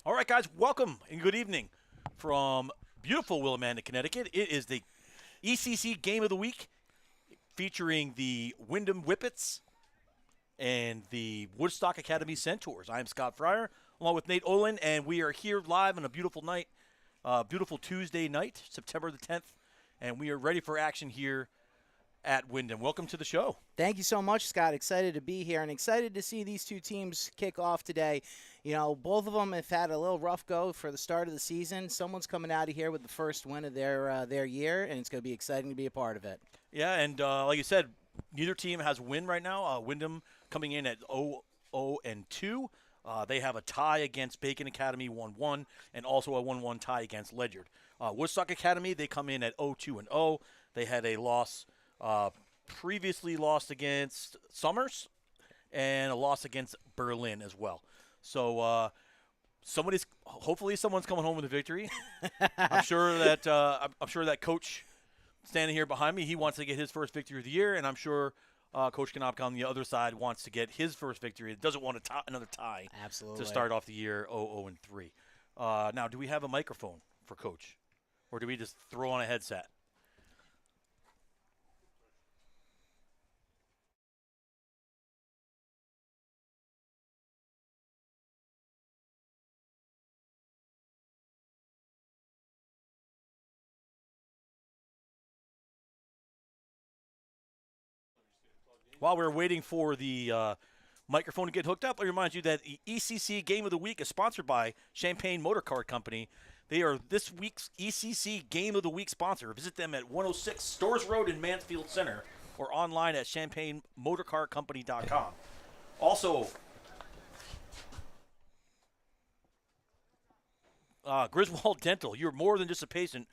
All right, guys, welcome and good evening from beautiful Willimantic, Connecticut. It is the ECC Game of the Week featuring the Windham Whippets and the Woodstock Academy Centaurs. I am Scott Fryer, along with Nate Olin, and we are here live on a beautiful night, beautiful Tuesday night, September the 10th, and we are ready for action here at Windham. Welcome to the show. Thank you so much, Scott. Excited to be here and excited to see these two teams kick off today. You know, both of them have had a little rough go for the start of the season. Someone's coming out of here with the first win of their year, and it's going to be exciting to be a part of it. Yeah, and like you said, neither team has a win right now. Windham coming in at 0-2. They have a tie against Bacon Academy 1-1, and also a 1-1 tie against Ledyard. Woodstock Academy, they come in at 0-2-0. They had a loss, previously lost against Summers, and a loss against Berlin as well. So hopefully someone's coming home with a victory. I'm sure that Coach standing here behind me, he wants to get his first victory of the year, and I'm sure Coach Konopka on the other side wants to get his first victory. It doesn't want another tie. Absolutely. To start off the year 0-3. Now, do we have a microphone for Coach, or do we just throw on a headset? While we're waiting for the microphone to get hooked up, I remind you that the ECC Game of the Week is sponsored by Champagne Motor Car Company. They are this week's ECC Game of the Week sponsor. Visit them at 106 Stores Road in Mansfield Center or online at champagnemotorcarcompany.com. Also, Griswold Dental. You're more than just a patient.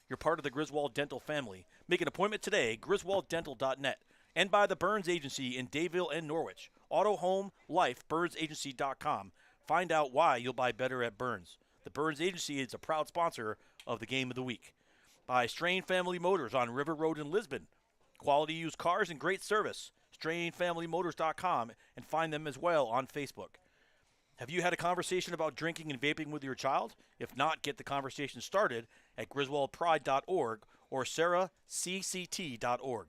You're part of the Griswold Dental family. Make an appointment today, griswolddental.net. And by the Burns Agency in Dayville and Norwich. Auto, Home, Life, BurnsAgency.com. Find out why you'll buy better at Burns. The Burns Agency is a proud sponsor of the Game of the Week. By Strain Family Motors on River Road in Lisbon. Quality used cars and great service. StrainFamilyMotors.com and find them as well on Facebook. Have you had a conversation about drinking and vaping with your child? If not, get the conversation started at griswoldpride.org or sarahcct.org.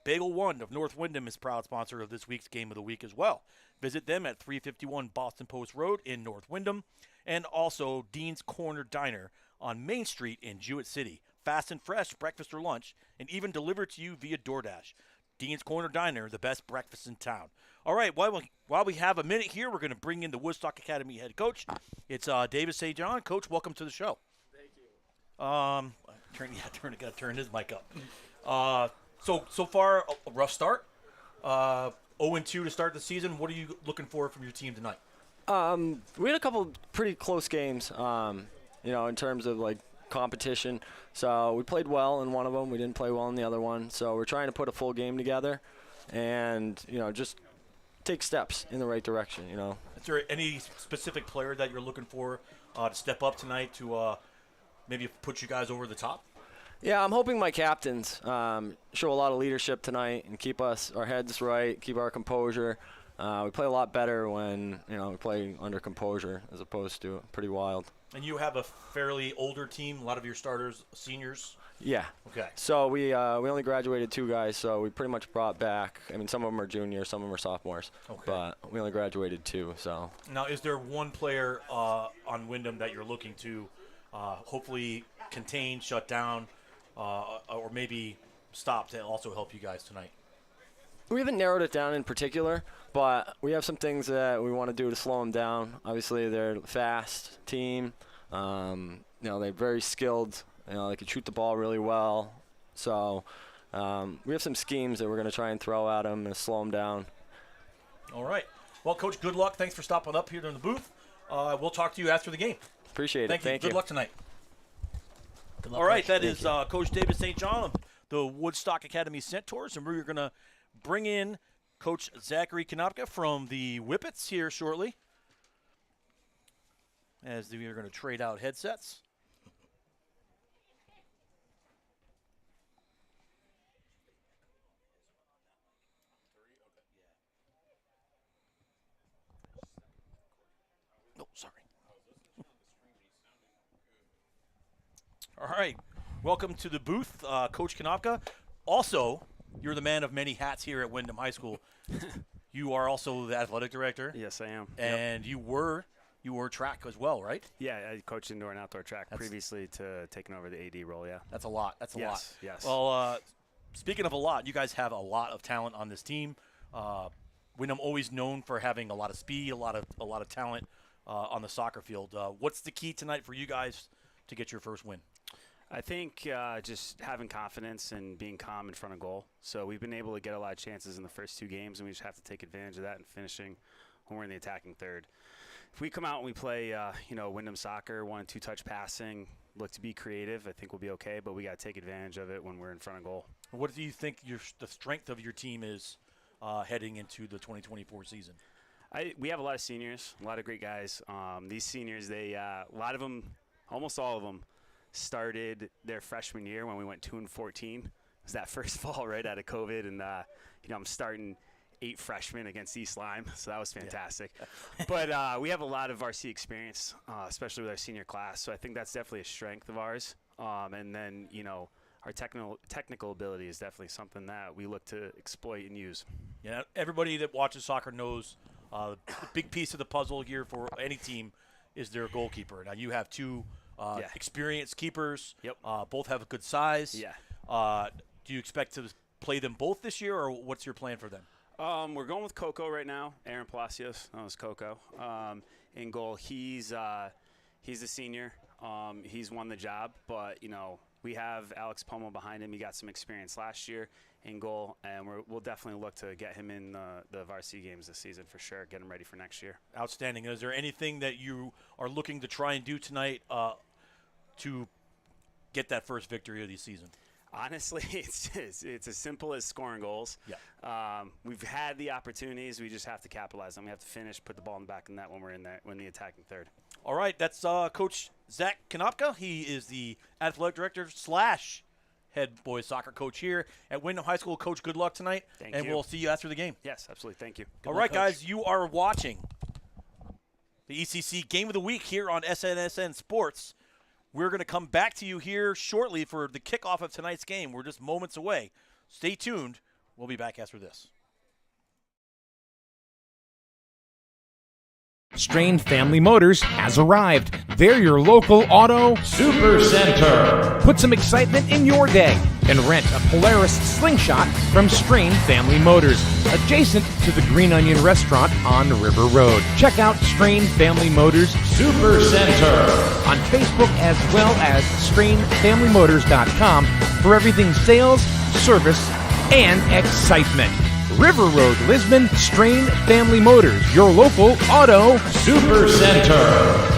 Bagel One of North Windham is proud sponsor of this week's Game of the Week as well. Visit them at 351 Boston Post Road in North Windham, and also Dean's Corner Diner on Main Street in Jewett City. Fast and fresh breakfast or lunch, and even delivered to you via DoorDash. Dean's Corner Diner, the best breakfast in town. All right, while we have a minute here, we're going to bring in the Woodstock Academy head coach. It's David St. John. Coach, welcome to the show. Thank you. Turn his mic up. So far, a rough start. 0-2 to start the season. What are you looking for from your team tonight? We had a couple pretty close games, in terms of like competition. So we played well in one of them. We didn't play well in the other one. So we're trying to put a full game together and, just take steps in the right direction, Is there any specific player that you're looking for to step up tonight to maybe put you guys over the top? Yeah, I'm hoping my captains show a lot of leadership tonight and keep our heads right, keep our composure. We play a lot better when we play under composure as opposed to pretty wild. And you have a fairly older team. A lot of your starters, seniors. Yeah. Okay. So we only graduated 2 guys, so we pretty much brought back. I mean, some of them are juniors, some of them are sophomores. Okay. But we only graduated 2. So. Now, is there one player on Windham that you're looking to hopefully contain, shut down, or maybe stop to also help you guys tonight? We haven't narrowed it down in particular, but we have some things that we want to do to slow them down. Obviously, they're a fast team. They're very skilled. They can shoot the ball really well. So we have some schemes that we're going to try and throw at them and slow them down. All right. Well, Coach, good luck. Thanks for stopping up here in the booth. We'll talk to you after the game. Appreciate it. Thank you. Thank Good you. luck tonight. Good luck, All right, Coach. that is Coach David St. John of the Woodstock Academy Centaurs, and we're going to bring in Coach Zachary Konopka from the Whippets here shortly, as we are going to trade out headsets. Oh, sorry. All right. Welcome to the booth, Coach Konopka. Also, you're the man of many hats here at Windham High School. You are also the athletic director. Yes, I am. And you were track as well, right? Yeah, I coached indoor and outdoor track previously to taking over the AD role, yeah. That's a lot. That's a lot. Yes. Well, speaking of a lot, you guys have a lot of talent on this team. Windham always known for having a lot of speed, a lot of talent on the soccer field. What's the key tonight for you guys to get your first win? I think just having confidence and being calm in front of goal. So we've been able to get a lot of chances in the first 2 games, and we just have to take advantage of that and finishing when we're in the attacking third. If we come out and we play, Windham soccer, 1 and 2 touch passing, look to be creative, I think we'll be okay. But we got to take advantage of it when we're in front of goal. What do you think the strength of your team is heading into the 2024 season? We have a lot of seniors, a lot of great guys. These seniors, a lot of them, almost all of them, started their freshman year when we went 2-14. It was that first fall right out of COVID, and I'm starting 8 freshmen against East Lyme, so that was fantastic. Yeah. But we have a lot of RC experience, especially with our senior class, so I think that's definitely a strength of ours. And then, our technical ability is definitely something that we look to exploit and use. Yeah, everybody that watches soccer knows the big piece of the puzzle here for any team is their goalkeeper. Now, you have 2 experienced keepers. Yep. Both have a good size. Yeah. Do you expect to play them both this year, or what's your plan for them? We're going with Coco right now. Aaron Palacios, that was Coco. In goal, he's a senior. He's won the job, but we have Alex Pomo behind him. He got some experience last year in goal, and we'll definitely look to get him in the varsity games this season for sure. Get him ready for next year. Outstanding. Is there anything that you are looking to try and do tonight to get that first victory of the season? Honestly, it's as simple as scoring goals. Yeah. We've had the opportunities. We just have to capitalize them. We have to finish, put the ball in the back of the net when we're in the attacking third. All right, that's Coach Zach Konopka. He is the athletic director / head boys soccer coach here at Windham High School. Coach, good luck tonight, and we'll see you after the game. Yes, absolutely. Thank you. All right, guys, you are watching the ECC Game of the Week here on SNSN Sports. We're going to come back to you here shortly for the kickoff of tonight's game. We're just moments away. Stay tuned. We'll be back after this. Strain Family Motors has arrived. They're your local auto super center. Put some excitement in your day and rent a Polaris Slingshot from Strain Family Motors, adjacent to the Green Onion Restaurant on River Road. Check out Strain Family Motors Super Center on Facebook as well as strainfamilymotors.com for everything sales, service, and excitement. River Road, Lisbon, Strain Family Motors, your local auto super center.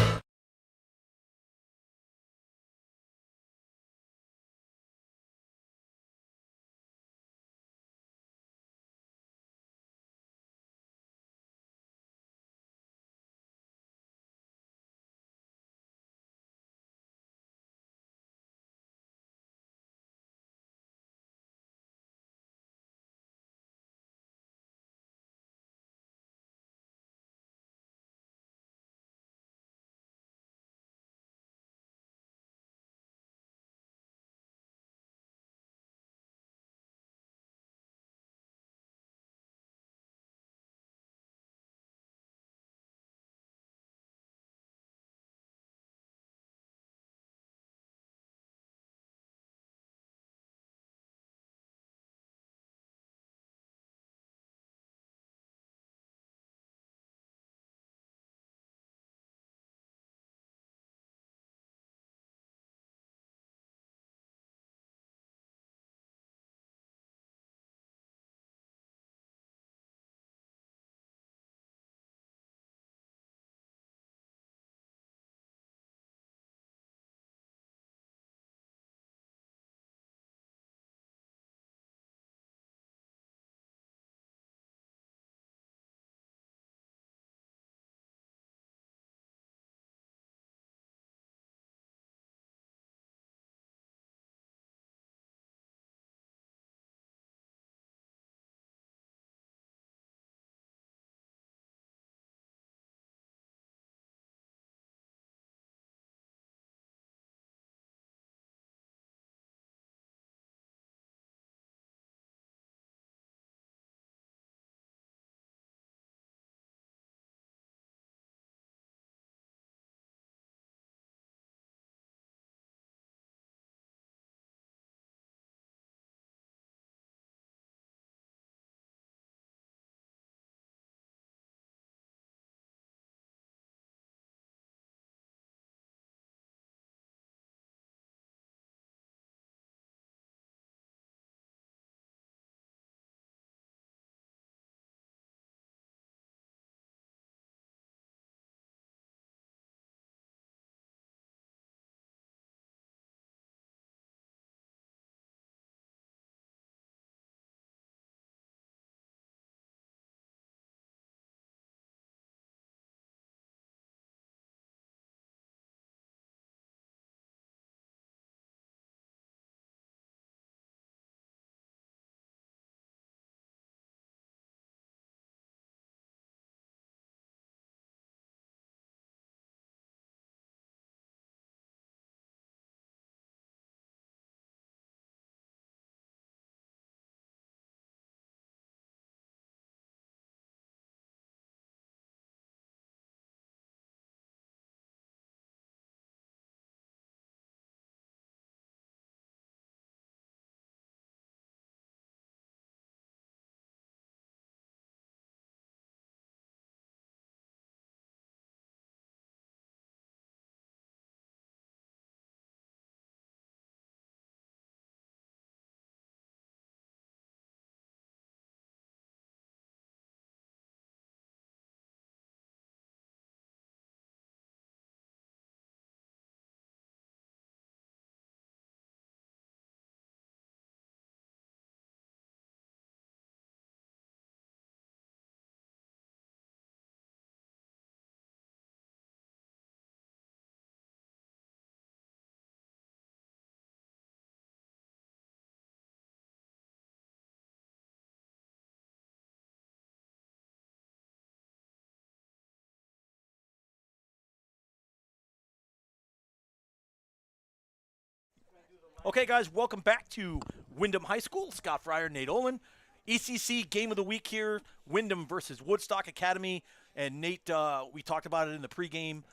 Okay, guys, welcome back to Windham High School. Scott Fryer, Nate Olin. ECC Game of the Week here, Windham versus Woodstock Academy. And Nate, we talked about it in the pregame.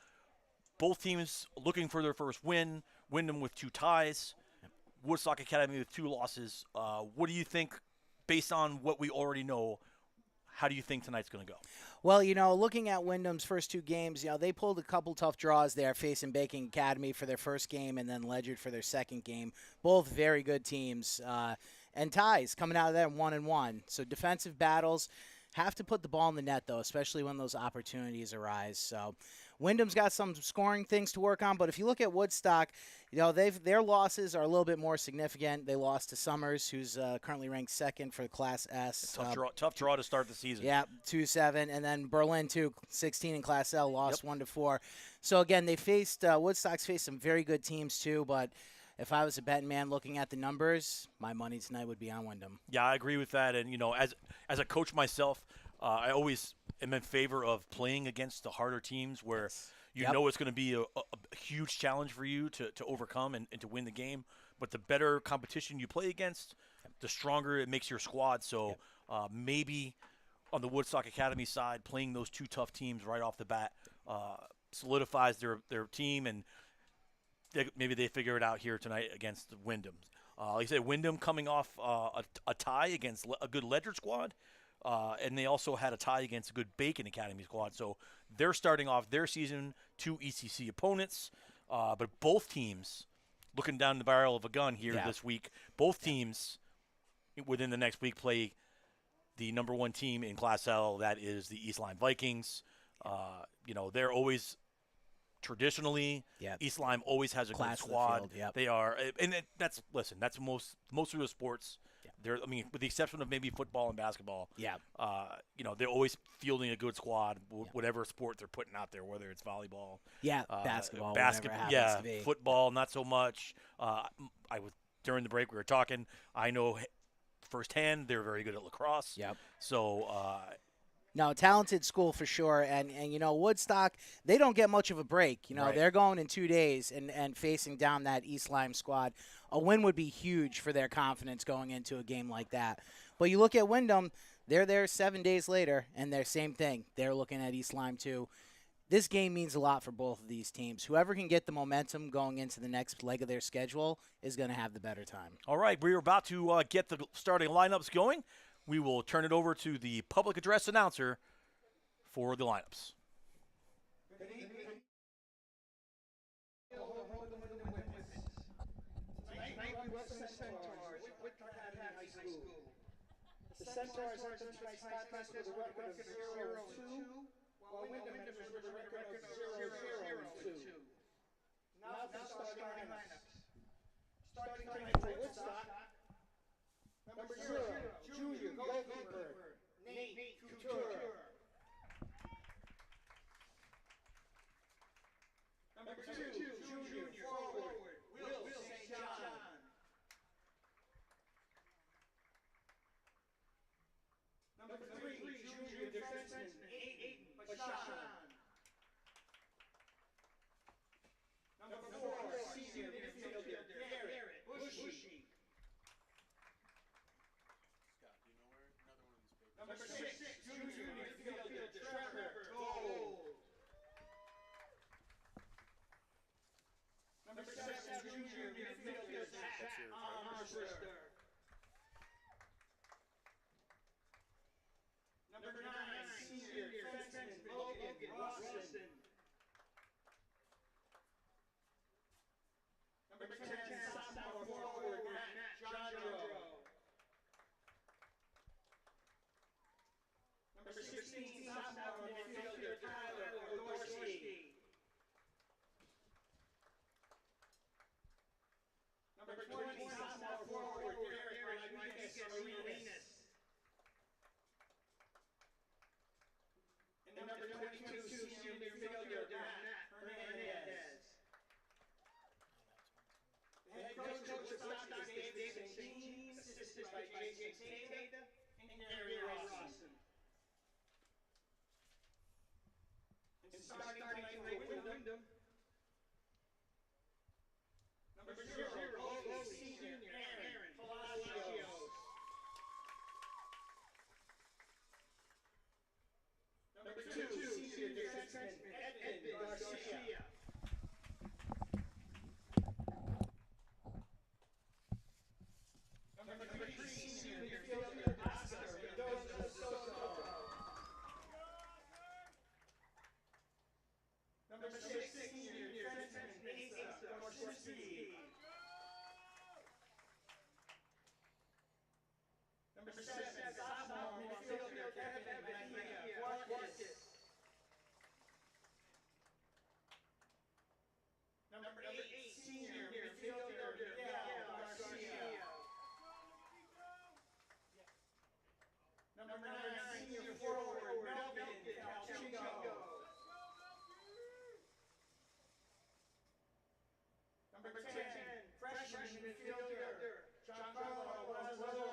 Both teams looking for their first win. Windham with 2 ties. Woodstock Academy with 2 losses. What do you think, based on what we already know, how do you think tonight's going to go? Well, looking at Windham's first 2 games, they pulled a couple tough draws there, facing Baking Academy for their first game and then Ledyard for their second game. Both very good teams. And ties coming out of there 1-1. So defensive battles. Have to put the ball in the net, though, especially when those opportunities arise. So Windham's got some scoring things to work on, but if you look at Woodstock, their losses are a little bit more significant. They lost to Summers, who's currently ranked 2nd for Class S. Tough draw to start the season. Yeah, 2-7, and then Berlin, too, 16 in Class L, lost 1-4. So, again, Woodstock's faced some very good teams, too, but if I was a betting man looking at the numbers, my money tonight would be on Windham. Yeah, I agree with that. And, as a coach myself, I always am in favor of playing against the harder teams where you know it's going to be a huge challenge for you to overcome and to win the game. But the better competition you play against, the stronger it makes your squad. So maybe on the Woodstock Academy side, playing those 2 tough teams right off the bat solidifies their team, and maybe they figure it out here tonight against Windham. Like I said, Windham coming off a tie against a good Ledyard squad, and they also had a tie against a good Bacon Academy squad. So they're starting off their season 2 ECC opponents, but both teams, looking down the barrel of a gun here this week, both teams within the next week play the number 1 team in Class L, that is the East Lyme Vikings. They're always – traditionally, East Lyme always has a good squad. They are, and that's most of the sports. They're, with the exception of maybe football and basketball. They're always fielding a good squad, whatever sport they're putting out there, whether it's volleyball, basketball, football, not so much. During the break we were talking. I know firsthand they're very good at lacrosse. So. No, talented school for sure. And Woodstock, they don't get much of a break. They're going in 2 days and facing down that East Lyme squad. A win would be huge for their confidence going into a game like that. But you look at Windham, they're there 7 days later, and they're same thing. They're looking at East Lyme too. This game means a lot for both of these teams. Whoever can get the momentum going into the next leg of their schedule is going to have the better time. All right, we're about to get the starting lineups going. We will turn it over to the public address announcer for the lineups. The Centaurs are tonight's contest with a record of 0-2, while Windham is with a record of 0-2. Now for the starting lineups. Starting tonight for Woodstock. Number 0, junior goalkeeper, Nate Couture. Number 2, junior forward, Will St. John. Number 3, junior defenseman, Aiden Bashan. Number 4, senior midfielder, Garrett Bushy. Number 6, junior midfielder, Trevor Gold. Number 7, junior midfielder, Zach Armstrong. Number 9, senior defenseman, Logan Rawson. Number 10, sophomore forward, Matt Jandro. Number 16, sophomore midfielder, Tyler Odorski. Number 20, sophomore forward, Derek Rodriguez. And number 22, senior midfielder, Matt Hernandez. The head coach of Woodstock is David St. assisted by Jason Tate and Gary Rawson. And starting tonight for Windham, number 0, speed. Number 7, sophomore midfielder Kevin Mejia, Marcus. Number 8, senior midfielder Miguel Garcia. Number 9, senior forward Melvin Calchingo. Number 10, freshman midfielder Giancarlo Lazzaro.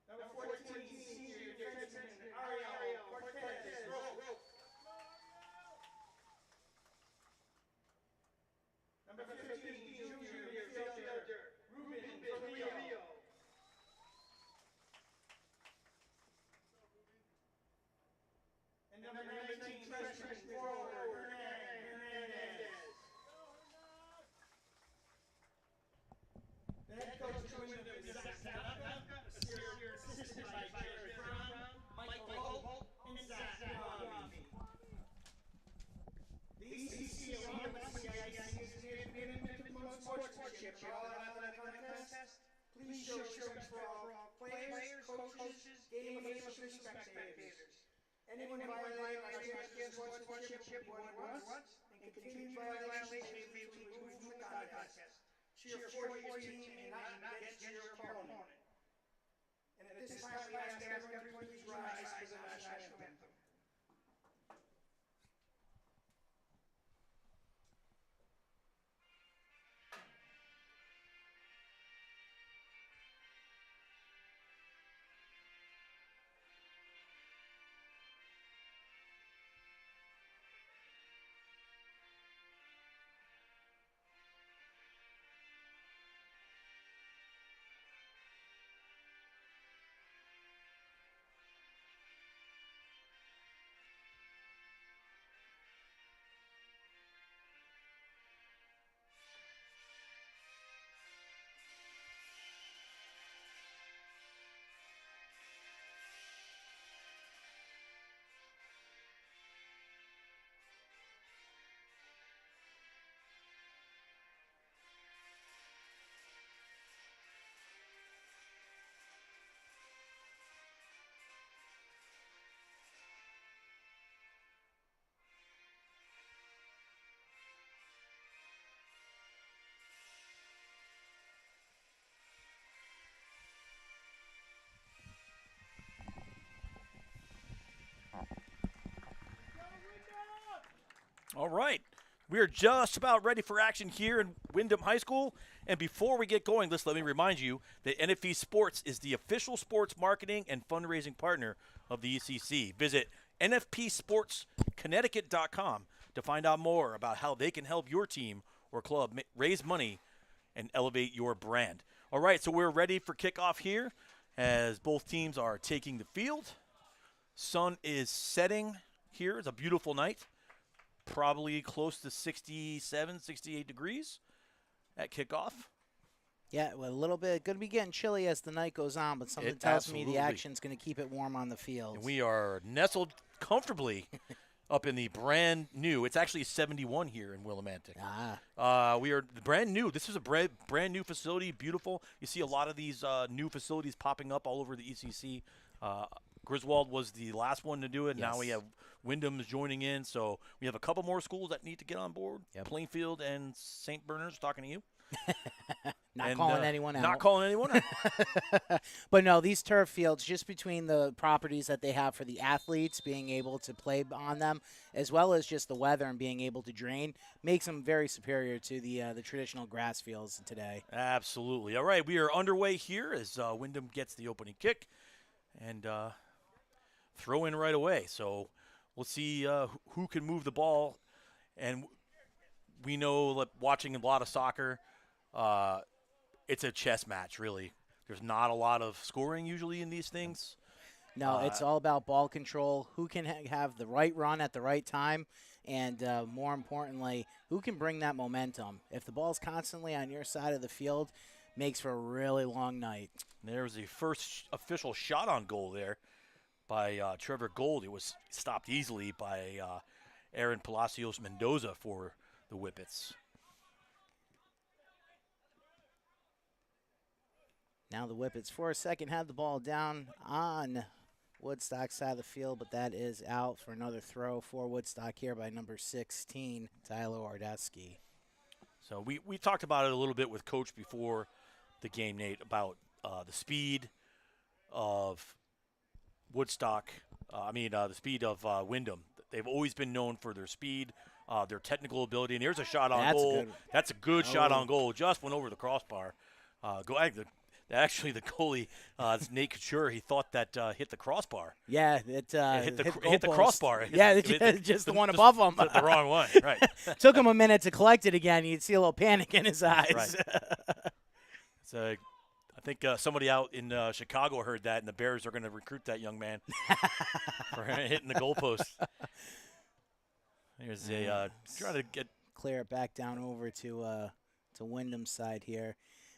Number 14, senior defenseman Ariel Cortez. Number 15, junior midfielder Ruben Carrillo. And number 19, freshman forward Hernandez. The head coach of Windham is Zach Tanaka, assisted by Jared Brown, Michael Holt, and Zach Rami. The ECC Game is an independent sportsmanship for all athletic contests. Please show respect for all players, coaches, game officials, and spectators. Anyone violating our against sportsmanship more than once and continue violation may be removed from the contest. Cheer for your team and not against your opponent. And at this time, we ask everyone to please rise for the national anthem. All right. We are just about ready for action here in Windham High School. And before we get going, let me remind you that NFE Sports is the official sports marketing and fundraising partner of the ECC. Visit nfpsportsconnecticut.com to find out more about how they can help your team or club raise money and elevate your brand. All right, so we're ready for kickoff here as both teams are taking the field. Sun is setting here. It's a beautiful night. Probably close to 67, 68 degrees at kickoff. Yeah, well, a little bit. Going to be getting chilly as the night goes on, but something tells me the action's going to keep it warm on the field. And we are nestled comfortably up in the brand new. It's actually 71 here in Willimantic. We are brand new. This is a brand new facility, beautiful. You see a lot of these new facilities popping up all over the ECC. Griswold was the last one to do it. Yes. Now we have Windham's joining in. So we have a couple more schools that need to get on board. Yep. Plainfield and St. Bernard's talking to you. Not calling anyone out. Not calling anyone out. But no, these turf fields, just between the properties that they have for the athletes being able to play on them, as well as just the weather and being able to drain, makes them very superior to the traditional grass fields today. Absolutely. All right, we are underway here as Windham gets the opening kick and throw in right away. So we'll see who can move the ball. And we know that watching a lot of soccer, it's a chess match, really. There's not a lot of scoring usually in these things. No, it's all about ball control, who can have the right run at the right time, and more importantly, who can bring that momentum. If the ball's constantly on your side of the field, makes for a really long night. There's the first official shot on goal there. by Trevor Gold. It was stopped easily by Aaron Palacios Mendoza for the Whippets. Now the Whippets for a second had the ball down on Woodstock's side of the field, but that is out for another throw for Woodstock here by number 16, Tyler Ordesky. So we talked about it a little bit with Coach before the game, Nate, about the speed of Woodstock. The speed of Windham. They've always been known for their speed, their technical ability. And here's a shot on goal. Good. That's a good shot on goal. Just went over the crossbar. Actually, the goalie, Nate Couture, he thought that hit the crossbar. Yeah, it hit the crossbar. Yeah, just the one above him. The wrong one, right. Took him a minute to collect it again. You'd see a little panic in his eyes. Right. So I think somebody out in Chicago heard that, and the Bears are going to recruit that young man for hitting the goalpost. Here's trying to get clear it back down over to Windham's side here.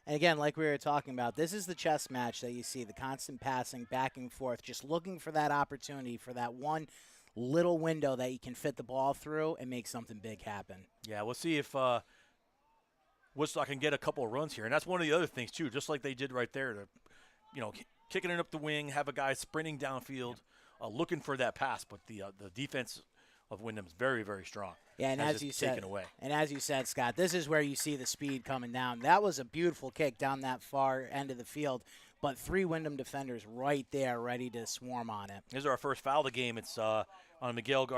And again, like we were talking about, this is the chess match that you see, the constant passing back and forth, just looking for that opportunity, for that one little window that you can fit the ball through and make something big happen. Yeah, we'll see if Woodstock can get a couple of runs here. And that's one of the other things, too, just like they did right there, to, kicking it up the wing, have a guy sprinting downfield, looking for that pass. But the defense of Windham is very, very strong. Yeah, and as you said, Scott, this is where you see the speed coming down. That was a beautiful kick down that far end of the field, but 3 Windham defenders right there ready to swarm on it. This is our first foul of the game. It's on Miguel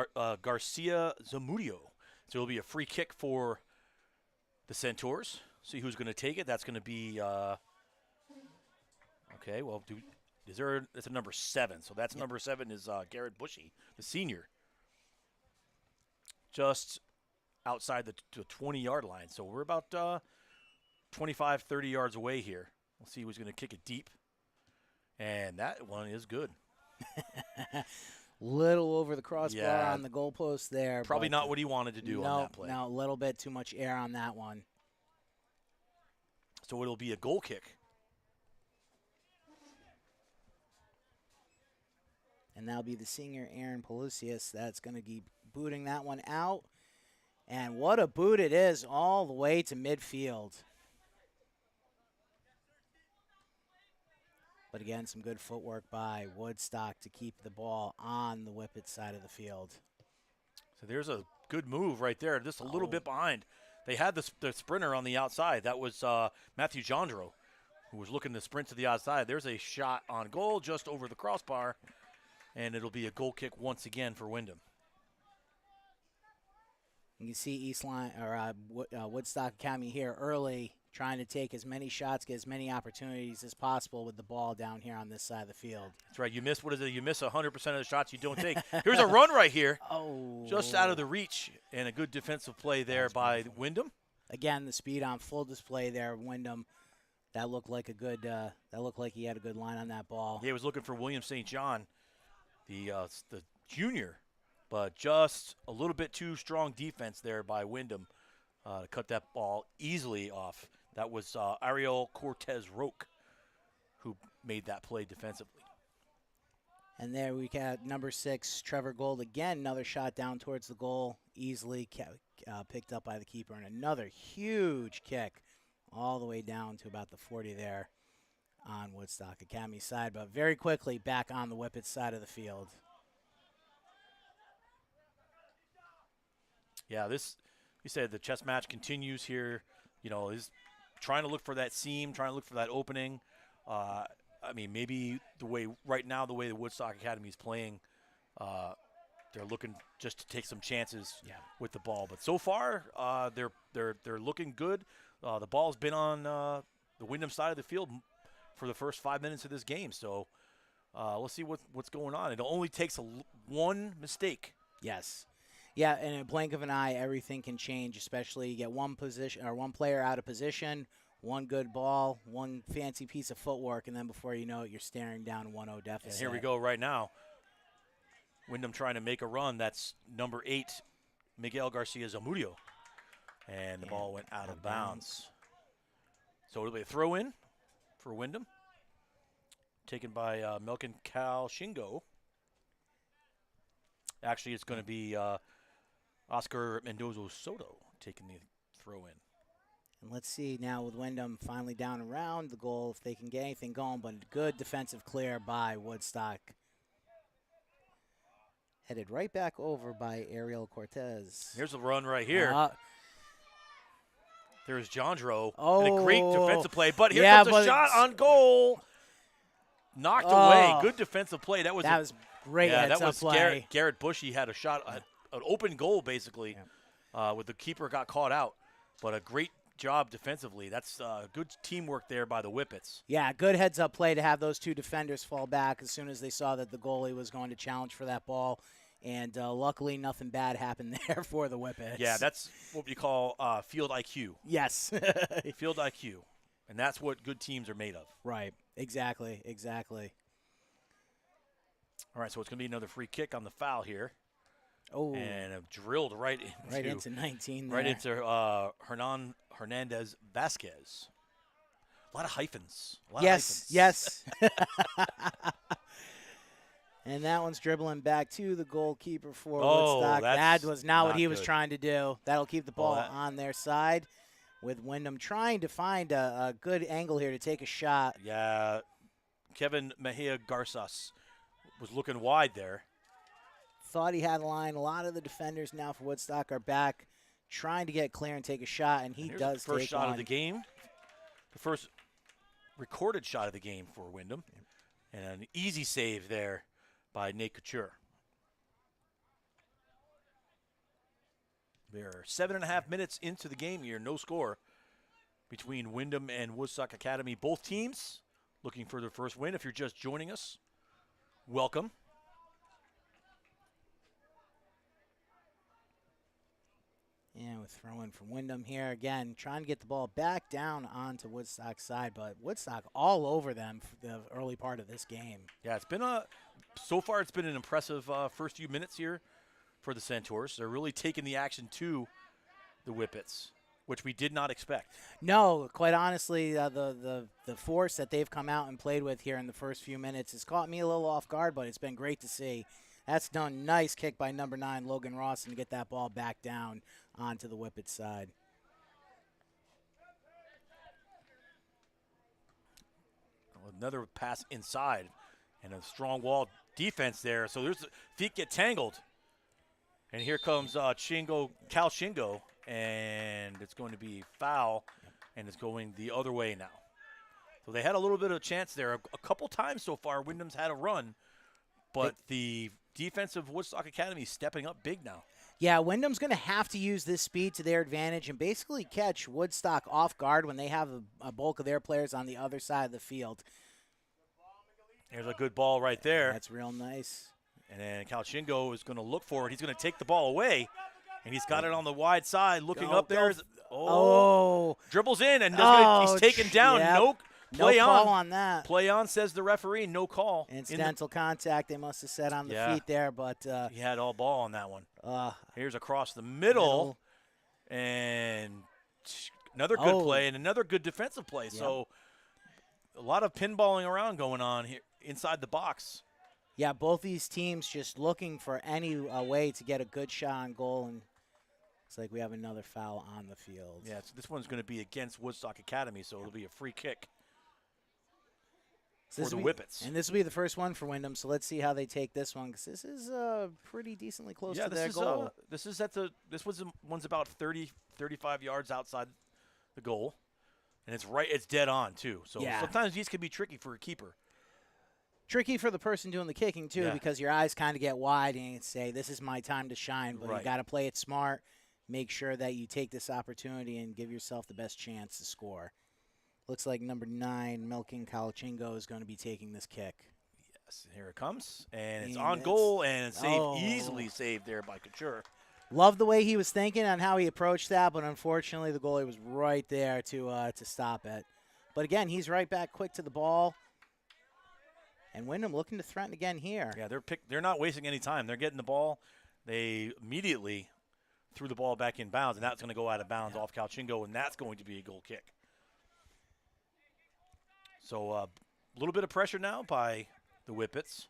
Garcia Zamudio. So it'll be a free kick for the Centaurs. See who's going to take it. That's going to be okay. Well, that's a number 7. So that's number 7 is Garrett Bushy, the senior. Just outside the 20-yard line. So we're about 25, 30 yards away here. We'll see who's going to kick it deep. And that one is good. Little over the crossbar on the goalpost there. Probably not what he wanted to do on that play. No, a little bit too much air on that one. So it'll be a goal kick. And that'll be the senior Aaron Palacios that's going to be booting that one out. And what a boot it is all the way to midfield. But again, some good footwork by Woodstock to keep the ball on the Whippet side of the field. So there's a good move right there, just a little bit behind. They had the sprinter on the outside. That was Matthew Jandro, who was looking to sprint to the outside. There's a shot on goal just over the crossbar, and it'll be a goal kick once again for Windham. You can see Woodstock Academy here early, trying to take as many shots, get as many opportunities as possible with the ball down here on this side of the field. That's right. You miss 100% of the shots you don't take. Here's a run right here. Just out of the reach, and a good defensive play there by Windham. Again, the speed on full display there, Windham. That looked like that looked like he had a good line on that ball. Yeah, he was looking for William St. John, the junior. But just a little bit too strong defense there by Windham to cut that ball easily off. That was Ariel Cortez-Roque who made that play defensively. And there we got number 6, Trevor Gold. Again, another shot down towards the goal, easily picked up by the keeper. And another huge kick all the way down to about the 40 there on Woodstock Academy side. But very quickly back on the Whippet side of the field. Yeah, you said the chess match continues here. Is trying to look for that seam, trying to look for that opening. Maybe the way the Woodstock Academy is playing, they're looking just to take some chances with the ball. But so far, they're looking good. The ball's been on the Windham side of the field for the first 5 minutes of this game. So we'll see what's going on. It only takes one mistake. Yes. Yeah, in a blink of an eye, everything can change, especially you get one player out of position, one good ball, one fancy piece of footwork, and then before you know it, you're staring down 1-0 deficit. And here we go right now. Windham trying to make a run. That's number 8, Miguel Garcia Zamudio. And the ball went out of bounds. So it'll be a throw-in for Windham, taken by Melkin Cal Shingo. Actually, it's going to be Oscar Mendoza Soto taking the throw in. And let's see now with Windham finally down around the goal if they can get anything going, but good defensive clear by Woodstock. Headed right back over by Ariel Cortez. Here's a run right here. There's Jandro. And a great Oh. defensive play, but here Yeah, comes a but shot it's- on goal. Knocked away. Good defensive play. That was great heads up play. Garrett Bushy had a shot, an open goal basically, with the keeper got caught out. But a great job defensively. That's good teamwork there by the Whippets. Yeah, good heads up play to have those two defenders fall back as soon as they saw that the goalie was going to challenge for that ball. And luckily nothing bad happened there for the Whippets. Yeah, that's what we call field IQ. Yes. Field IQ. And that's what good teams are made of. Right. Exactly. All right, so it's going to be another free kick on the foul here. Oh. And drilled right into 19 there. Right into Hernandez Vasquez. A lot of hyphens. Yes. And that one's dribbling back to the goalkeeper for Woodstock. That was not what he was trying to do. That'll keep the ball on their side, with Windham trying to find a good angle here to take a shot. Yeah, Kevin Mejia Garces was looking wide there. Thought he had a line. A lot of the defenders now for Woodstock are back trying to get clear and take a shot, and he does the first take shot one. of the game. The first recorded shot of the game for Windham. And an easy save there by Nate Couture. There are 7.5 minutes into the game here. No score between Windham and Woodstock Academy. Both teams looking for their first win. If you're just joining us, welcome. Yeah, we're throwing from Windham here again, trying to get the ball back down onto Woodstock's side, but Woodstock all over them for the early part of this game. Yeah, it's been so far it's been an impressive first few minutes here for the Centaurs. They're really taking the action to the Whippets, which we did not expect. No, quite honestly, the force that they've come out and played with here in the first few minutes has caught me a little off guard, but it's been great to see. That's done. Nice kick by number 9, Logan Rawson, to get that ball back down onto the Whippets side. Another pass inside and a strong wall defense there. So there's feet get tangled. And here comes Cal Shingo, and it's going to be foul, and it's going the other way now. So they had a little bit of a chance there. A couple times so far, Windham's had a run, but the defense of Woodstock Academy is stepping up big now. Yeah, Windham's going to have to use this speed to their advantage and basically catch Woodstock off guard when they have a bulk of their players on the other side of the field. There's a good ball right there. That's real nice. And then Cal Shingo is going to look for it. He's going to take the ball away, and he's got it on the wide side, looking up there. Dribbles in, and he's taken down. Yep. No Play call on that. Play on, says the referee. No call. Incidental contact, they must have said on the feet there, but he had all ball on that one. Here's across the middle. And another good play and another good defensive play. Yep. So a lot of pinballing around going on here inside the box. Yeah, both these teams just looking for any way to get a good shot on goal, and looks like we have another foul on the field. Yeah, so this one's going to be against Woodstock Academy, so it'll be a free kick. For the Whippets. And this will be the first one for Windham, so let's see how they take this one, because this is pretty decently close to their goal. This one's about 30, 35 yards outside the goal, and it's dead on too. So sometimes these can be tricky for a keeper. Tricky for the person doing the kicking too, because your eyes kind of get wide and you say, "This is my time to shine," but you got to play it smart. Make sure that you take this opportunity and give yourself the best chance to score. Looks like number 9, Melkin Kalachingo, is going to be taking this kick. Yes, here it comes. And it's on goal, and it's easily saved there by Couture. Love the way he was thinking on how he approached that, but unfortunately the goalie was right there to stop it. But again, he's right back quick to the ball. And Windham looking to threaten again here. Yeah, they're not wasting any time. They're getting the ball. They immediately threw the ball back in bounds, and that's going to go out of bounds off Kalachingo, and that's going to be a goal kick. So a little bit of pressure now by the Whippets.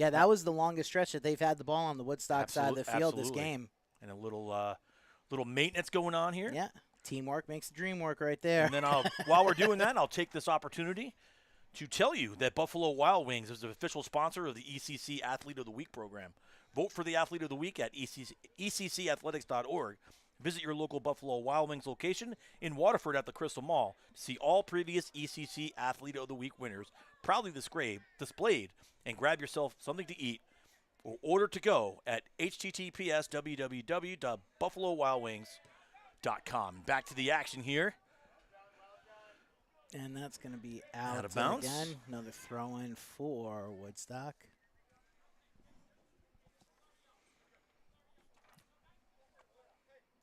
Yeah, that was the longest stretch that they've had the ball on the Woodstock side of the field this absolutely. game. And a little maintenance going on here. Yeah, teamwork makes the dream work right there. And then while we're doing that, I'll take this opportunity to tell you that Buffalo Wild Wings is the official sponsor of the ECC Athlete of the Week program. Vote for the Athlete of the Week at ECCathletics.org. Visit your local Buffalo Wild Wings location in Waterford at the Crystal Mall to see all previous ECC Athlete of the Week winners proudly displayed, and grab yourself something to eat or order to go at https://www.buffalowildwings.com. Back to the action here. And that's going to be out of bounds. again. Another throw-in for Woodstock.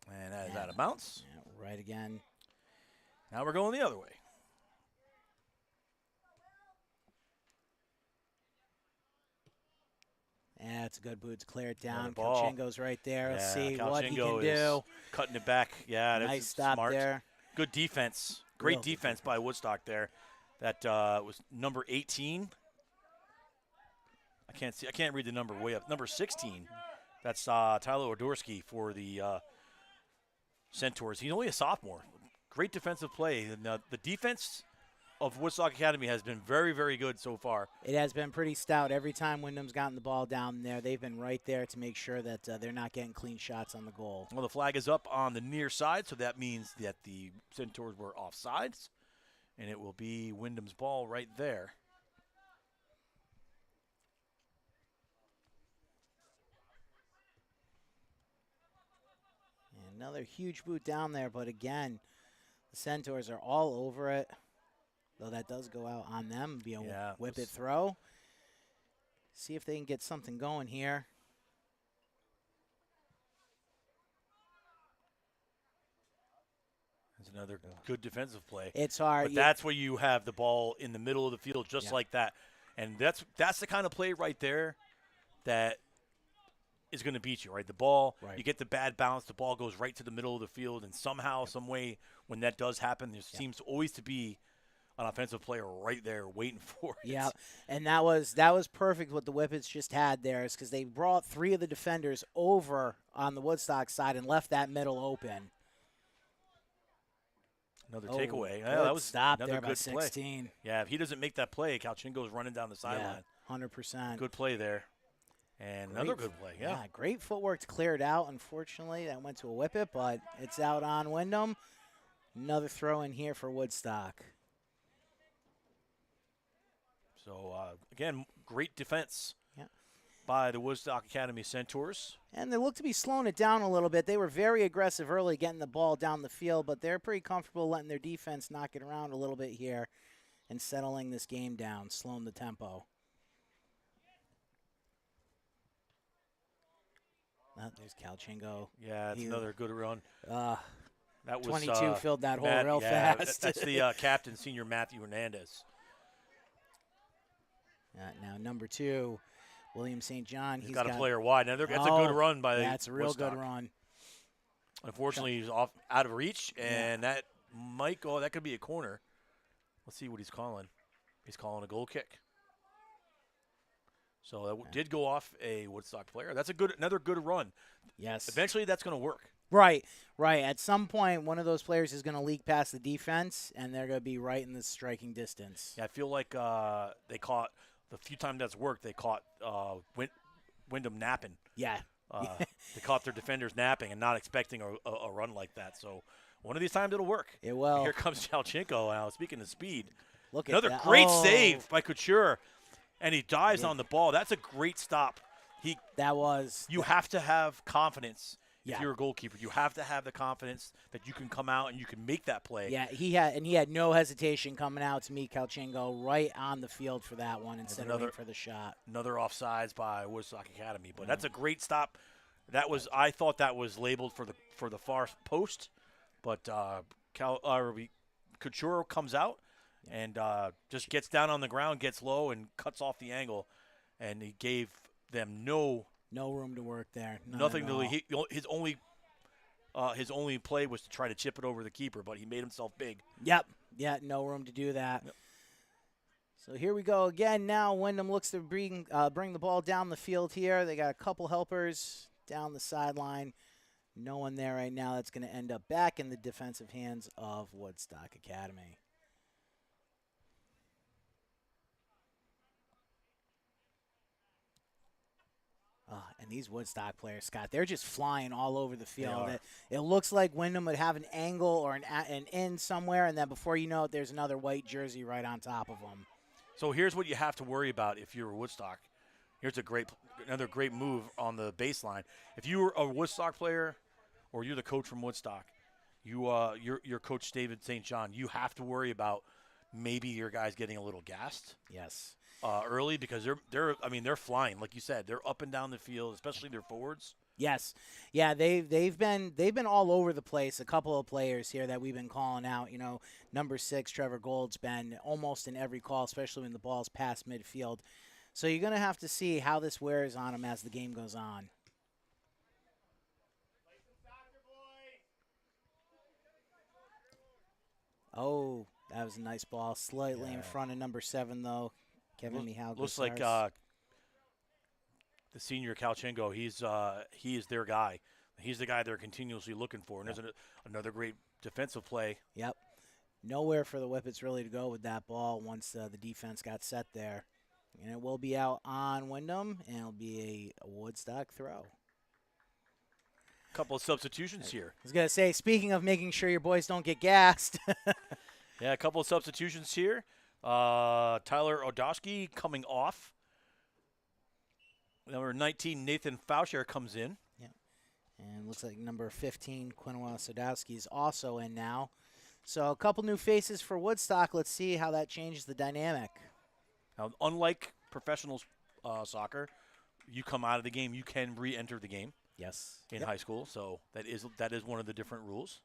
And that is out of bounds. Yeah, right again. Now we're going the other way. Yeah, it's a good boot to clear it down. ball. Kalchenko's right there. Let's see Calchenko what he can is do. Cutting it back. Yeah, that's Nice stop smart. there. Good defense. Great Real good defense by Woodstock there. That was number 18. I can't read the number way up. Number 16. That's Tyler Odorsky for the Centaurs. He's only a sophomore. Great defensive play. And the defense of Woodstock Academy has been very, very good so far. It has been pretty stout. Every time Windham's gotten the ball down there, they've been right there to make sure that they're not getting clean shots on the goal. Well, the flag is up on the near side, so that means that the Centaurs were offsides, and it will be Windham's ball right there. And another huge boot down there, but again, the Centaurs are all over it. Though that does go out on them, be a whip it throw. See if they can get something going here. That's another good defensive play. It's hard. But that's where you have the ball in the middle of the field just like that. And that's the kind of play right there that is going to beat you, right? The ball, you get the bad bounce, the ball goes right to the middle of the field, and somehow, some way, when that does happen, there seems always to be an offensive player right there waiting for it. Yeah, and that was perfect what the Whippets just had there, is because they brought three of the defenders over on the Woodstock side and left that middle open. Another takeaway. Yeah, that was stop another there good by play. 16. Yeah, if he doesn't make that play, Kalchenko's running down the sideline. 100%. Good play there. And another good play, yeah. Great footwork to clear it out. Unfortunately, that went to a whippet, but it's out on Windham. Another throw in here for Woodstock. So, again, great defense by the Woodstock Academy Centaurs. And they look to be slowing it down a little bit. They were very aggressive early getting the ball down the field, but they're pretty comfortable letting their defense knock it around a little bit here and settling this game down, slowing the tempo. There's Kalchenko. Yeah, it's another good run. That was 22 filled that hole real fast. That's the captain, Senior Matthew Hernandez. Now number 2, William St. John. He's got a player wide. Now that's a good run by That's a real Woodstock. good run. Unfortunately, he's out of reach, and that might go. That could be a corner. Let's see what he's calling. He's calling a goal kick. So that did go off a Woodstock player. That's another good run. Yes. Eventually, that's going to work. Right. At some point, one of those players is going to leak past the defense, and they're going to be right in the striking distance. Yeah, I feel like they caught the few times that's worked. They caught Windham napping. Yeah. They caught their defenders napping and not expecting a run like that. So one of these times it'll work. It will. Here comes Kalchenko now. Speaking of speed, look at another that. great save by Couture. And he dives on the ball. That's a great stop. You have to have confidence if you're a goalkeeper. You have to have the confidence that you can come out and you can make that play. Yeah, he had no hesitation coming out to meet Kalchenko right on the field for that one instead of waiting for the shot. Another offsides by Woodstock Academy, but that's a great stop. I thought that was labeled for the far post, but Couture comes out. And just gets down on the ground, gets low, and cuts off the angle. And he gave them no room to work there. Nothing to his only play was to try to chip it over the keeper, but he made himself big. Yep. Yeah, no room to do that. Yep. So here we go again. Now Windham looks to bring the ball down the field here. They got a couple helpers down the sideline. No one there right now. That's going to end up back in the defensive hands of Woodstock Academy. And these Woodstock players, Scott, they're just flying all over the field. It looks like Windham would have an angle or an in somewhere, and then before you know it, there's another white jersey right on top of them. So here's what you have to worry about if you're a Woodstock. Here's another great move on the baseline. If you were a Woodstock player or you're the coach from Woodstock, you're Coach David St. John, you have to worry about maybe your guys getting a little gassed. Yes. Early because they're flying, like you said. They're up and down the field, especially their forwards. Yes. Yeah, they've been all over the place. A couple of players here that we've been calling out. You know, number 6, Trevor Gold's been almost in every call, especially when the ball's past midfield. So you're going to have to see how this wears on him as the game goes on. Oh, that was a nice ball. Slightly in front of number 7, though. Kevin Mihal. Looks like the senior Calchengo, he is their guy. He's the guy they're continuously looking for. And there's another great defensive play. Yep. Nowhere for the Whippets really to go with that ball once the defense got set there. And it will be out on Windham, and it'll be a Woodstock throw. Couple of substitutions here. I was going to say, speaking of making sure your boys don't get gassed. Yeah, a couple of substitutions here. Tyler Odoski coming off. Number 19, Nathan Fauscher comes in. Yeah. And looks like number 15, Quinoa Sadowski is also in now. So a couple new faces for Woodstock. Let's see how that changes the dynamic. Now, unlike professional soccer, you come out of the game, you can re-enter the game. Yes. In high school, so that is one of the different rules.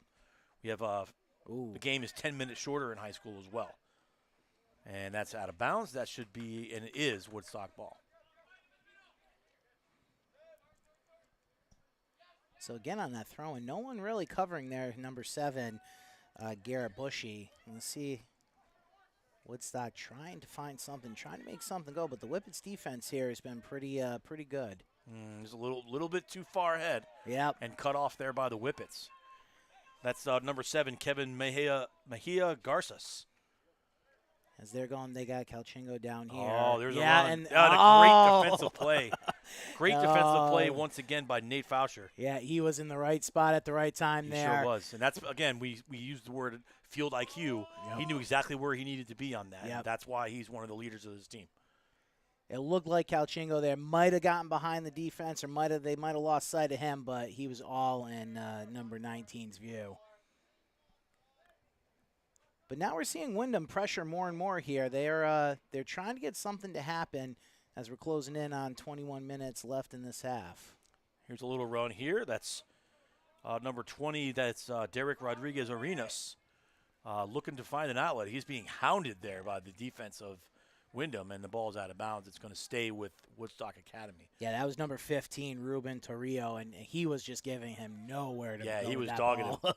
We have the game is 10 minutes shorter in high school as well. And that's out of bounds. That should be, and it is, Woodstock ball. So again on that throw, and no one really covering there, number 7, Garrett Bushy. Let's see Woodstock trying to find something, trying to make something go, but the Whippets defense here has been pretty good. He's a little bit too far ahead. Yep. And cut off there by the Whippets. That's number 7, Kevin Mejia Garces. As they're going, they got Calchengo down here. Oh, there's a run. And, a great defensive play. Great defensive play once again by Nate Fauscher. Yeah, he was in the right spot at the right time there. He sure was. And that's, again, we used the word field IQ. Yep. He knew exactly where he needed to be on that. Yep. And that's why he's one of the leaders of this team. It looked like Calchengo there might have gotten behind the defense or they might have lost sight of him, but he was all in number 19's view. But now we're seeing Windham pressure more and more here. They're trying to get something to happen as we're closing in on 21 minutes left in this half. Here's a little run here. That's number 20. That's Derek Rodriguez Arenas looking to find an outlet. He's being hounded there by the defense of Windham, and the ball's out of bounds. It's going to stay with Woodstock Academy. Yeah, that was number 15, Ruben Torrio, and he was just giving him nowhere to go. Yeah, he was that dogging ball. him.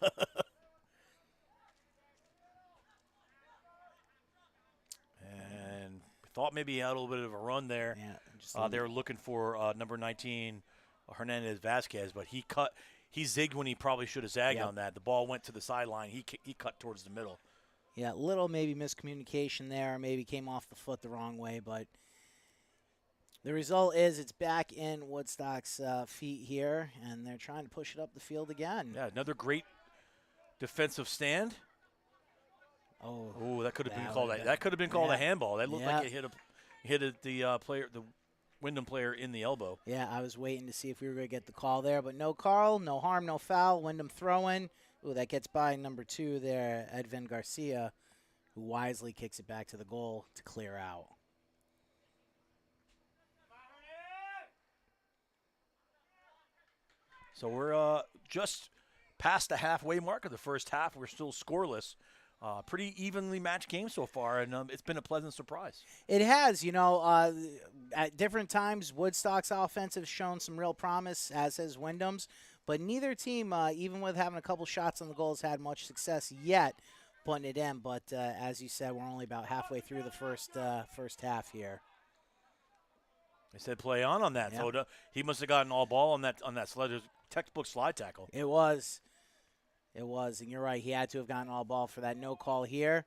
And thought maybe he had a little bit of a run there. Yeah, they were looking for number 19, Hernandez Vasquez, but he zigged when he probably should have zagged on that. The ball went to the sideline. He cut towards the middle. Yeah, little maybe miscommunication there. Maybe came off the foot the wrong way, but the result is it's back in Woodstock's feet here, and they're trying to push it up the field again. Yeah, another great defensive stand. Oh, that could have been called that could have been called a handball. That looked like it hit the player, the Windham player, in the elbow. Yeah, I was waiting to see if we were going to get the call there, but no call, no harm, no foul. Windham throwing. Ooh, that gets by number 2 there, Edvin Garcia, who wisely kicks it back to the goal to clear out. So we're just past the halfway mark of the first half. We're still scoreless. Pretty evenly matched game so far, and it's been a pleasant surprise. It has. At different times, Woodstock's offense has shown some real promise, as has Windham's. But neither team, even with having a couple shots on the goal, has had much success yet. putting it in, but as you said, we're only about halfway through the first half here. They said play on that. Yep. So he must have gotten all ball on that slide, textbook slide tackle. It was, and you're right. He had to have gotten all ball for that no call here.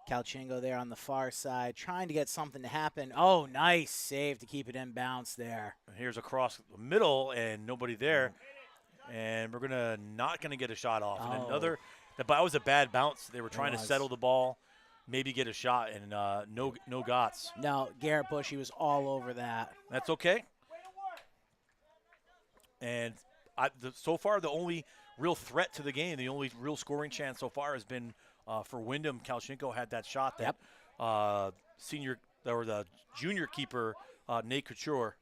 Calchingo there on the far side, trying to get something to happen. Oh, nice save to keep it in bounds there. Here's across the middle, and nobody there. And we're not gonna get a shot off. And that was a bad bounce. They were trying to settle the ball, maybe get a shot, and no gots. No, Garrett Bushy was all over that. That's okay. And so far, the only real threat to the game, the only real scoring chance so far has been for Windham. Kalshenko had that shot that the junior keeper, Nate Couture,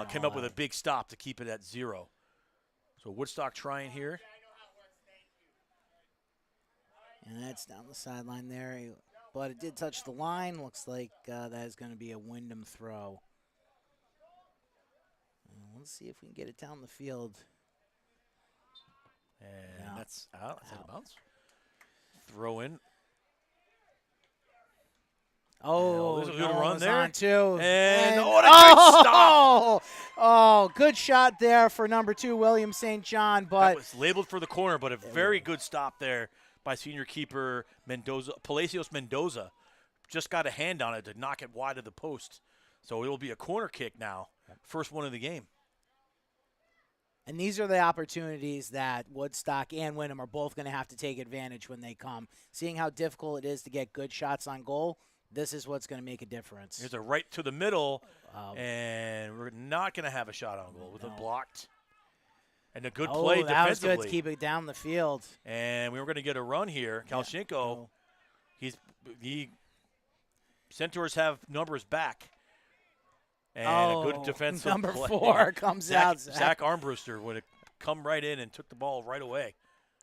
came up with a big stop to keep it at 0. So Woodstock trying here. And that's down the sideline there. But it did touch the line. Looks like that is going to be a Windham throw. Let's see if we can get it down the field. And that's out. That's out of bounds. Throw in. Oh, there's a good run there. On too. And what a great stop. Oh, good shot there for number 2, William St. John. But that was labeled for the corner, but a very good stop there by senior keeper Palacios Mendoza. Just got a hand on it to knock it wide of the post. So it will be a corner kick now. First one of the game. And these are the opportunities that Woodstock and Windham are both going to have to take advantage when they come. Seeing how difficult it is to get good shots on goal, this is what's going to make a difference. Here's a right to the middle, and we're not going to have a shot on goal with it blocked. And a good play defensively. That was good to keep it down the field. And we were going to get a run here. Kalshenko, Centaurs have numbers back. And a good defensive number play. 4 comes out. Zach Armbruster would have come right in and took the ball right away.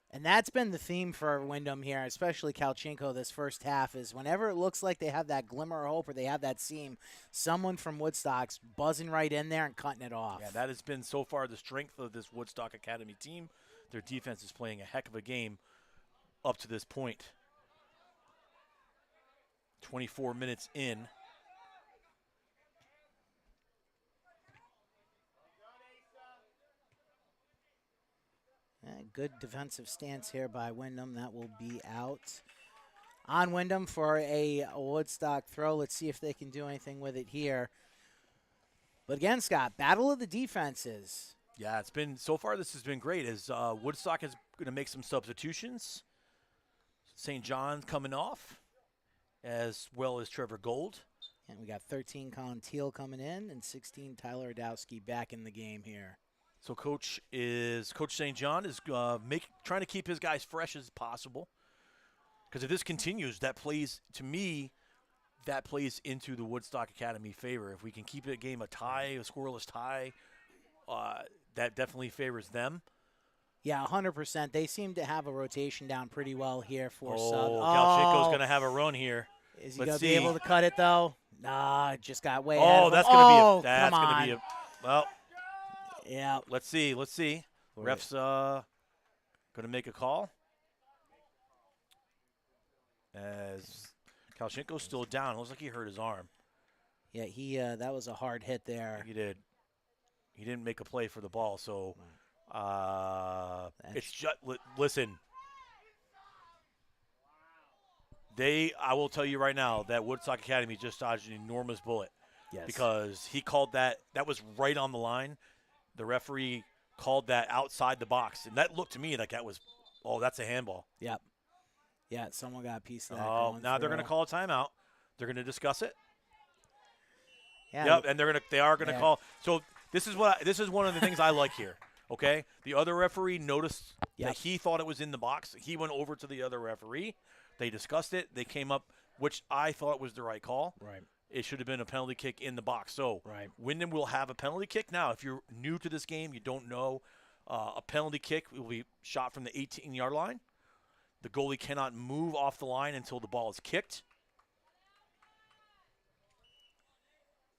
And that's been the theme for Windham here, especially Kalchenko this first half, is whenever it looks like they have that glimmer of hope or they have that seam, someone from Woodstock's buzzing right in there and cutting it off. Yeah, that has been so far the strength of this Woodstock Academy team. Their defense is playing a heck of a game up to this point. 24 minutes in. Good defensive stance here by Windham. That will be out on Windham for a Woodstock throw. Let's see if they can do anything with it here. But again, Scott, battle of the defenses. Yeah, it's been so far. This has been great. As Woodstock is going to make some substitutions. St. John's coming off, as well as Trevor Gold. And we got 13 Colin Teal coming in and 16 Tyler Adowski back in the game here. So Coach St. John is trying to keep his guys fresh as possible. Because if this continues, that plays into the Woodstock Academy favor. If we can keep a game a scoreless tie, that definitely favors them. Yeah, 100%. They seem to have a rotation down pretty well here for sub. Kalchenko's going to have a run here. Is he going to be able to cut it, though? Nah, it just got way ahead of him. That's going to be a well. Yeah. Let's see. Ref's going to make a call. As Kalchenko's still down. It looks like he hurt his arm. Yeah, that was a hard hit there. He did. He didn't make a play for the ball, so it's just listen. I will tell you right now that Woodstock Academy just dodged an enormous bullet. Yes. Because he called that was right on the line. The referee called that outside the box, and that looked to me like that's a handball. Yep. Yeah, someone got a piece of that. Oh, now they're going to call a timeout. They're going to discuss it. Yeah. Yep, and they are going to call. So this is one of the things I like here. Okay, the other referee noticed that he thought it was in the box. He went over to the other referee. They discussed it. They came up, which I thought was the right call. Right. It should have been a penalty kick in the box. So Windham will have a penalty kick. Now, if you're new to this game, you don't know, a penalty kick will be shot from the 18-yard line. The goalie cannot move off the line until the ball is kicked.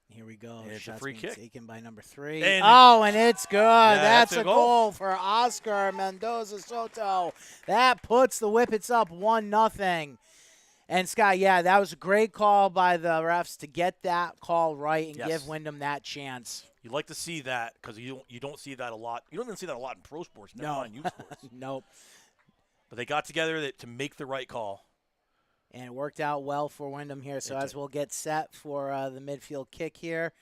Here we go. And it's a Shots free being kick. taken by number 3. And and it's good. that's That's a a goal for Oscar Mendoza Soto. That puts the Whippets up 1-0. And Scott, yeah, that was a great call by the refs to get that call right and Yes. give Windham that chance. You like to see that because you don't see that a lot. You don't even see that a lot in pro sports. Never No. mind youth sports. Nope. But they got together to make the right call. And it worked out well for Windham here. So It as did. we'll get set for the midfield kick here,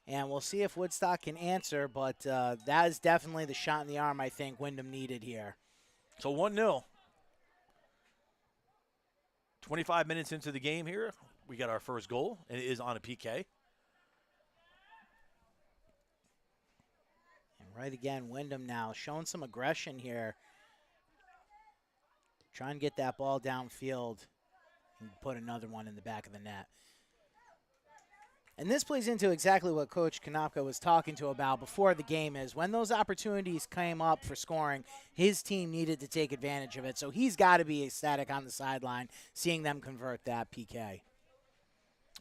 and we'll see if Woodstock can answer. But that is definitely the shot in the arm I think Windham needed here. So 1-0. 25 minutes into the game here, we got our first goal, and it is on a PK. And right again, Windham now showing some aggression here. Trying to get that ball downfield and put another one in the back of the net. And this plays into exactly what Coach Konopka was talking to about before the game is when those opportunities came up for scoring, his team needed to take advantage of it. So he's got to be ecstatic on the sideline seeing them convert that PK.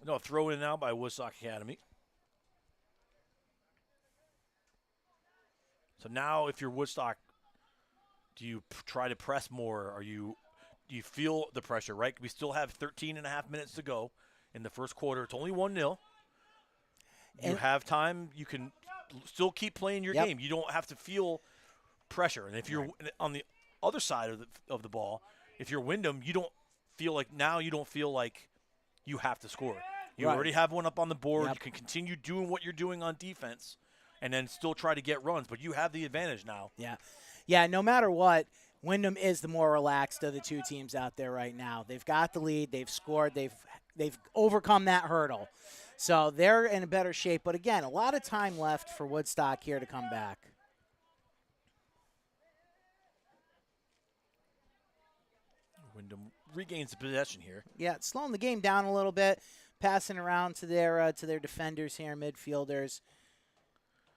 No, throw in now by Woodstock Academy. So now if you're Woodstock, do you try to press more? Do you feel the pressure, right? We still have 13 and a half minutes to go in the first quarter. It's only 1-0. You And- have time. You can still keep playing your Yep. game. You don't have to feel pressure. And if you're on the other side of the ball, if you're Windham, you don't feel like you have to score. You Right. already have one up on the board. Yep. You can continue doing what you're doing on defense and then still try to get runs. But you have the advantage now. Yeah, no matter what, Windham is the more relaxed of the two teams out there right now. They've got the lead. They've scored. They've overcome that hurdle. So they're in a better shape. But, again, a lot of time left for Woodstock here to come back. Windham regains the possession here. Yeah, slowing the game down a little bit, passing around to their defenders here, midfielders,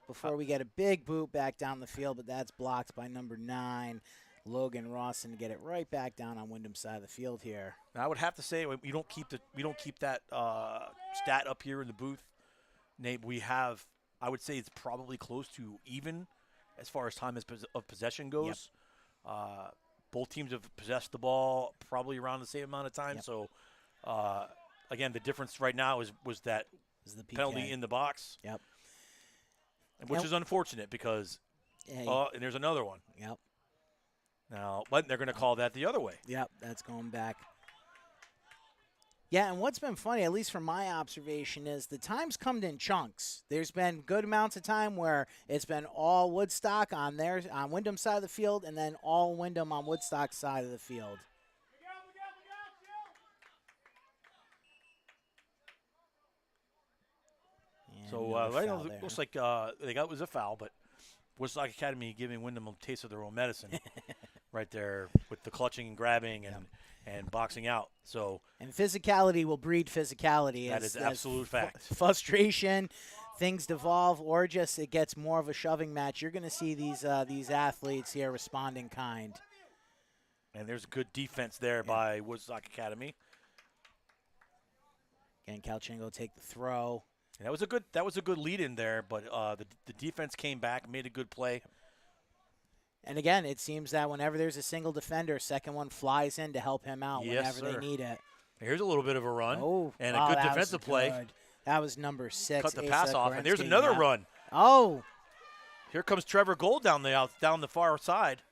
before we get a big boot back down the field, but that's blocked by number 9, Logan Rawson, to get it right back down on Windham's side of the field here. Now, I would have to say we don't keep that stat up here in the booth. Nate, I would say it's probably close to even as far as time of possession goes. Both teams have possessed the ball probably around the same amount of time. Yep. So, again, the difference right now was that Is the PK. penalty in the box. Yep. Which is unfortunate because Hey, and there's another one. yep, Now, but they're going to call that the other way. yep, that's going back. Yeah, and what's been funny, at least from my observation, is the time's come in chunks. There's been good amounts of time where it's been all Woodstock on Windham's side of the field, and then all Windham on Woodstock's side of the field. And So another right foul now, there. it looks like they got it was a foul, but Woodstock Academy giving Windham a taste of their own medicine right there with the clutching and grabbing and boxing out. So And physicality will breed physicality. that is absolute fact. Frustration, things devolve, or just it gets more of a shoving match. You're going to see these athletes here respond in kind. And there's good defense there by Woodstock Academy. Again, Calchengo take the throw. And that was a good lead in there, but the defense came back, made a good play. And again, it seems that whenever there's a single defender, second one flies in to help him out Yes, whenever sir. they need it. Here's a little bit of a run Oh, and wow, a good that was defensive play. good. That was number 6. Cut the Asa pass off, and there's Gorensky. another Yeah. run. Oh, Here comes Trevor Gold down the far side.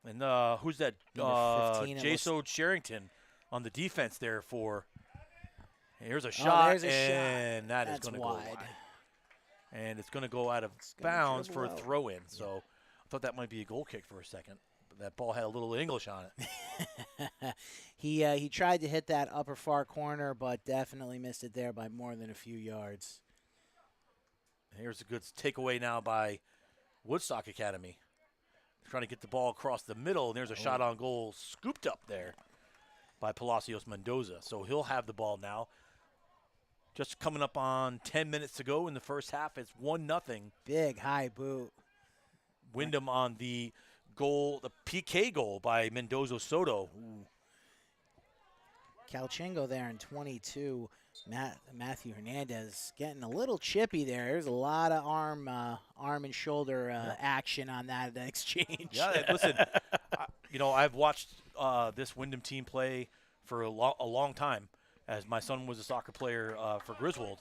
And who's that? Number 15, it looks- Jaso Sherrington on the defense there for. Here's a shot, there's a shot. and that is That's going to go wide. wide. And it's going to go out of gonna bounds for a dribble out. throw-in. So I thought that might be a goal kick for a second. But that ball had a little English on it. He tried to hit that upper far corner, but definitely missed it there by more than a few yards. Here's a good takeaway now by Woodstock Academy. Trying to get the ball across the middle, and there's a shot on goal scooped up there by Palacios Mendoza. So he'll have the ball now. Just coming up on 10 minutes to go in the first half. It's 1-0. Big high boot. Windham on the goal, the PK goal by Mendoza Soto. Calchengo there in 22. Matthew Hernandez getting a little chippy there. There's a lot of arm and shoulder action on that exchange. Yeah, listen, I've watched this Windham team play for a long time, as my son was a soccer player for Griswold,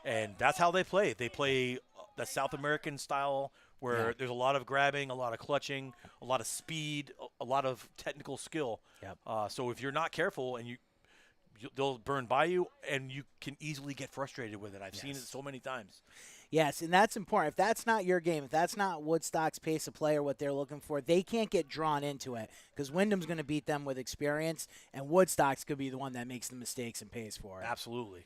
and that's how they play. They play the South American style where there's a lot of grabbing, a lot of clutching, a lot of speed, a lot of technical skill. Yep. So if you're not careful and they'll burn by you, and you can easily get frustrated with it. I've seen it so many times. Yes, and that's important. If that's not your game, if that's not Woodstock's pace of play or what they're looking for, they can't get drawn into it because Windham's going to beat them with experience, and Woodstock's could be the one that makes the mistakes and pays for it. Absolutely.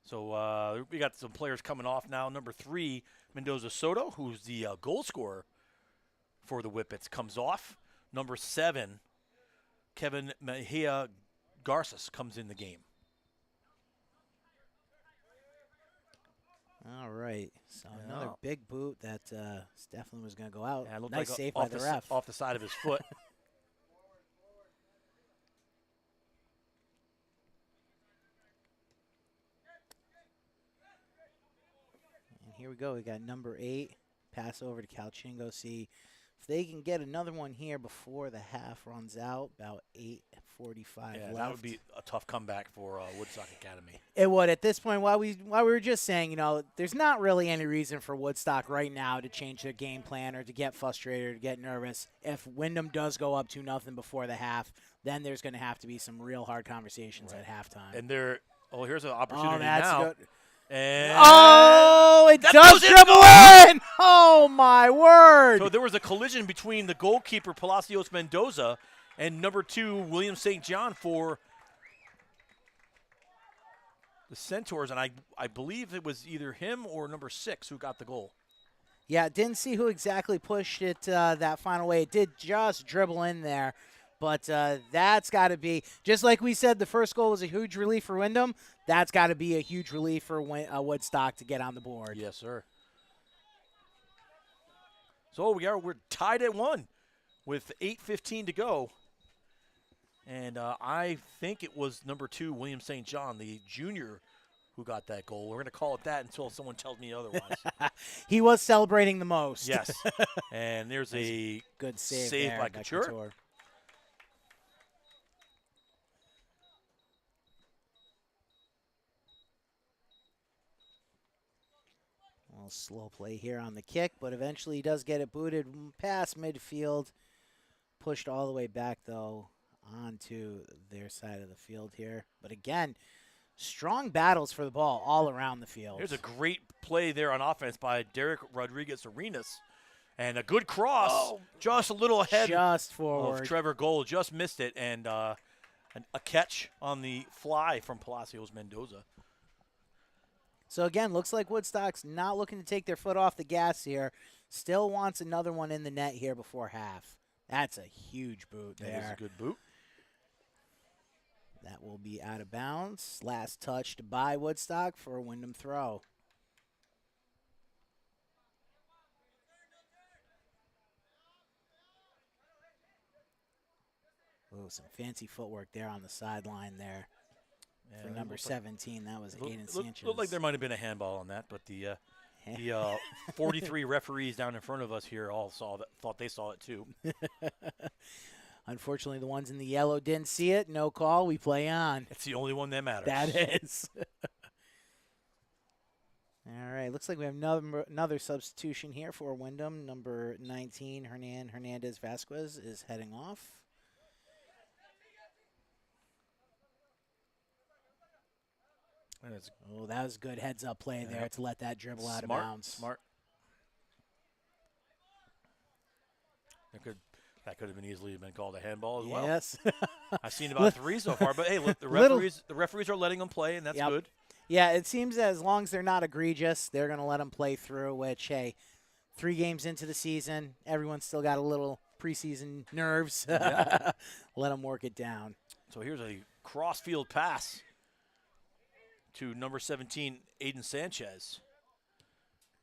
So we got some players coming off now. Number 3, Mendoza Soto, who's the goal scorer for the Whippets, comes off. Number 7, Kevin Mejia Garces comes in the game. All right, so another big boot that definitely was going to go out. Yeah, it looked nice like save by the ref. Off the side of his foot. And here we go. We got number 8, pass over to Calchingo. See if they can get another one here before the half runs out, about 8:45 left. That would be a tough comeback for Woodstock Academy. It would at this point. While we were just saying, there's not really any reason for Woodstock right now to change their game plan or to get frustrated or to get nervous. If Windham does go up 2-0 before the half, then there's going to have to be some real hard conversations at halftime. And here's an opportunity now. Good. And it does dribble in! Oh, my word! So there was a collision between the goalkeeper, Palacios Mendoza, and number 2, William St. John for the Centaurs, and I believe it was either him or number 6 who got the goal. Yeah, didn't see who exactly pushed it that final way. It did just dribble in there. But that's got to be, just like we said, the first goal was a huge relief for Windham. That's got to be a huge relief for Woodstock to get on the board. Yes, sir. So we're tied at 1 with 8:15 to go. And I think it was number 2, William St. John, the junior, who got that goal. We're going to call it that until someone tells me otherwise. He was celebrating the most. Yes. And there's a good save by Couture. Slow play here on the kick, but eventually he does get it booted past midfield. Pushed all the way back, though, onto their side of the field here. But again, strong battles for the ball all around the field. There's a great play there on offense by Derek Rodriguez Arenas. And a good cross, just a little ahead just forward of Trevor Gold. Just missed it, and a catch on the fly from Palacios Mendoza. So, again, looks like Woodstock's not looking to take their foot off the gas here. Still wants another one in the net here before half. That's a huge boot there. That is a good boot. That will be out of bounds. Last touched by Woodstock for a Windham throw. Oh, some fancy footwork there on the sideline there. For number 17, that was Aiden Sanchez. Looked like there might have been a handball on that, but the 43 referees down in front of us here all thought they saw it too. Unfortunately, the ones in the yellow didn't see it. No call. We play on. It's the only one that matters. That is. All right. Looks like we have another substitution here for Windham. Number 19, Hernandez Vasquez, is heading off. Oh, that was good heads-up play there to let that dribble out of bounds. Smart. That could have been easily been called a handball as well. Yes. I've seen about 3 so far, but hey, look, the referees are letting them play, and that's good. Yeah, it seems as long as they're not egregious, they're going to let them play through, which, hey, 3 games into the season, everyone's still got a little preseason nerves. Let them work it down. So here's a cross-field pass to number 17, Aiden Sanchez.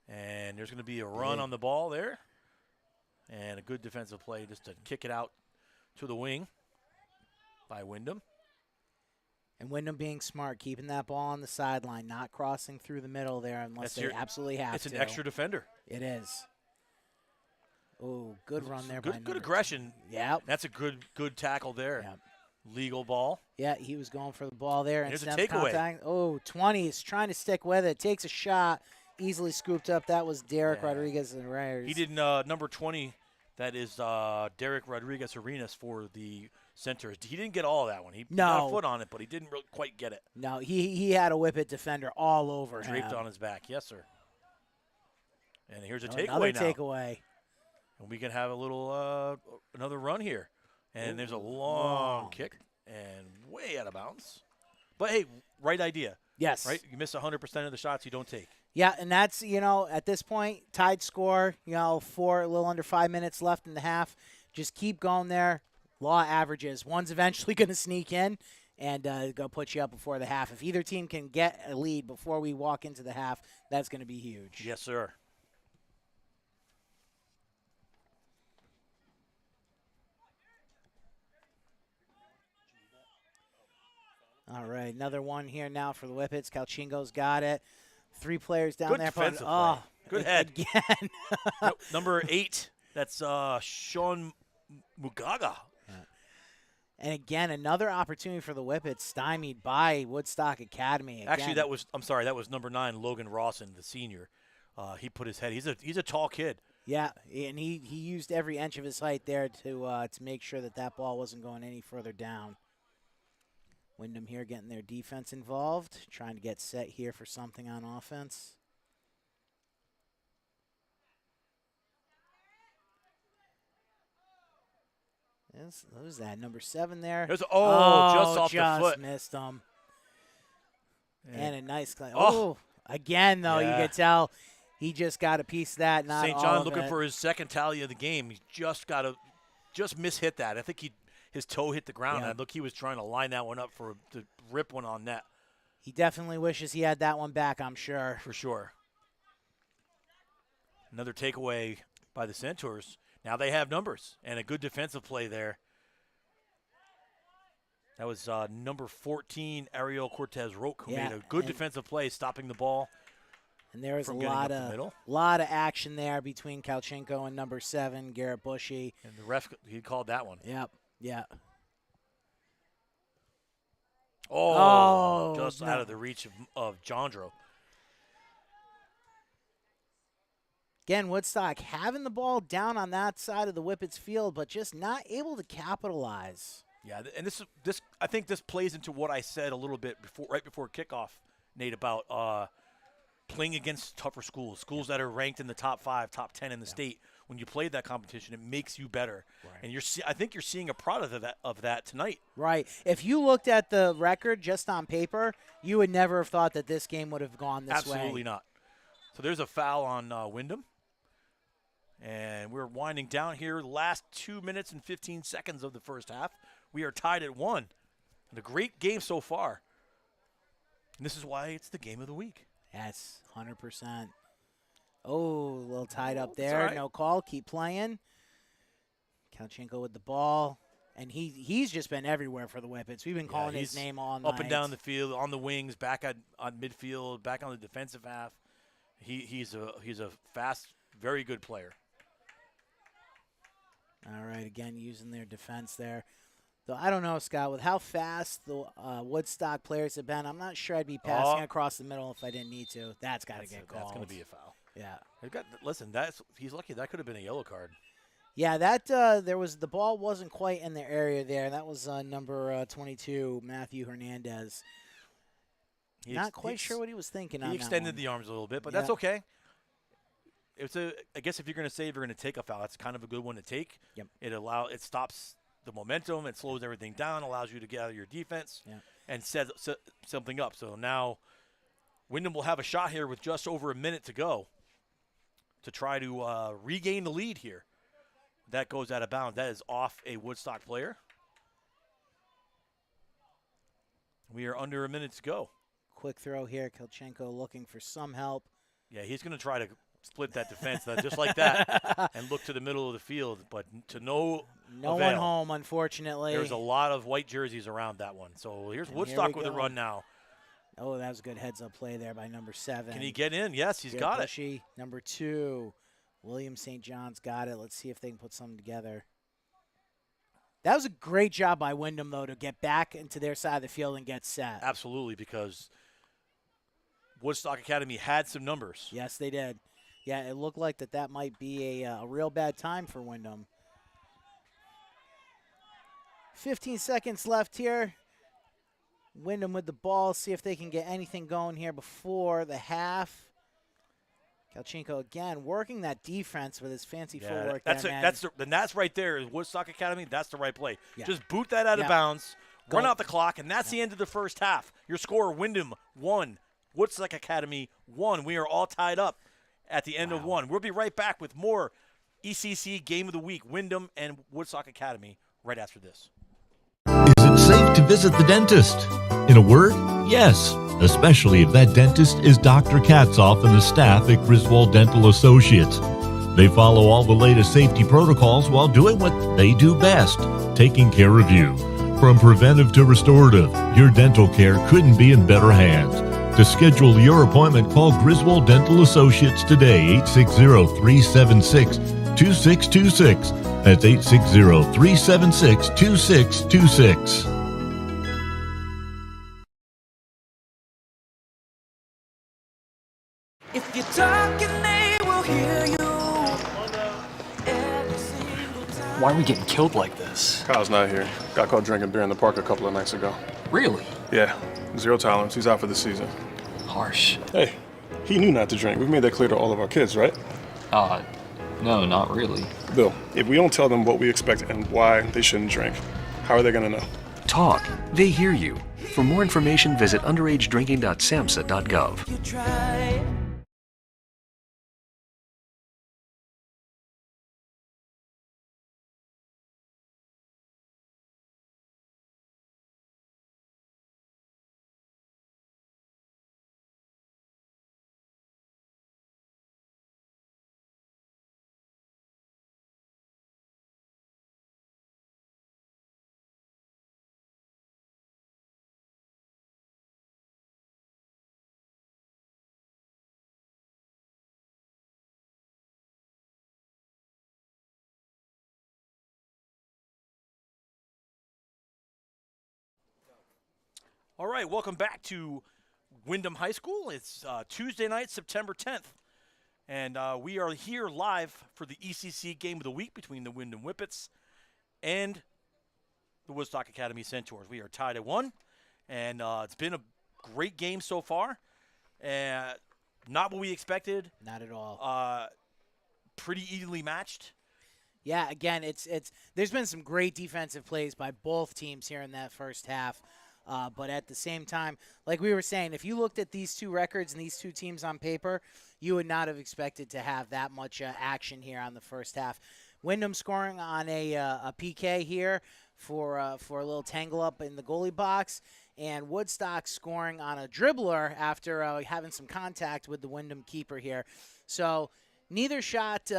And there's going to be a run on the ball there. And a good defensive play just to kick it out to the wing by Windham. And Windham being smart, keeping that ball on the sideline, not crossing through the middle there unless they absolutely have it's to. It's an extra defender. It is. Oh, good run there good, by good number aggression. Yeah. That's a good tackle there. Yep. Legal ball. Yeah, he was going for the ball there. Here's a stems takeaway. Contact. Oh, 20 is trying to stick with it. Takes a shot. Easily scooped up. That was Derek Rodriguez and Reyes. He did number 20. That is Derek Rodriguez Arenas for the center. He didn't get all of that one. He got a foot on it, but he didn't really quite get it. No, he had a whip-it defender all over him. Draped on his back. Yes, sir. And here's a takeaway Another now. takeaway. And we can have a little another run here. And there's a long kick and way out of bounds. But, hey, right idea. Yes. Right? You miss 100% of the shots you don't take. Yeah, and that's, at this point, tied score, a little under 5 minutes left in the half. Just keep going there. Law averages. One's eventually going to sneak in and go put you up before the half. If either team can get a lead before we walk into the half, that's going to be huge. Yes, sir. All right, another one here now for the Whippets. Calchingo's got it. 3 players down Good there. defensive play. Good head. Again. Number 8, that's Sean Mugaga. And again, another opportunity for the Whippets, stymied by Woodstock Academy. Again. Actually, that was number 9, Logan Rawson, the senior. He put his head. He's a tall kid. Yeah, and he used every inch of his height there to make sure that ball wasn't going any further down. Windham here getting their defense involved, trying to get set here for something on offense. Who's that? Number 7 there. Just off the foot. Missed him. Yeah. And a nice claim. Oh, again, though, you could tell he just got a piece of that. Not St. all John of looking it. for his second tally of the game. He just mishit that. I think his toe hit the ground. Yeah. And look, he was trying to line that one up to rip one on net. He definitely wishes he had that one back, I'm sure. For sure. Another takeaway by the Centaurs. Now they have numbers and a good defensive play there. That was number 14, Ariel Cortez Roque, who made a good defensive play, stopping the ball. And there was a lot of action there between Kalchenko and number 7, Garrett Bushy. And the ref, he called that one. Yep. Just out of the reach of Jandro. Again, Woodstock having the ball down on that side of the Whippets field, but just not able to capitalize. Yeah, and this I think this plays into what I said a little bit right before kickoff, Nate, about playing against tougher schools that are ranked in the top 5, top 10 in the state. When you play that competition, it makes you better, and I think you're seeing a product of that tonight. Right. If you looked at the record just on paper, you would never have thought that this game would have gone this way. Absolutely not. So there's a foul on Windham. And we're winding down here. Last 2 minutes and 15 seconds of the first half. We are tied at 1. And a great game so far. And this is why it's the game of the week. Yes, 100%. Oh, a little tied up there. Right. No call. Keep playing. Kalchenko with the ball. And he's just been everywhere for the Whippets. We've been calling his name all night. Up and down the field, on the wings, back on midfield, back on the defensive half. He's a fast, very good player. All right, again, using their defense there. Though I don't know, Scott, with how fast the Woodstock players have been, I'm not sure I'd be passing across the middle if I didn't need to. That's got to get called. That's going to be a foul. Yeah. He's lucky. That could have been a yellow card. Yeah, that the ball wasn't quite in their area there. That was number 22, Matthew Hernandez. Not quite sure what he was thinking on that one. He extended the arms a little bit, but that's okay. I guess if you're going to say you're going to take a foul, that's kind of a good one to take. Yep. It stops the momentum, it slows everything down, allows you to get out of your defense, and set something up. So now Windham will have a shot here with just over a minute to go to try to regain the lead here. That goes out of bounds. That is off a Woodstock player. We are under a minute to go. Quick throw here. Kalchenko looking for some help. Yeah, he's going to try to split that defense just like that and look to the middle of the field. But to no No one home, unfortunately. There's a lot of white jerseys around that one. So here's Woodstock with a run now. Oh, that was a good heads-up play there by number 7. Can he get in? Yes, he's got it. Number 2, William St. John's got it. Let's see if they can put something together. That was a great job by Windham, though, to get back into their side of the field and get set. Absolutely, because Woodstock Academy had some numbers. Yes, they did. Yeah, it looked like that might be a real bad time for Windham. 15 seconds left here. Windham with the ball. See if they can get anything going here before the half. Kalchenko again working that defense with his fancy footwork. That's right there is Woodstock Academy. That's the right play. Yeah. Just boot that out of bounds, run out the clock, and that's the end of the first half. Your score: Windham 1, Woodstock Academy 1. We are all tied up at the end of 1. We'll be right back with more ECC Game of the Week: Windham and Woodstock Academy right after this. Is it safe to visit the dentist? In a word, yes, especially if that dentist is Dr. Katzoff and the staff at Griswold Dental Associates. They follow all the latest safety protocols while doing what they do best, taking care of you. From preventive to restorative, your dental care couldn't be in better hands. To schedule your appointment, call Griswold Dental Associates today, 860-376-2626. That's 860-376-2626. If you're talking, they will hear you. Why are we getting killed like this? Kyle's not here. Got caught drinking beer in the park a couple of nights ago. Really? Yeah. 0 tolerance. He's out for the season. Harsh. Hey, he knew not to drink. We've made that clear to all of our kids, right? No, not really. Bill, if we don't tell them what we expect and why they shouldn't drink, how are they going to know? Talk. They hear you. For more information, visit underagedrinking.samhsa.gov. You try. All right, welcome back to Windham High School. It's Tuesday night, September 10th, and we are here live for the ECC Game of the Week between the Windham Whippets and the Woodstock Academy Centaurs. We are tied at 1, and it's been a great game so far. Not what we expected. Not at all. Pretty evenly matched. Yeah, again, there's been some great defensive plays by both teams here in that first half. But at the same time, like we were saying, if you looked at these two records and these two teams on paper, you would not have expected to have that much action here on the first half. Windham scoring on a PK here for a little tangle up in the goalie box, and Woodstock scoring on a dribbler after having some contact with the Windham keeper here. So neither shot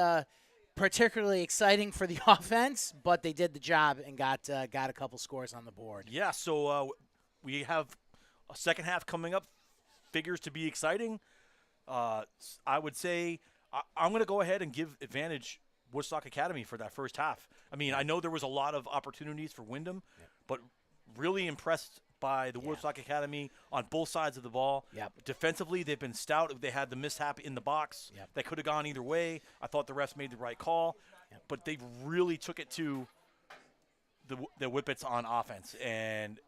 particularly exciting for the offense, but they did the job and got a couple scores on the board. Yeah, so we have a second half coming up. Figures to be exciting. I would say I'm going to go ahead and give advantage Woodstock Academy for that first half. I mean, I know there was a lot of opportunities for Windham, but really impressed by the Woodstock Academy on both sides of the ball. Defensively, they've been stout. They had the mishap in the box that could have gone either way. I thought the refs made the right call, but they really took it to the Whippets on offense. And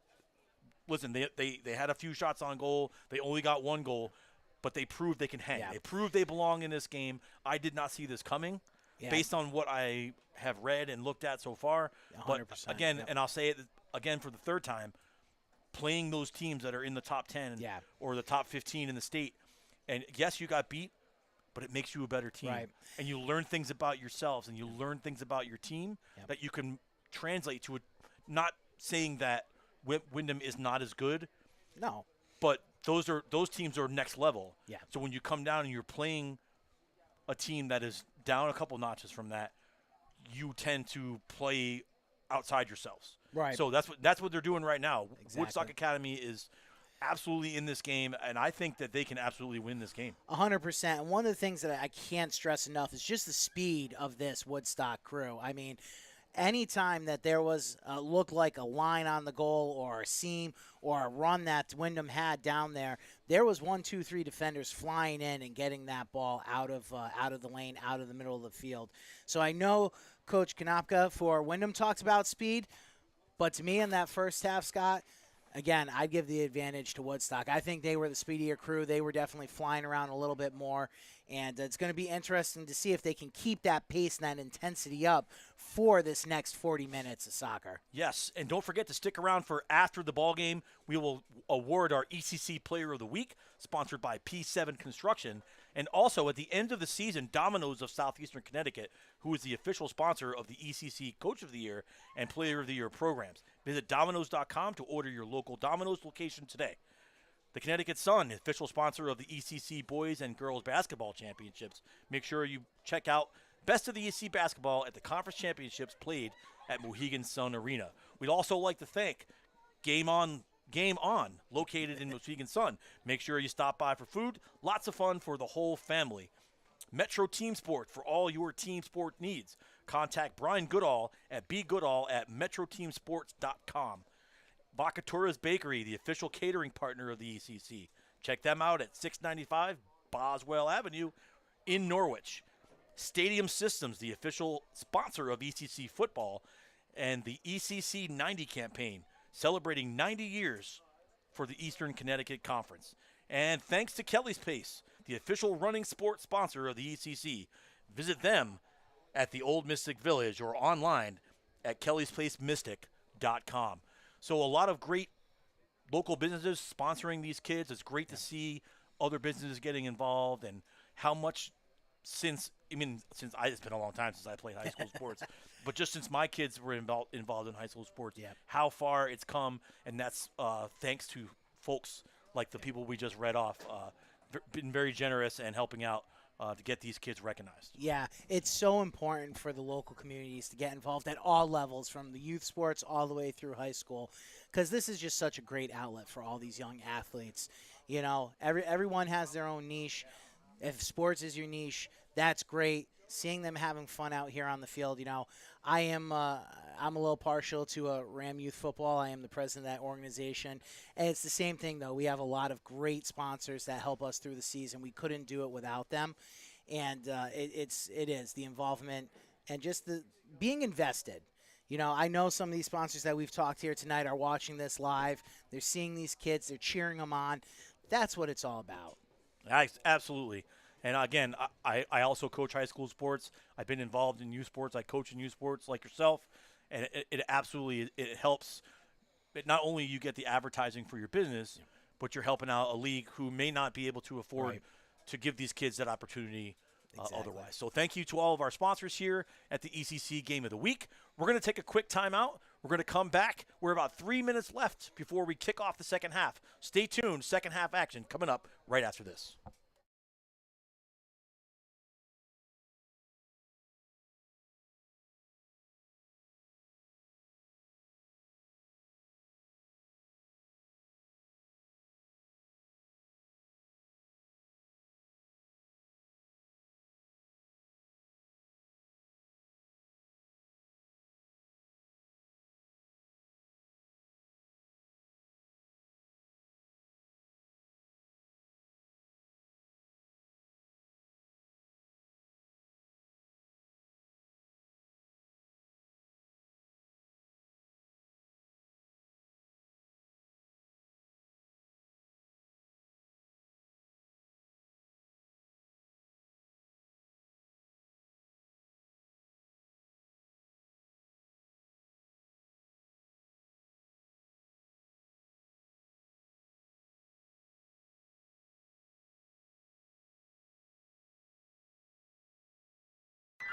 listen, they had a few shots on goal. They only got one goal, but they proved they can hang. They proved they belong in this game. I did not see this coming based on what I have read and looked at so far. 100%, but again, and I'll say it again for the third time, playing those teams that are in the top 10 or the top 15 in the state. And, yes, you got beat, but it makes you a better team. Right. And you learn things about yourselves and you learn things about your team that you can translate to not saying that Windham is not as good. No. But those teams are next level. Yeah. So when you come down and you're playing a team that is down a couple notches from that, you tend to play outside yourselves. Right. So that's what they're doing right now. Exactly. Woodstock Academy is absolutely in this game, and I think that they can absolutely win this game. 100%. And one of the things that I can't stress enough is just the speed of this Woodstock crew. I mean, anytime that there was looked like a line on the goal or a seam or a run that Windham had down there, there was 1, 2, 3 defenders flying in and getting that ball out of the lane, out of the middle of the field. So I know Coach Konopka for Windham talks about speed, but to me in that first half, Scott, again, I'd give the advantage to Woodstock. I think they were the speedier crew. They were definitely flying around a little bit more, and it's going to be interesting to see if they can keep that pace and that intensity up for this next 40 minutes of soccer. Yes, and don't forget to stick around for after the ball game. We will award our ECC Player of the Week, sponsored by P7 Construction. And also, at the end of the season, Domino's of Southeastern Connecticut, who is the official sponsor of the ECC Coach of the Year and Player of the Year programs. Visit Domino's.com to order your local Domino's location today. The Connecticut Sun, official sponsor of the ECC Boys and Girls Basketball Championships. Make sure you check out Best of the ECC Basketball at the Conference Championships played at Mohegan Sun Arena. We'd also like to thank Game On, located in Muskegon Sun. Make sure you stop by for food. Lots of fun for the whole family. Metro Team Sport for all your team sport needs. Contact Brian Goodall at bgoodall@metroteamsports.com. Vacatura's Bakery, the official catering partner of the ECC. Check them out at 695 Boswell Avenue in Norwich. Stadium Systems, the official sponsor of ECC football, and the ECC 90 campaign, celebrating 90 years for the Eastern Connecticut Conference. And thanks to Kelly's Pace, the official running sports sponsor of the ECC. Visit them at the Old Mystic Village or online at kellysplacemystic.com. So a lot of great local businesses sponsoring these kids. It's great to see other businesses getting involved, and how much it's been a long time since I played high school sports, but just since my kids were involved in high school sports, how far it's come, and that's thanks to folks like the people we just read off, been very generous and helping out to get these kids recognized. Yeah, it's so important for the local communities to get involved at all levels, from the youth sports all the way through high school, because this is just such a great outlet for all these young athletes. You know, everyone has their own niche. If sports is your niche, that's great. Seeing them having fun out here on the field, you know, I'm a little partial to Ram Youth Football. I am the president of that organization, and it's the same thing though. We have a lot of great sponsors that help us through the season. We couldn't do it without them, and it is the involvement and just the being invested. You know, I know some of these sponsors that we've talked here tonight are watching this live. They're seeing these kids. They're cheering them on. That's what it's all about. Absolutely. And again, I also coach high school sports. I've been involved in youth sports. I coach in youth sports like yourself, and it absolutely helps. Not only you get the advertising for your business, but you're helping out a league who may not be able to afford to give these kids that opportunity otherwise. So thank you to all of our sponsors here at the ECC Game of the Week. We're going to take a quick timeout. We're going to come back. We're about 3 minutes left before we kick off the second half. Stay tuned. Second half action coming up right after this.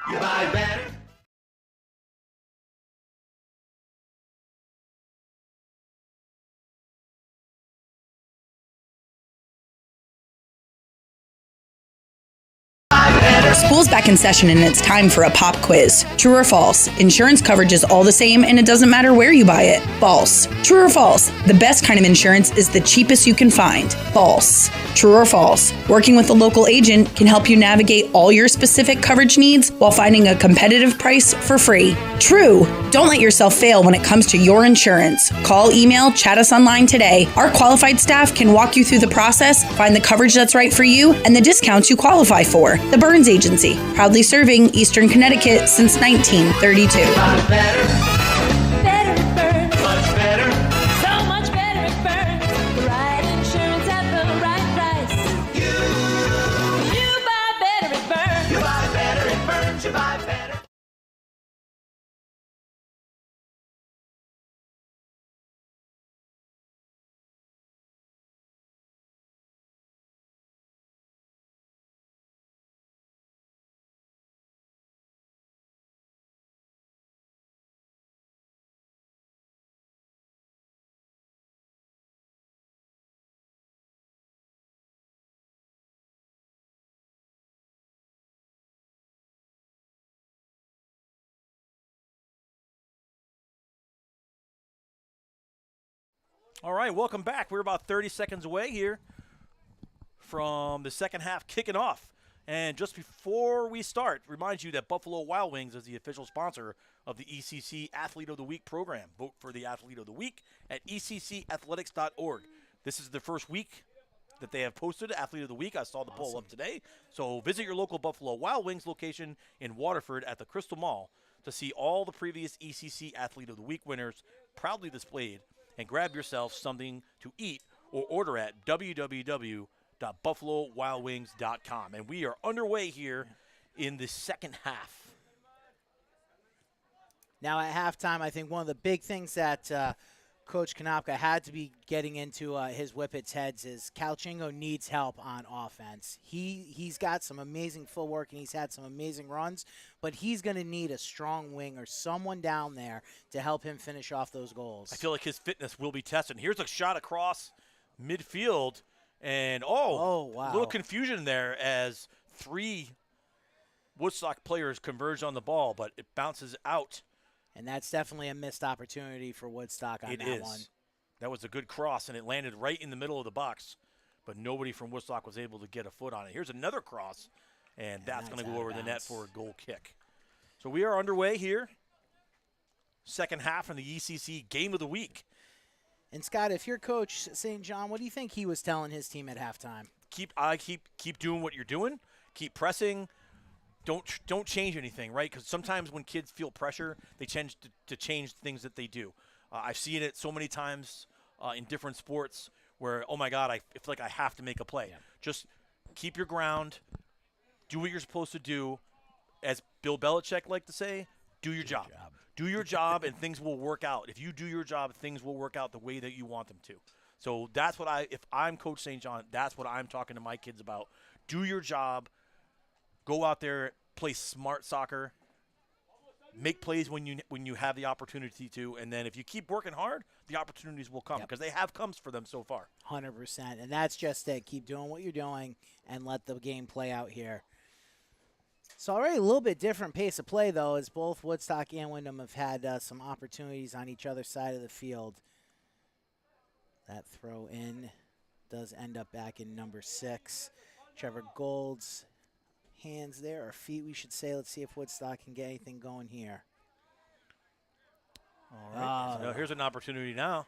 You buy better. Buy better. School's back in session and it's time for a pop quiz. True or false? Insurance coverage is all the same and it doesn't matter where you buy it. False. True or false? The best kind of insurance is the cheapest you can find. False. True or false? Working with a local agent can help you navigate all your specific coverage needs while finding a competitive price for free. True. Don't let yourself fail when it comes to your insurance. Call, email, chat us online today. Our qualified staff can walk you through the process, find the coverage that's right for you, and the discounts you qualify for. The Burns Agency, proudly serving Eastern Connecticut since 1932. All right, welcome back. We're about 30 seconds away here from the second half kicking off. And just before we start, remind you that Buffalo Wild Wings is the official sponsor of the ECC Athlete of the Week program. Vote for the Athlete of the Week at eccathletics.org. This is the first week that they have posted Athlete of the Week. I saw the poll up today. So visit your local Buffalo Wild Wings location in Waterford at the Crystal Mall to see all the previous ECC Athlete of the Week winners proudly displayed, and grab yourself something to eat or order at www.buffalowildwings.com. And we are underway here in the second half. Now at halftime, I think one of the big things that Coach Konopka had to be getting into his Whippets heads is Calchingo needs help on offense. He's got some amazing footwork and he's had some amazing runs, but he's going to need a strong wing or someone down there to help him finish off those goals. I feel like his fitness will be tested. Here's a shot across midfield, and wow. A little confusion there as three Woodstock players converge on the ball, but it bounces out. And that's definitely a missed opportunity for Woodstock on that one. That was a good cross, and it landed right in the middle of the box, but nobody from Woodstock was able to get a foot on it. Here's another cross, and that's going to go over the net for a goal kick. So we are underway here. Second half in the ECC Game of the Week. And, Scott, if you're Coach St. John, what do you think he was telling his team at halftime? Keep doing what you're doing. Keep pressing. Don't change anything, right? Because sometimes when kids feel pressure, they tend to change things that they do. I've seen it so many times in different sports where, oh, my God, I feel like I have to make a play. Yeah. Just keep your ground. Do what you're supposed to do. As Bill Belichick liked to say, do your job. Do your job, and things will work out. If you do your job, things will work out the way that you want them to. So that's what if I'm Coach St. John, that's what I'm talking to my kids about. Do your job. Go out there, play smart soccer, make plays when you have the opportunity to, and then if you keep working hard, the opportunities will come because they have come for them so far. 100%, and that's just it. Keep doing what you're doing and let the game play out here. It's already a little bit different pace of play, though, as both Woodstock and Windham have had some opportunities on each other side of the field. That throw in does end up back in number 6. Trevor Gold's hands there, or feet, we should say. Let's see if Woodstock can get anything going here. All right. So here's an opportunity now.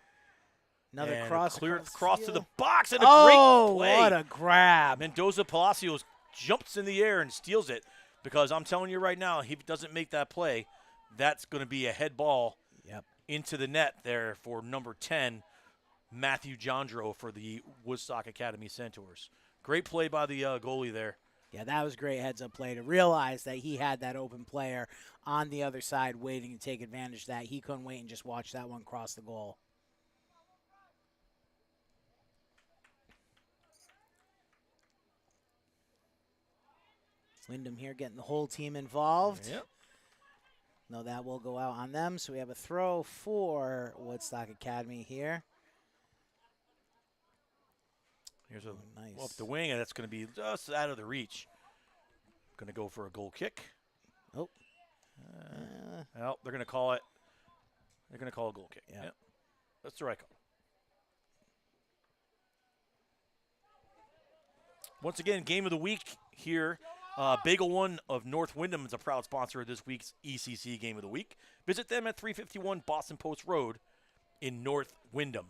Another and cross to the box, and a great play. What a grab. Mendoza Palacios jumps in the air and steals it, because I'm telling you right now, if he doesn't make that play, that's going to be a head ball into the net there for number 10, Matthew Jondro for the Woodstock Academy Centaurs. Great play by the goalie there. Yeah, that was great heads-up play to realize that he had that open player on the other side waiting to take advantage of that. He couldn't wait and just watch that one cross the goal. Windham here getting the whole team involved. Yep. No, that will go out on them. So we have a throw for Woodstock Academy here. Here's a nice up the wing, and that's going to be just out of the reach. Going to go for a goal kick. Oh. Well, they're going to call it. They're going to call a goal kick. Yeah. Yep. That's the right call. Once again, game of the week here. Bagel One of North Windham is a proud sponsor of this week's ECC Game of the Week. Visit them at 351 Boston Post Road in North Windham,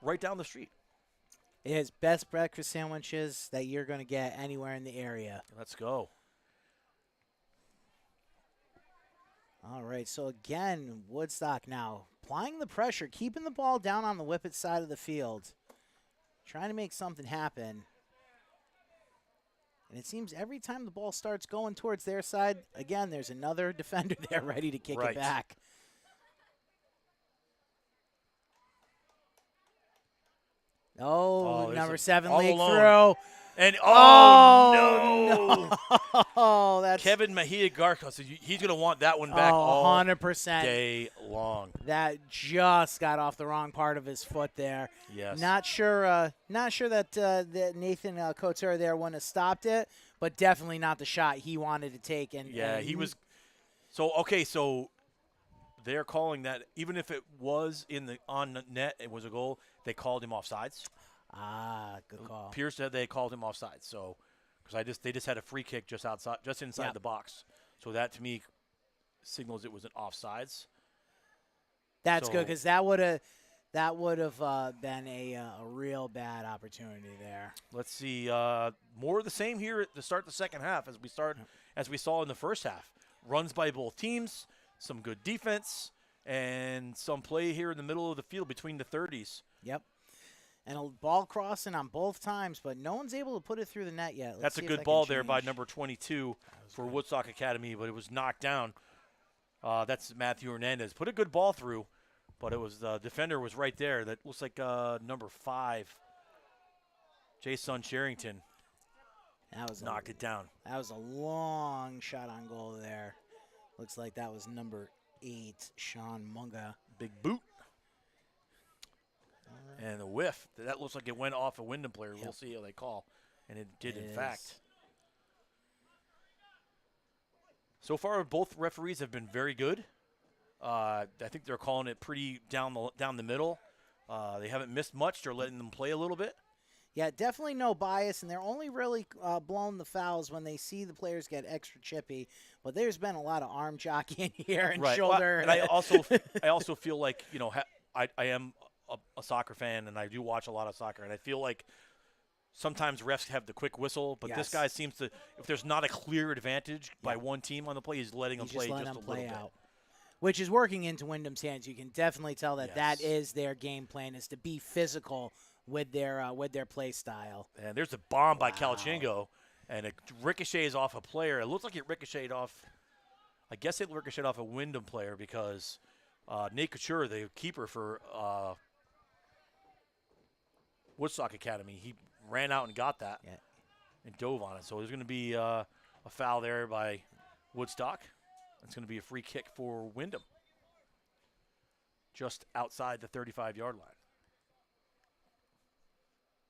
right down the street. It is best breakfast sandwiches that you're going to get anywhere in the area. Let's go. All right, so again, Woodstock now applying the pressure, keeping the ball down on the Whippet side of the field, trying to make something happen. And it seems every time the ball starts going towards their side, again, there's another defender there ready to kick it back. Oh, number 7 leak through. And no! Oh, that's Kevin Mejia Garcos. He's going to want that one back all 100% day long. That just got off the wrong part of his foot there. Yes. Not sure that Nathan Couture there wouldn't have stopped it, but definitely not the shot he wanted to take. And he was. So they're calling that even if it was on the net, it was a goal. They called him offsides. Ah, good call. Pierce said they called him offside. So, because they just had a free kick just inside the box. So that to me signals it was an offsides. That's good because that would have been a real bad opportunity there. Let's see more of the same here at the start of the second half as we saw in the first half. Runs by both teams, some good defense, and some play here in the middle of the field between the 30s. Yep. And a ball crossing on both times, but no one's able to put it through the net yet. That's a good ball there by number 22 for Woodstock Academy, but it was knocked down. That's Matthew Hernandez. Put a good ball through, but it was the defender was right there. That looks like number 5, Jason Sherrington. That was knocked it down. That was a long shot on goal there. Looks like that was number 8, Sean Munga. Big boot. And a whiff. That looks like it went off a Windham player. We'll see how they call. And it did, in fact. So far, both referees have been very good. I think they're calling it pretty down the middle. They haven't missed much. They're letting them play a little bit. Yeah, definitely no bias, and they're only really blowing the fouls when they see the players get extra chippy. But there's been a lot of arm jockeying here and shoulder. Well, and I also feel like, I am a soccer fan, and I do watch a lot of soccer, and I feel like sometimes refs have the quick whistle, but this guy seems to, if there's not a clear advantage by one team on the play, he's letting them play just a little bit. Which is working into Wyndham's hands. You can definitely tell that that is their game plan, is to be physical with their play style. And there's a bomb by Calchingo, and it ricochets off a player. It looks like it ricocheted off, I guess it ricocheted off a Windham player because Nate Couture, the keeper for Woodstock Academy, he ran out and got that and dove on it. So there's going to be a foul there by Woodstock. It's going to be a free kick for Windham, just outside the 35-yard line.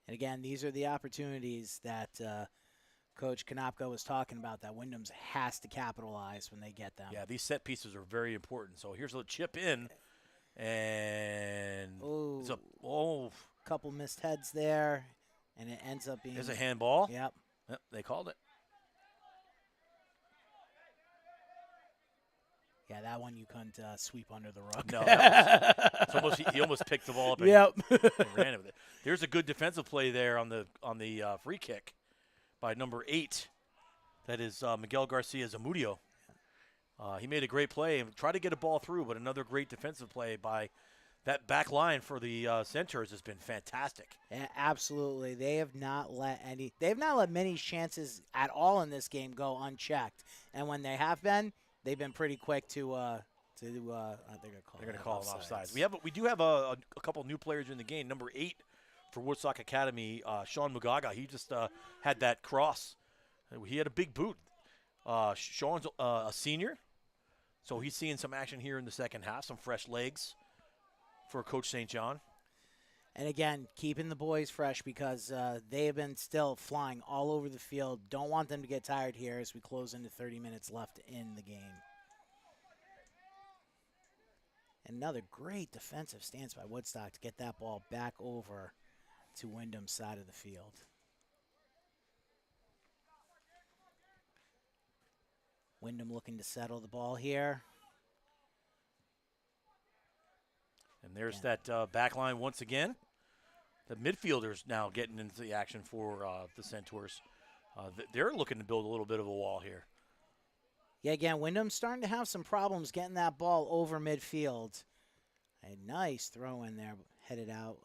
And again, these are the opportunities that Coach Konopka was talking about that Wyndham's has to capitalize when they get them. Yeah, these set pieces are very important. So here's a chip in, and it's a couple missed heads there, and it ends up being. There's a handball. Yep, they called it. Yeah, that one you couldn't sweep under the rug. No, he almost picked the ball up and ran with it. There's a good defensive play there on the free kick by number 8. That is Miguel Garcia Zamudio. He made a great play and tried to get a ball through, but another great defensive play by that back line for the Centaurs has been fantastic. Yeah, absolutely. They have not let many chances at all in this game go unchecked, and when they have been, they've been pretty quick to they're going to call offsides. We do have a couple new players in the game. Number 8 for Woodstock Academy, Sean Mugaga. He just had that cross. He had a big boot. Sean's a senior, so he's seeing some action here in the second half. Some fresh legs for Coach St. John. And again, keeping the boys fresh because they have been still flying all over the field. Don't want them to get tired here as we close into 30 minutes left in the game. Another great defensive stance by Woodstock to get that ball back over to Windham's side of the field. Windham looking to settle the ball here. And there's that back line once again. The midfielders now getting into the action for the Centaurs. They're looking to build a little bit of a wall here. Yeah, again, Windham's starting to have some problems getting that ball over midfield. A nice throw in there, headed out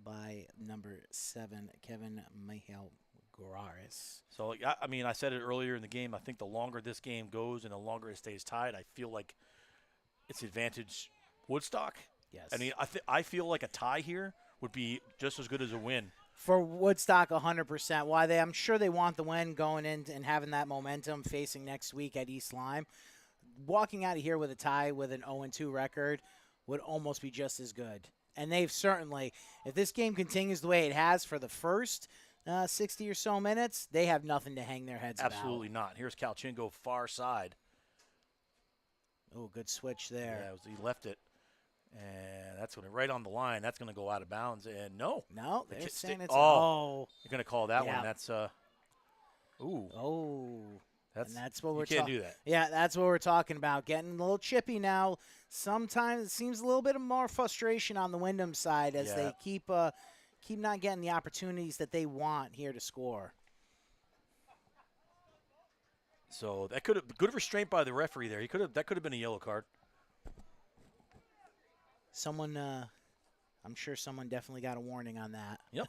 by number 7, Kevin Michael Guarares. So, I mean, I said it earlier in the game. I think the longer this game goes and the longer it stays tied, I feel like it's advantage Woodstock. Yes. I mean, I feel like a tie here would be just as good as a win. For Woodstock, 100%. Why I'm sure they want the win going in and having that momentum facing next week at East Lyme. Walking out of here with a tie with an 0-2 record would almost be just as good. And they've certainly, if this game continues the way it has for the first 60 or so minutes, they have nothing to hang their heads Absolutely not. Here's Calchingo far side. Oh, good switch there. Yeah, he left it. And that's going to right on the line. That's going to go out of bounds. And no. No, they're saying it's You're going to call that one. That's ooh. Oh. That's what we're you can't do that. Yeah, that's what we're talking about. Getting a little chippy now. Sometimes it seems a little bit of more frustration on the Windham side as they keep not getting the opportunities that they want here to score. So that could have good restraint by the referee there. That could have been a yellow card. Someone, I'm sure someone definitely got a warning on that. Yep.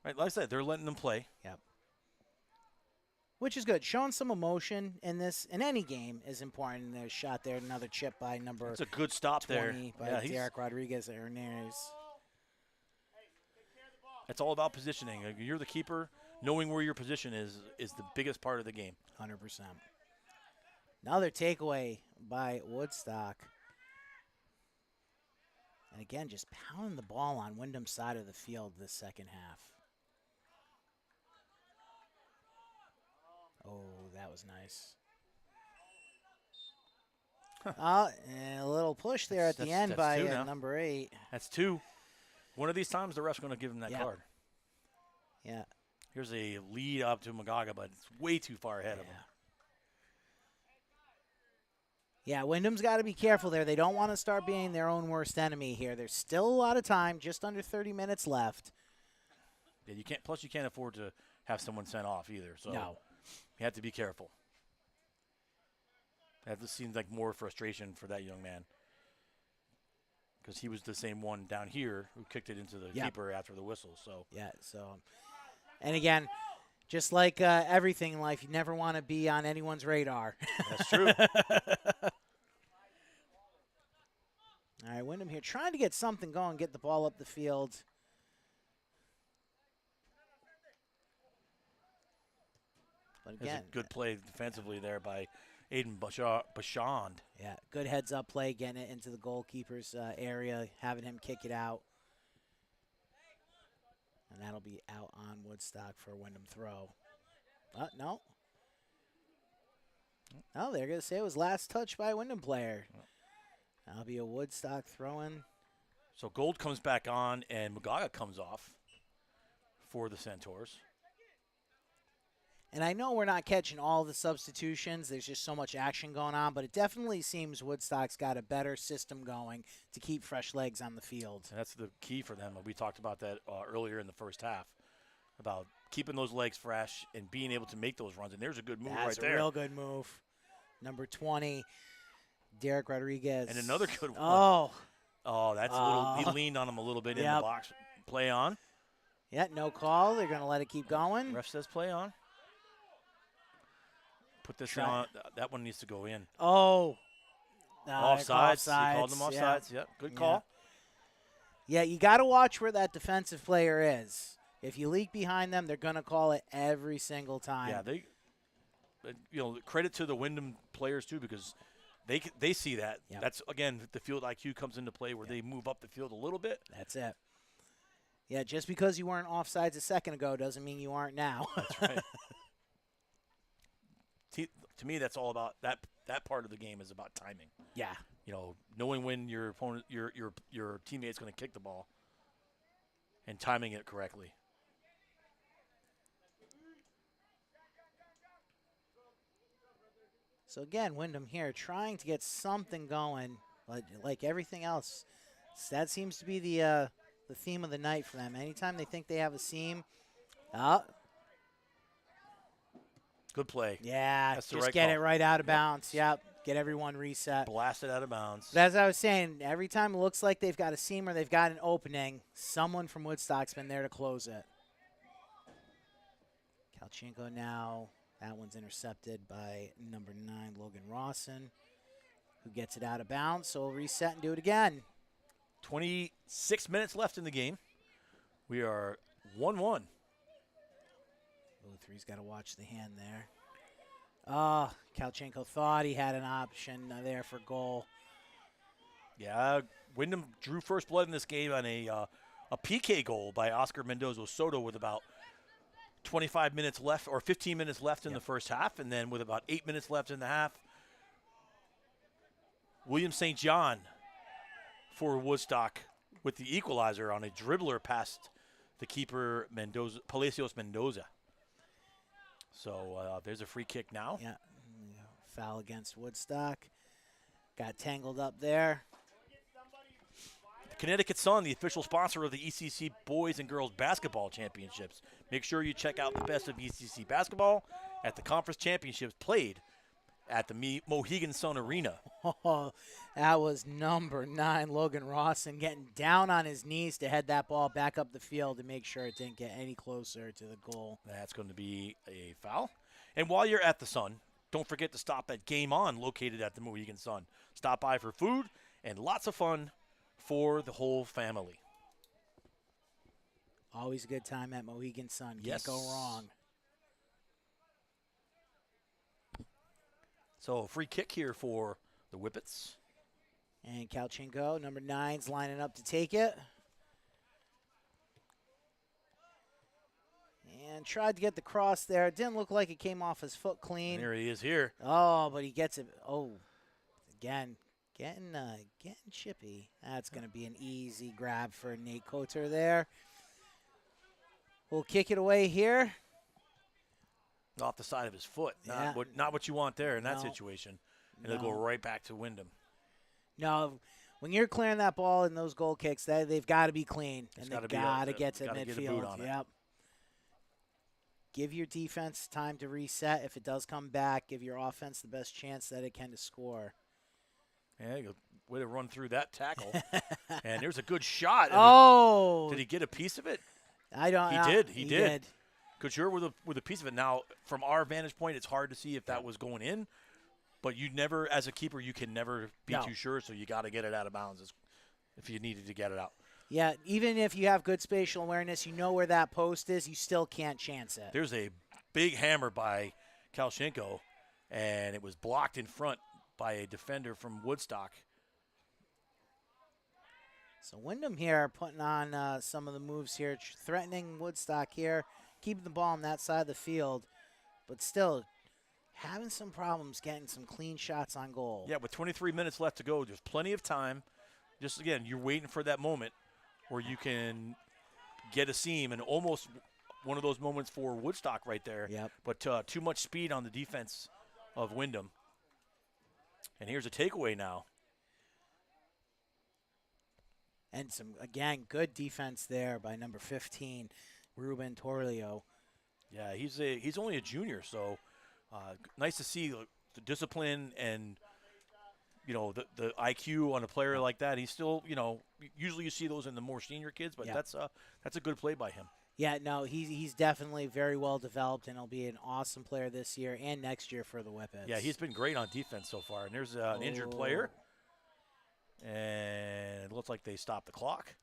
Right, like I said, they're letting them play. Yep. Which is good. Showing some emotion in any game is important. There's a shot there, another chip by number. That's a good stop 20 there. by Derek Rodriguez Hernandez. It's all about positioning. You're the keeper. Knowing where your position is the biggest part of the game. 100%. Another takeaway by Woodstock. And again, just pounding the ball on Windham's side of the field this second half. Oh, that was nice. And a little push there at the end by number 8. That's 2. One of these times, the ref's going to give him that card. Yeah. Here's a lead up to Magaga, but it's way too far ahead of him. Yeah, Wyndham's got to be careful there. They don't want to start being their own worst enemy here. There's still a lot of time, just under 30 minutes left. Yeah, you can't. Plus, you can't afford to have someone sent off either. So no, you have to be careful. That just seems like more frustration for that young man because he was the same one down here who kicked it into the keeper after the whistle. So and again, just like everything in life, you never want to be on anyone's radar. That's true. All right, Windham here trying to get something going, get the ball up the field. But again, there's a good play defensively there by Aiden Bashand. Yeah, good heads-up play, getting it into the goalkeeper's area, having him kick it out. And that'll be out on Woodstock for a Windham throw. No. Oh, they're going to say it was last touch by a Windham player. That'll be a Woodstock throw-in. So Gold comes back on, and Magaga comes off for the Centaurs. And I know we're not catching all the substitutions. There's just so much action going on, but it definitely seems Woodstock's got a better system going to keep fresh legs on the field. And that's the key for them. We talked about that earlier in the first half, about keeping those legs fresh and being able to make those runs. And there's a good move right there. That's a real good move. Number 20, Derek Rodriguez. And another good one. Oh, that's a little. He leaned on him a little bit in the box. Play on. Yeah, no call. They're going to let it keep going. Ref says play on. Put this on. That one needs to go in. Oh. Offsides. He called them offsides. Yep. Good call. Yeah, you got to watch where that defensive player is. If you leak behind them, they're going to call it every single time. Yeah, credit to the Windham players too, because they see that. Yep. That's again the field IQ comes into play where they move up the field a little bit. That's it. Yeah, just because you weren't offsides a second ago doesn't mean you aren't now. That's right. To me, that's all about that part of the game is about timing. Yeah. You know, knowing when your opponent, your teammate's going to kick the ball, and timing it correctly. So again, Windham here trying to get something going, but like everything else, that seems to be the theme of the night for them. Anytime they think they have a seam, good play. Yeah, That's the just right get call. it right out of bounds. Yep, get everyone reset. Blast it out of bounds. But as I was saying, every time it looks like they've got a seam or they've got an opening, someone from Woodstock's been there to close it. Kalchenko now. That one's intercepted by number 9, Logan Rawson, who gets it out of bounds. So we'll reset and do it again. 26 minutes left in the game. We are 1-1. 03's got to watch the hand there. Kalchenko thought he had an option there for goal. Yeah, Windham drew first blood in this game on a PK goal by Oscar Mendoza Soto with about 25 minutes left or 15 minutes left in the first half, and then with about 8 minutes left in the half, William St. John for Woodstock with the equalizer on a dribbler past the keeper Palacios Mendoza. So there's a free kick now. Yeah, foul against Woodstock. Got tangled up there. Connecticut Sun, the official sponsor of the ECC Boys and Girls Basketball Championships. Make sure you check out the best of ECC basketball at the conference championships played at the Mohegan Sun Arena. Oh, that was number 9, Logan Rawson, getting down on his knees to head that ball back up the field to make sure it didn't get any closer to the goal. That's going to be a foul. And while you're at the Sun, don't forget to stop at Game On, located at the Mohegan Sun. Stop by for food and lots of fun for the whole family. Always a good time at Mohegan Sun. Yes. Can't go wrong. So a free kick here for the Whippets. And Kalchenko, number 9's lining up to take it. And tried to get the cross there. It didn't look like it came off his foot clean. And there he is here. Oh, but he gets it. Oh, again, getting chippy. That's going to be an easy grab for Nate Coter there. We'll kick it away here. Off the side of his foot. Yeah. Not what you want there in that No. situation. And it'll go right back to Windham. No, when you're clearing that ball in those goal kicks, they've got to be clean. It's And they've got to get to gotta midfield. get a boot on it. Yep. Give your defense time to reset. If it does come back, give your offense the best chance that it can to score. Yeah, way to run through that tackle. And there's a good shot. Oh. Did he get a piece of it? I don't know. He did. Couture with a piece of it. Now, from our vantage point, it's hard to see if that was going in. But you never, as a keeper, you can never be too sure, so you got to get it out of bounds if you needed to get it out. Yeah, even if you have good spatial awareness, you know where that post is, you still can't chance it. There's a big hammer by Kalchenko, and it was blocked in front by a defender from Woodstock. So Windham here putting on some of the moves here, threatening Woodstock here, keeping the ball on that side of the field, but still having some problems getting some clean shots on goal. Yeah, with 23 minutes left to go, there's plenty of time. Just, again, you're waiting for that moment where you can get a seam, and almost one of those moments for Woodstock right there. Yep. But too much speed on the defense of Windham. And here's a takeaway now. And some, again, good defense there by number 15, Ruben Torlio. Yeah, he's only a junior, so nice to see the discipline and, you know, the IQ on a player like that. He's still, you know, usually you see those in the more senior kids, but that's a good play by him. Yeah, no, he's definitely very well developed, and he'll be an awesome player this year and next year for the Whippets. Yeah, he's been great on defense so far. And there's an injured player, and it looks like they stopped the clock.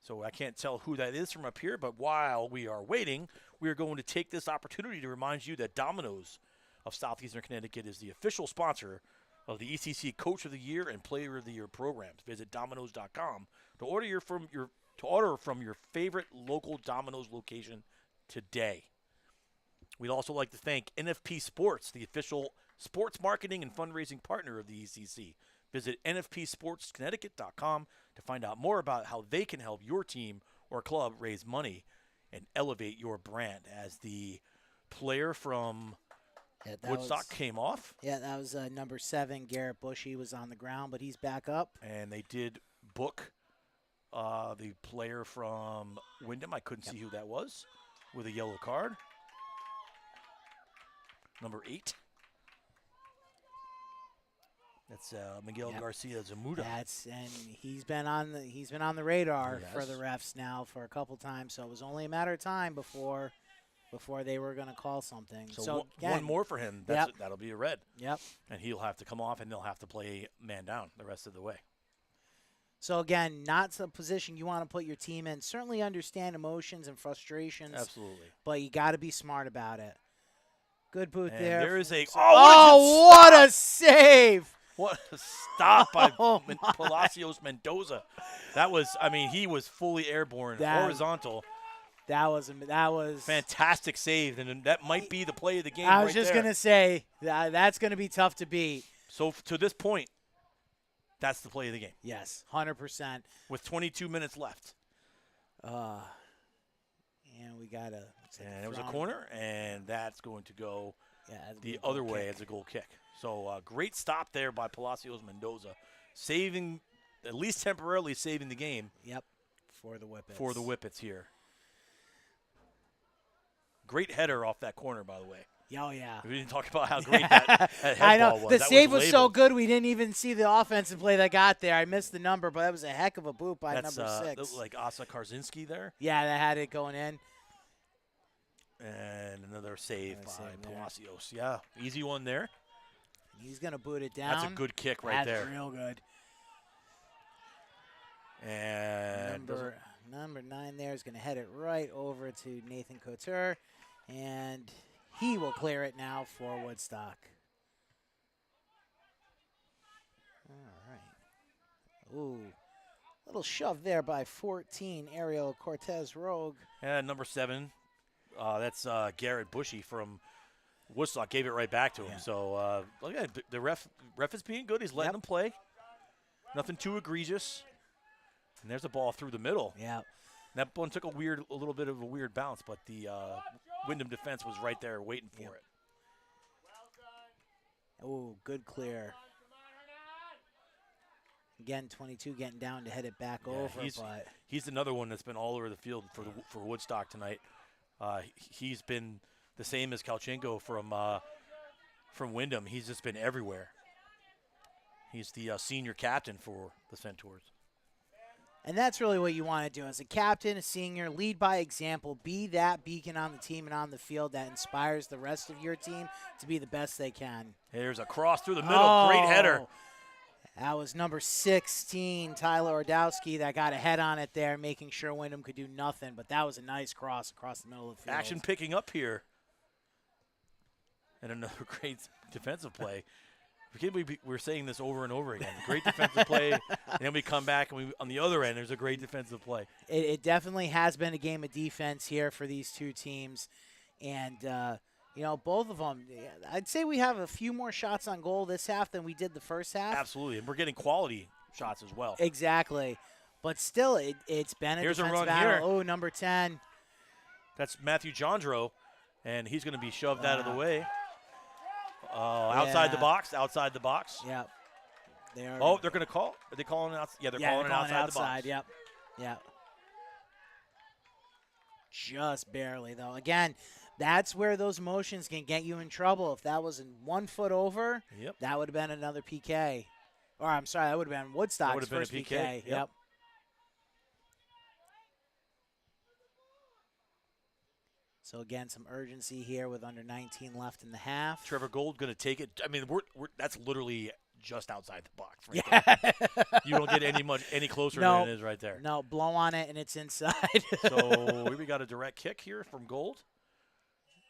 So I can't tell who that is from up here, but while we are waiting, we are going to take this opportunity to remind you that Domino's of Southeastern Connecticut is the official sponsor of the ECC Coach of the Year and Player of the Year programs. Visit Domino's.com to order your to order from your favorite local Domino's location today. We'd also like to thank NFP Sports, the official sports marketing and fundraising partner of the ECC. Visit nfpsportsconnecticut.com to find out more about how they can help your team or club raise money and elevate your brand. As the player from Woodstock came off. Yeah, that was number 7, Garrett Bushy, was on the ground, but he's back up. And they did book the player from Windham. I couldn't see who that was, with a yellow card. Number 8. That's Miguel Garcia Zamuda. And he's been on the radar for the refs now for a couple times. So it was only a matter of time before they were going to call something. So again, one more for him. That'll be a red. Yep. And he'll have to come off, and they'll have to play man down the rest of the way. So again, not a position you want to put your team in. Certainly understand emotions and frustrations. Absolutely. But you got to be smart about it. Good boot And there. there is a what a save! What a stop by Palacios Mendoza. That was, he was fully airborne, horizontal. That was fantastic save, and that might be the play of the game. I was just gonna say that's gonna be tough to beat. So to this point, that's the play of the game. Yes, 100%. With 22 minutes left. And we got a. And it was a corner, and that's going to go the other way as a goal kick. So great stop there by Palacios Mendoza, saving, at least temporarily saving the game. Yep, for the Whippets. For the Whippets here. Great header off that corner, by the way. Oh, yeah. We didn't talk about how great that head I know. ball was. The that save was so good, we didn't even see the offensive play that got there. I missed the number, but that was a heck of a boot by number 6. Like Asa Karzinski there. Yeah, that had it going in. And another save by Palacios. Yeah, easy one there. He's going to boot it down. That's a good kick right there. That's real good. And number 9 there is going to head it right over to Nathan Couture. And he will clear it now for Woodstock. All right. Ooh. Little shove there by 14, Ariel Cortez Rogue. And number 7, that's Garrett Bushy from Woodstock. Gave it right back to him. So look at the ref is being good. He's letting them play. Nothing too egregious. And there's a ball through the middle. Yeah. That one took a little bit of a weird bounce, but the Windham defense was right there waiting for it. Oh, good clear. Again, 22 getting down to head it back over. He's another one that's been all over the field for Woodstock tonight. He's been the same as Kalchenko from Windham. He's just been everywhere. He's the senior captain for the Centaurs. And that's really what you want to do as a captain, a senior. Lead by example. Be that beacon on the team and on the field that inspires the rest of your team to be the best they can. There's a cross through the middle. Great header. That was number 16, Tyler Ordowski, that got a head on it there, making sure Windham could do nothing. But that was a nice cross across the middle of the field. Action picking up here. And another great defensive play. We're saying this over and over again. Great defensive play, and then we come back, and on the other end, there's a great defensive play. It definitely has been a game of defense here for these two teams. And, both of them, I'd say we have a few more shots on goal this half than we did the first half. Absolutely, and we're getting quality shots as well. Exactly. But still, it's been a defensive battle. Here. Oh, number 10. That's Matthew Jondro, and he's going to be shoved out of the way. Outside the box. Yep. They're going to call. Are they calling it out? Yeah, they're calling it outside the box. Yep. Just barely, though. Again, that's where those motions can get you in trouble. If that was 1 foot over, that would have been another PK. Or, I'm sorry, that would have been Woodstock's first PK. Yep. So, again, some urgency here with under 19 left in the half. Trevor Gold going to take it. I mean, that's literally just outside the box. Right you don't get any closer than it is right there. No, blow on it, and it's inside. So we got a direct kick here from Gold.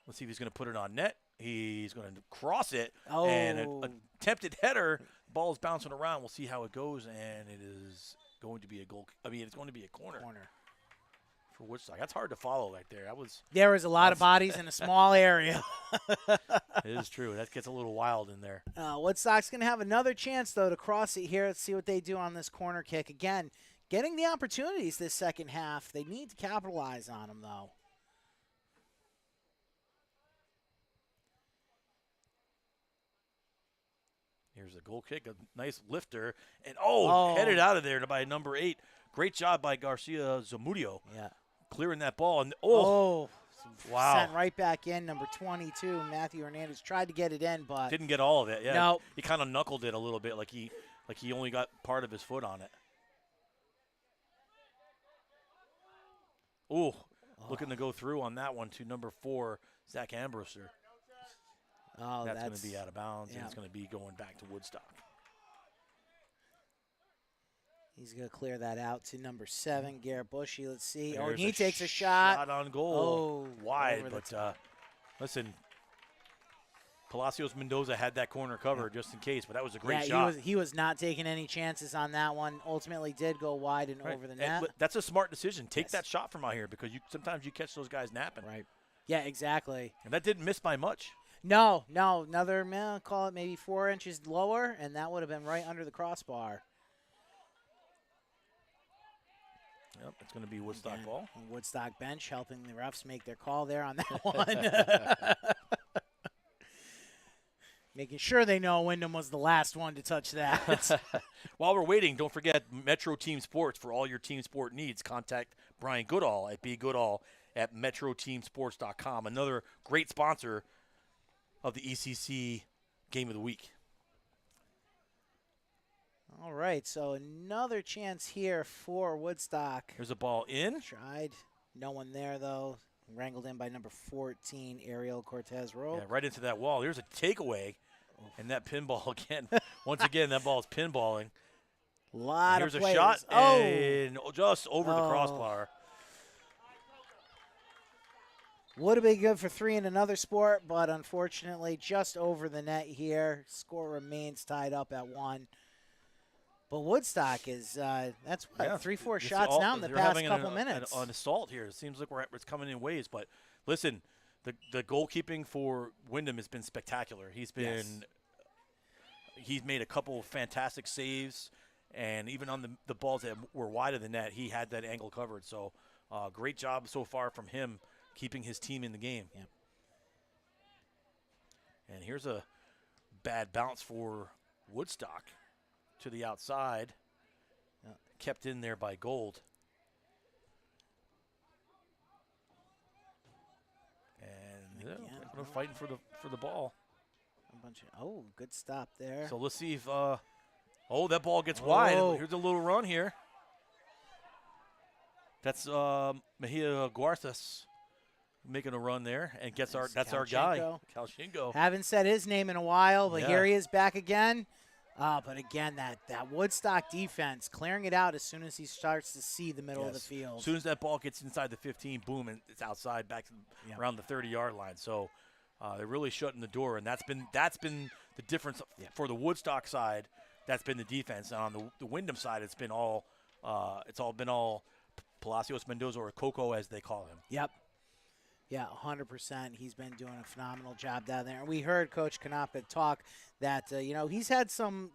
Let's see if he's going to put it on net. He's going to cross it. Oh. And an attempted header. Ball is bouncing around. We'll see how it goes, and it is going to be a goal. It's going to be a corner. for Woodstock. That's hard to follow right there. There was a lot of bodies in a small area. It is true. That gets a little wild in there. Woodstock's going to have another chance, though, to cross it here. Let's see what they do on this corner kick. Again, getting the opportunities this second half. They need to capitalize on them, though. Here's a goal kick, a nice lifter, and headed out of there by number 8. Great job by Garcia Zamudio. Yeah. Clearing that ball. And wow. Wow. Sent right back in, number 22. Matthew Hernandez tried to get it in, but didn't get all of it. Yeah. No. He kind of knuckled it a little bit, like he only got part of his foot on it. Looking to go through on that one to number 4, Zach Ambroser. That's going to be out of bounds, and it's going to be going back to Woodstock. He's going to clear that out to number 7, Garrett Bushy. Let's see. There's He takes a shot. Shot on goal. Wide, but listen, Palacios Mendoza had that corner covered just in case, but that was a great shot. He was not taking any chances on that one. Ultimately did go wide and over the net. That's a smart decision. Take that shot from out here because sometimes you catch those guys napping. Right. Yeah, exactly. And that didn't miss by much. No. Another, call it maybe 4 inches lower, and that would have been right under the crossbar. Yep, it's going to be Woodstock ball. Woodstock bench helping the refs make their call there on that one. Making sure they know Windham was the last one to touch that. While we're waiting, don't forget Metro Team Sports for all your team sport needs. Contact Brian Goodall at bgoodall@metroteamsports.com. Another great sponsor of the ECC Game of the Week. All right, so another chance here for Woodstock. There's a ball in. Tried. No one there, though. Wrangled in by number 14, Ariel Cortez Rowe. Yeah, right into that wall. There's a takeaway, and that pinball again. Once again, that ball is pinballing. Here's a shot, and just over the crossbar. Would have been good for 3 in another sport, but unfortunately just over the net here. Score remains tied up at 1. But Woodstock is, that's what, 3-4 shots now in the past couple minutes. An assault here. It seems like it's coming in waves. But listen, the goalkeeping for Windham has been spectacular. He's made a couple of fantastic saves, and even on the balls that were wide of the net, he had that angle covered. So great job so far from him keeping his team in the game. Yeah. And here's a bad bounce for Woodstock. To the outside, kept in there by Gold. And fighting for the ball. Good stop there. So let's see if that ball gets wide. Here's a little run here. That's Mejia Guarthas making a run there and gets that's our guy, Kalshenko. Haven't said his name in a while, but here he is back again. But again, that Woodstock defense, clearing it out as soon as he starts to see the middle of the field. As soon as that ball gets inside the 15, boom, and it's outside back to around the 30-yard line. So they're really shutting the door, and that's been the difference for the Woodstock side. That's been the defense. And on the Windham side, it's been all Palacios Mendoza, or Coco as they call him. Yep. Yeah, 100%. He's been doing a phenomenal job down there. And we heard Coach Kanopka talk that, he's had some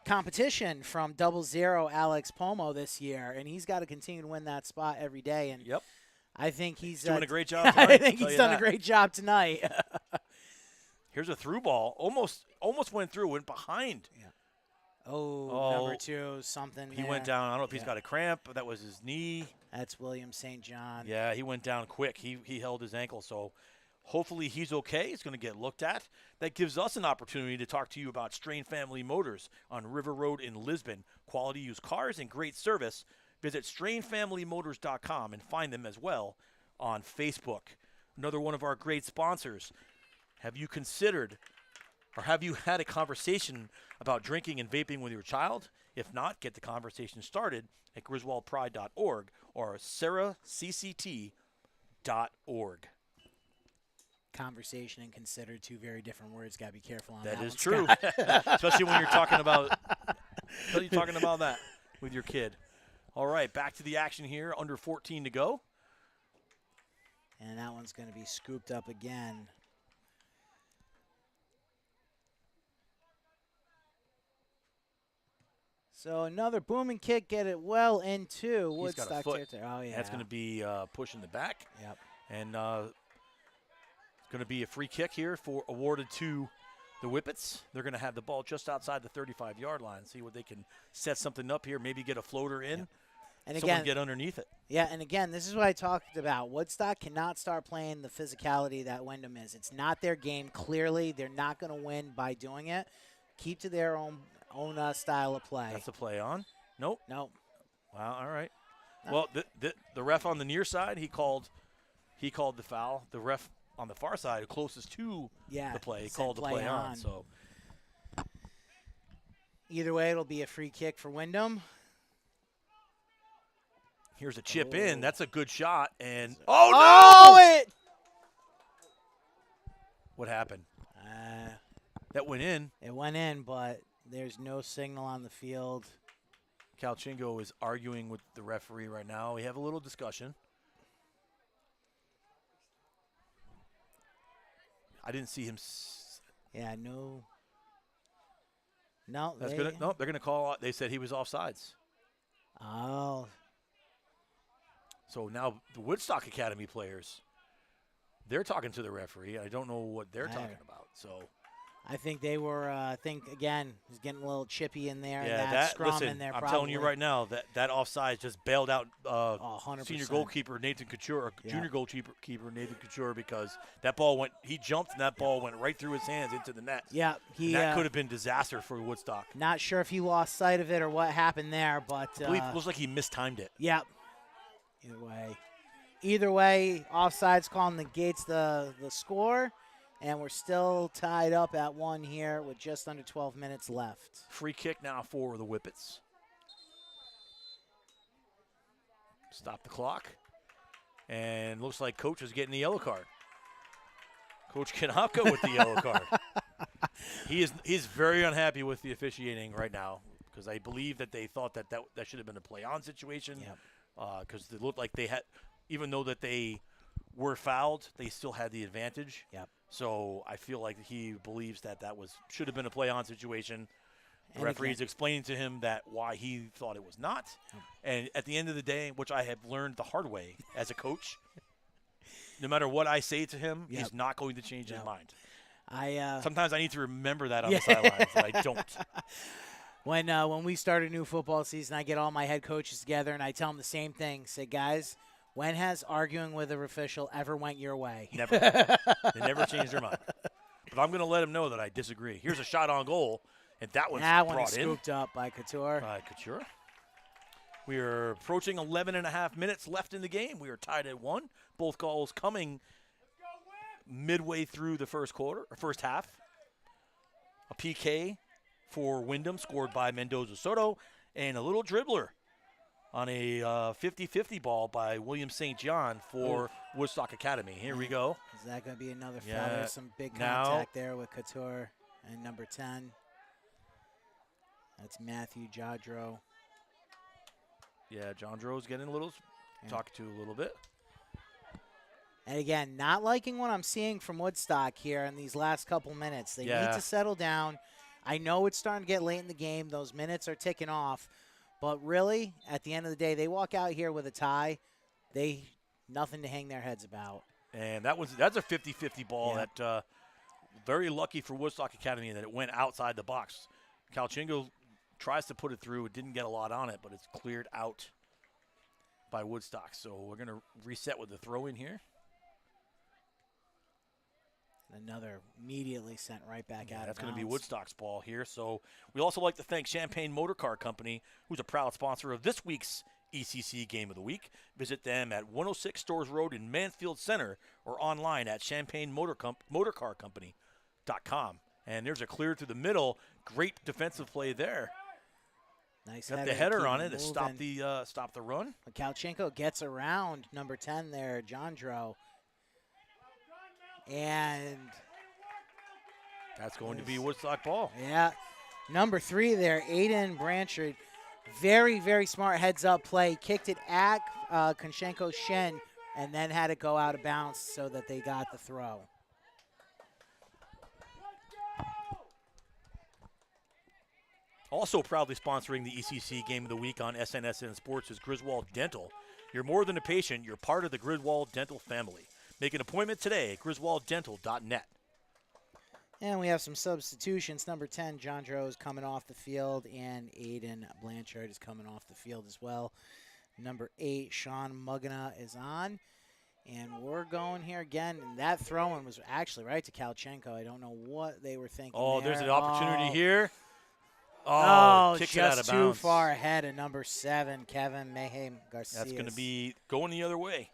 competition from 00 Alex Pomo this year, and he's got to continue to win that spot every day. And I think he's doing a great job tonight. I think he's done a great job tonight. Here's a through ball. Almost went through, went behind. Yeah. Number 2, something. He went down. I don't know if he's got a cramp, but that was his knee. That's William St. John. Yeah, he went down quick. He held his ankle, so hopefully he's okay. He's going to get looked at. That gives us an opportunity to talk to you about Strain Family Motors on River Road in Lisbon. Quality used cars and great service. Visit strainfamilymotors.com and find them as well on Facebook. Another one of our great sponsors. Have you considered or have you had a conversation about drinking and vaping with your child? If not, get the conversation started at griswoldpride.org or sarahcct.org. Conversation and consider, 2 very different words. Got to be careful on that. That is one, true, especially when you're talking about that with your kid. All right, back to the action here. Under 14 to go. And that one's going to be scooped up again. So another booming kick, get it well into He's got a Woodstock foot. territory. Oh, yeah. That's going to be pushing the back. Yep. And it's going to be a free kick here awarded to the Whippets. They're going to have the ball just outside the 35-yard line. See what they can set something up here. Maybe get a floater in. Yep. And someone again, get underneath it. Yeah, and again, this is what I talked about. Woodstock cannot start playing the physicality that Windham is. It's not their game. Clearly, they're not going to win by doing it. Keep to their own style of play. That's a play on. Nope. Nope. Wow. All right. Well, the ref on the near side, he called the foul. The ref on the far side, closest to the play, he called the play on. So either way, it'll be a free kick for Windham. Here's a chip in. That's a good shot. And what happened? That went in. It went in, but there's no signal on the field. Calchingo is arguing with the referee right now. We have a little discussion. I didn't see him. Yeah, no. No, that's good. No, they're gonna call. They said he was offsides. Oh. So now the Woodstock Academy players, they're talking to the referee. I don't know what they're talking about. So I think they were. I think again, he's getting a little chippy in there. Yeah, that scrum listen, in there. I'm probably. telling you right now that offside just bailed out 100%. senior goalkeeper Nathan Couture, or junior goalkeeper Nathan Couture, because that ball went. He jumped and that ball went right through his hands into the net. Yeah, that could have been disaster for Woodstock. Not sure if he lost sight of it or what happened there, but I believe it looks like he mistimed it. Yep. Either way, offsides call negates the score, and we're still tied up at 1 here with just under 12 minutes left. Free kick now for the Whippets. Stop the clock. And looks like Coach is getting the yellow card. Coach Kanopka with the yellow card. He's very unhappy with the officiating right now, because I believe that they thought that should have been a play-on situation. Yep. Because it looked like they had, even though that they were fouled, they still had the advantage. Yep. So I feel like he believes that should have been a play-on situation. The referee is explaining to him why he thought it was not. Yep. And at the end of the day, which I have learned the hard way as a coach, no matter what I say to him, he's not going to change his mind. Sometimes I need to remember that on the sidelines, that I don't. When we start a new football season, I get all my head coaches together, and I tell them the same thing. Say, guys, when has arguing with an official ever went your way? Never. They never changed their mind. But I'm going to let them know that I disagree. Here's a shot on goal, and that one's brought in. Scooped up by Couture. We are approaching 11 and a half minutes left in the game. We are tied at 1. Both goals coming midway through the first half. A PK for Windham, scored by Mendoza Soto, and a little dribbler on a 50-50 ball by William St. John for Woodstock Academy. Here we go. Is that going to be another foul? There's some big contact there with Couture and number 10. That's Matthew Jodro. Yeah, Jodro's getting a little talked to a little bit. And again, not liking what I'm seeing from Woodstock here in these last couple minutes. They need to settle down. I know it's starting to get late in the game. Those minutes are ticking off. But really, at the end of the day, they walk out here with a tie. Nothing to hang their heads about. And that's a 50-50 ball that very lucky for Woodstock Academy that it went outside the box. Calchingo tries to put it through. It didn't get a lot on it, but it's cleared out by Woodstock. So we're going to reset with the throw in here. Another immediately sent right back out. That's going to be Woodstock's ball here. So we also like to thank Champagne Motor Car Company, who's a proud sponsor of this week's ECC Game of the Week. Visit them at 106 Stores Road in Mansfield Center or online at champagnemotorcarcompany.com. And there's a clear through the middle. Great defensive play there. Nice. Got the header on it to stop the run. Kalchenko gets around number 10 there, Jondro. And that's going to be Woodstock ball. Yeah. Number 3 there, Aiden Branchard, Very, very smart heads-up play. Kicked it at Konchenko's shin and then had it go out of bounds so that they got the throw. Also proudly sponsoring the ECC Game of the Week on SNSN Sports is Griswold Dental. You're more than a patient. You're part of the Griswold Dental family. Make an appointment today at griswolddental.net. And we have some substitutions. Number 10, John Droz is coming off the field, and Aiden Blanchard is coming off the field as well. Number 8, Sean Mugana is on. And we're going here again. And that throw-in was actually right to Kalchenko. I don't know what they were thinking there. There's an opportunity here. Kicks it out of just bounds. too far ahead of number 7, Kevin Mayhem Garcia. That's going to be going the other way.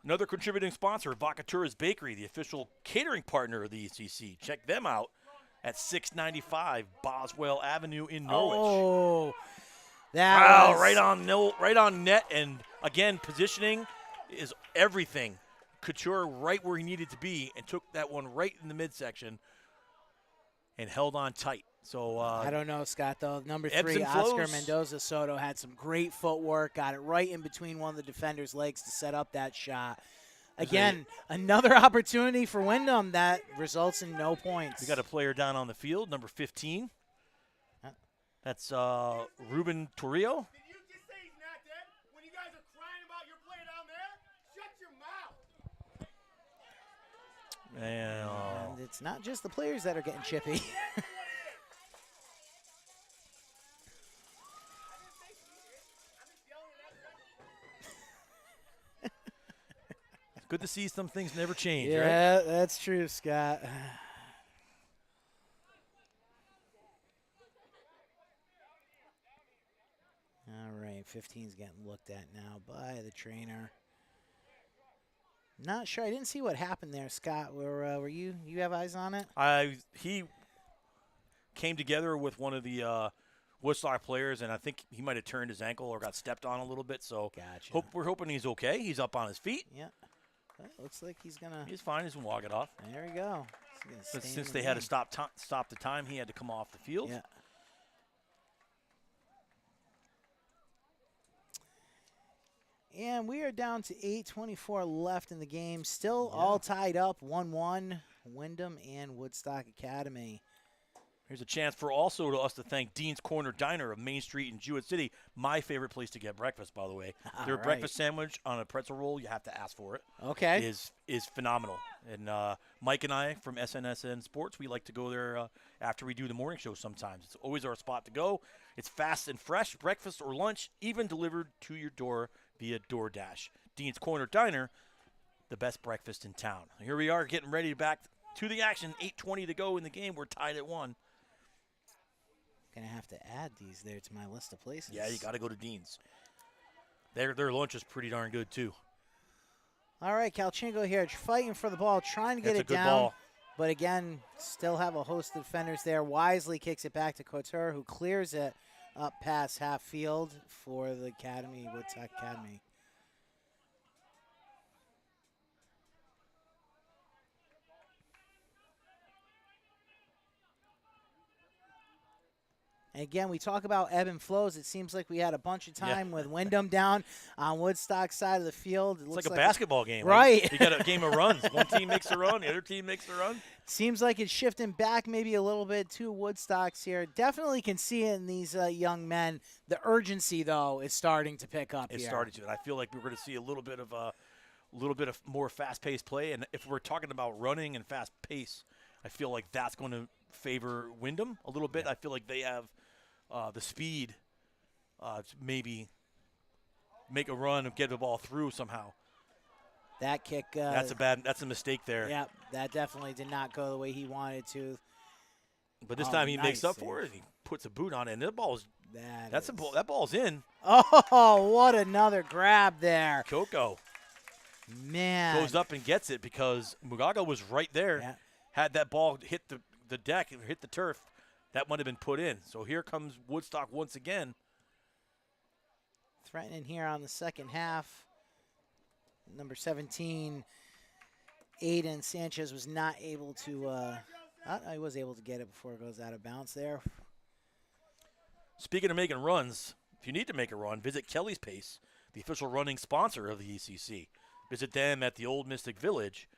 Another contributing sponsor, Vacatura's Bakery, the official catering partner of the ECC. Check them out at 695 Boswell Avenue in Norwich. Oh, that was right on net. And again, positioning is everything. Couture right where he needed to be and took that one right in the midsection and held on tight. So I don't know, Scott, though. Number ebbs 3, and Oscar flows. Mendoza Soto had some great footwork, got it right in between one of the defender's legs to set up that shot. Again, another opportunity for Windham that results in no points. We got a player down on the field, number 15. That's Ruben Torrio. Did you just say he's not dead? When you guys are crying about your player down there? Shut your mouth. And it's not just the players that are getting chippy. Good to see some things never change, Yeah, right? that's true, Scott. All right, 15's getting looked at now by the trainer. Not sure. I didn't see what happened there, Scott. Were you have eyes on it? He came together with one of the Woodstock players, and I think he might have turned his ankle or got stepped on a little bit. So Gotcha. we're hoping he's okay. He's up on his feet. Yeah. Well, looks like he's gonna. He's fine. He's gonna walk it off. There we go. But since they had to stop the time, he had to come off the field. Yeah. And we are down to 8:24 left in the game. Still all tied up, 1-1. Windham and Woodstock Academy. Here's a chance for also us to thank Dean's Corner Diner of Main Street in Jewett City. My favorite place to get breakfast, by the way. Their breakfast sandwich on a pretzel roll, you have to ask for it. Okay. Is phenomenal. And Mike and I from SNSN Sports, we like to go there after we do the morning show sometimes. It's always our spot to go. It's fast and fresh, breakfast or lunch, even delivered to your door via DoorDash. Dean's Corner Diner, the best breakfast in town. Here we are getting ready back to the action. 8:20 to go in the game. We're tied at 1. Gonna have to add these there to my list of places. Yeah, you got to go to Dean's. Their lunch is pretty darn good too. All right, Kalchenko here, fighting for the ball, trying to get That's it a good down. ball. But again, still have a host of defenders there. Wisely kicks it back to Couture, who clears it up past half field for the Academy, Woodstock Academy. And again, we talk about ebb and flows. It seems like we had a bunch of time with Windham down on Woodstock's side of the field. It's like a basketball game. Right. You got a game of runs. One team makes a run, the other team makes a run. Seems like it's shifting back maybe a little bit to Woodstock's here. Definitely can see it in these young men. The urgency, though, is starting to pick up It's here. starting to. And I feel like we're going to see a little bit of more fast-paced play. And if we're talking about running and fast pace, I feel like that's going to favor Windham a little bit. I feel like they have the speed to maybe make a run and get the ball through somehow. That kick. That's a mistake there. Yeah, that definitely did not go the way he wanted to. But this time he makes up for it. He puts a boot on it, and the ball's that ball's in. Oh, what another grab there. Coco. Man. Goes up and gets it because Mugaga was right there. Yeah. Had that ball hit the deck and hit the turf, that might have been put in. So here comes Woodstock once again. Threatening here on the second half. Number 17, Aiden Sanchez was not able to, he was able to get it before it goes out of bounds there. Speaking of making runs, if you need to make a run, visit Kelly's Pace, the official running sponsor of the ECC. Visit them at the Old Mystic Village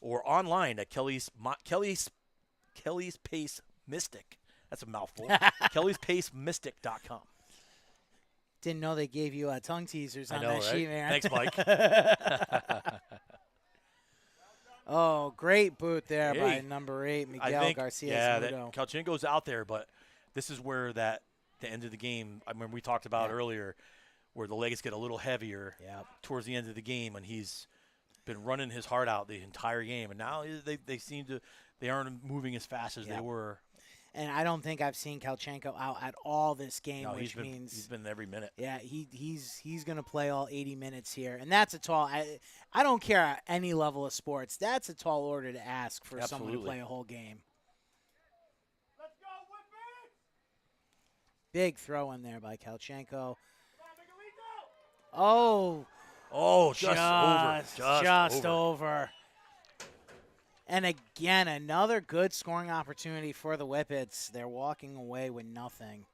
or online at Kelly's Pace Mystic. That's a mouthful. KellysPaceMystic.com. Didn't know they gave you tongue teasers on I know, that right? sheet, man. Thanks, Mike. Oh, great boot there Hey, by number 8, Miguel Garcia. Yeah, that Calchenko's out there, but this is where the end of the game, I remember we talked about earlier, where the legs get a little heavier towards the end of the game, and he's been running his heart out the entire game, and now they aren't moving as fast as they were. And I don't think I've seen Calchenko out at all this game, No, which means he's been every minute. Yeah, he's going to play all 80 minutes here, and that's a tall. I don't care at any level of sports. That's a tall order to ask for someone to play a whole game. Let's go, Whitman! Big throw in there by Calchenko. Oh, just over. And again, another good scoring opportunity for the Whippets. They're walking away with nothing.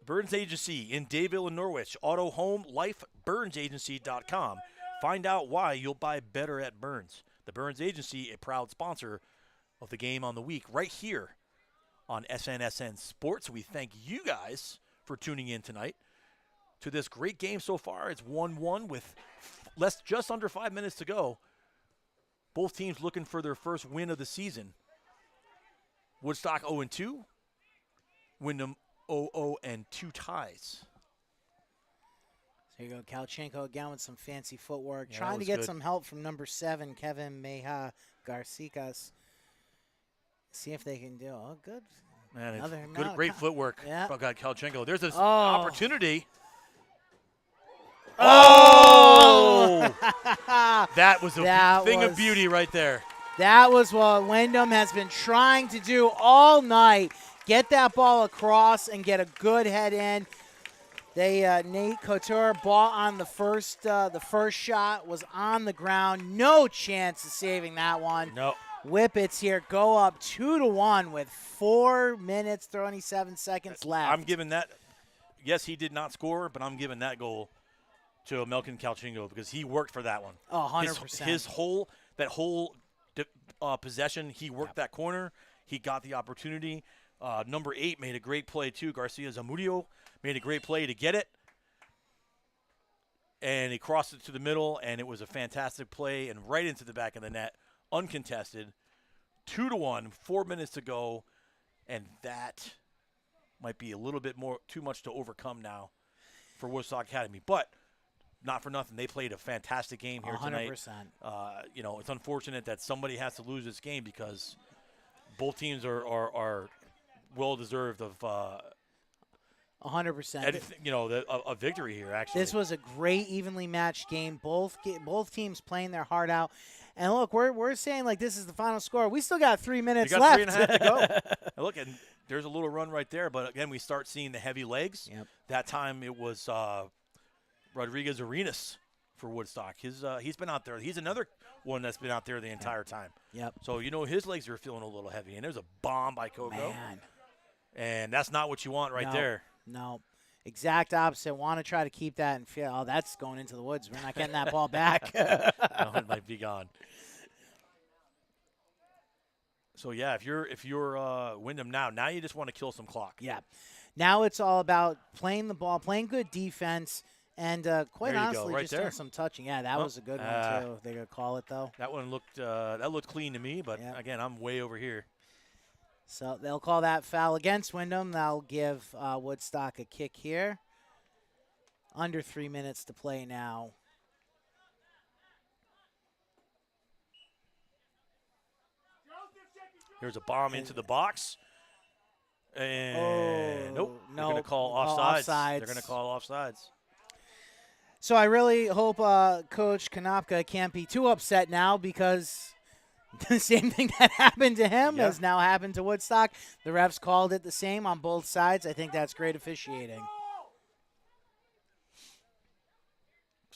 Burns Agency in Dayville and Norwich. Auto, home, life, BurnsAgency.com. Find out why you'll buy better at Burns. The Burns Agency, a proud sponsor of the Game on the Week, right here on SNSN Sports. We thank you guys for tuning in tonight to this great game so far. It's 1-1 with just under 5 minutes to go. Both teams looking for their first win of the season. Woodstock 0-2. Windham 0-0 and 2 ties. There you go, Calchenko again with some fancy footwork. Yeah, trying to get good. some help from number 7, Kevin Meja Garcicas. See if they can do. Oh, good. Man, great footwork. Yeah. Oh, God, Calchenko. There's this opportunity. Oh! That was a thing of beauty right there. That was what Windham has been trying to do all night. Get that ball across and get a good head in. Nate Couture ball on the first shot was on the ground. No chance of saving that one. No. Whippets here go up 2-1 with 4 minutes, 27 seconds left. I'm giving that. Yes, he did not score, but I'm giving that goal to Melkin Calchenko because he worked for that one. Oh, 100%. His whole possession, he worked that corner. He got the opportunity. Number 8 made a great play too. Garcia Zamudio made a great play to get it. And he crossed it to the middle, and it was a fantastic play and right into the back of the net, uncontested. 2-1, 4 minutes to go, and that might be a little bit too much to overcome now for Woodstock Academy. But not for nothing, they played a fantastic game here 100%. tonight. It's unfortunate that somebody has to lose this game because both teams are well deserved of 100%. A victory here. Actually, this was a great, evenly matched game. Both teams playing their heart out. And look, we're saying like this is the final score. We still got 3 minutes left. 3.5 to go. And look, and there's a little run right there. But again, we start seeing the heavy legs. Yep. That time it was Rodriguez Arenas for Woodstock. He's been out there. He's another one that's been out there the entire time. Yep. So his legs are feeling a little heavy. And there's a bomb by Coco. Man. And that's not what you want right there. No. Exact opposite. Want to try to keep that and feel, oh, that's going into the woods. We're not getting that ball back. No, it might be gone. So, yeah, if you're Windham now you just want to kill some clock. Yeah. Now it's all about playing the ball, playing good defense, and quite honestly, right just there. doing some touching. Yeah, that was a good one, too. They're going to call it, though. That one looked clean to me, but, again, I'm way over here. So they'll call that foul against Windham. They'll give Woodstock a kick here. Under 3 minutes to play now. Here's a bomb into the box. And nope. They're going to call offsides. They're going to call offsides. So I really hope Coach Konopka can't be too upset now because the same thing that happened to him has now happened to Woodstock. The refs called it the same on both sides. I think that's great officiating.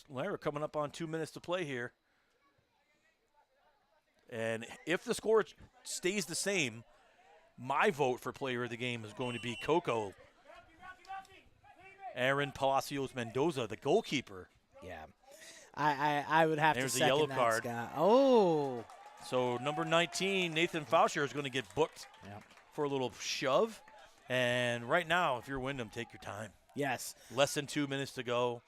We're coming up on 2 minutes to play here. And if the score stays the same, My vote for player of the game is going to be Coco. Aaron Palacios Mendoza, the goalkeeper. Yeah. I would have There's to a second yellow that, card. Scott. Oh. So number 19, Nathan Fauscher, is going to get booked for a little shove. And right now, if you're Windham, take your time. Yes. Less than 2 minutes to go.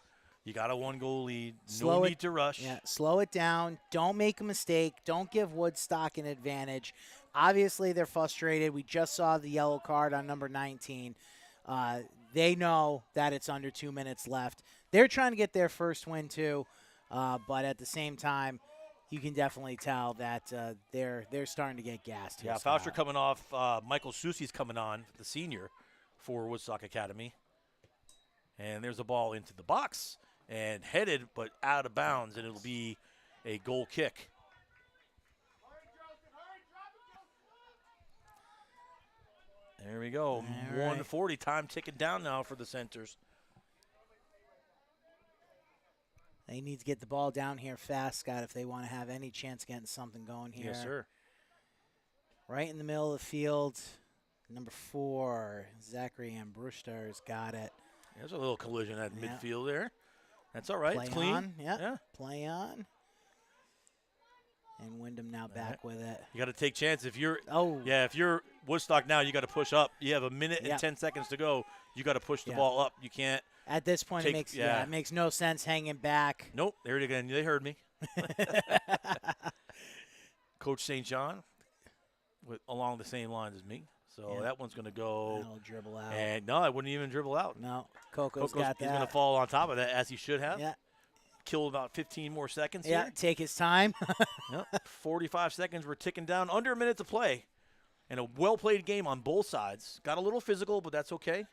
You got a 1-goal lead. Slow no it- need to rush. Yeah, slow it down. Don't make a mistake. Don't give Woodstock an advantage. Obviously, they're frustrated. We just saw the yellow card on number 19. They know that it's under 2 minutes left. They're trying to get their first win, too. But at the same time, you can definitely tell that they're starting to get gassed. Yeah, Fauscher coming off. Michael Susi's coming on, the senior, for Woodstock Academy. And there's a ball into the box and headed but out of bounds, and it'll be a goal kick. There we go. 1:40, time ticking down now for the Centers. They need to get the ball down here fast, Scott, if they want to have any chance getting something going here. Yes, sir. Right in the middle of the field, number 4, Zachary Ambruster's got it. There's a little collision at midfield there. That's all right. Play it's clean. on, yeah. Play on. And Windham now back with it. You got to take chances. If you're if you're Woodstock now, you got to push up. You have a minute and 10 seconds to go. You got to push the ball up. You can't. At this point, it makes no sense hanging back. Nope. There it again. They heard me. Coach St. John, along the same lines as me. So that one's going to go. That'll dribble out. And no, I wouldn't even dribble out. No, Coco's got that. He's going to fall on top of that, as he should have. Yeah. Kill about 15 more seconds Yeah, here. take his time. 45 seconds. We're ticking down. Under a minute to play. And a well-played game on both sides. Got a little physical, but that's okay.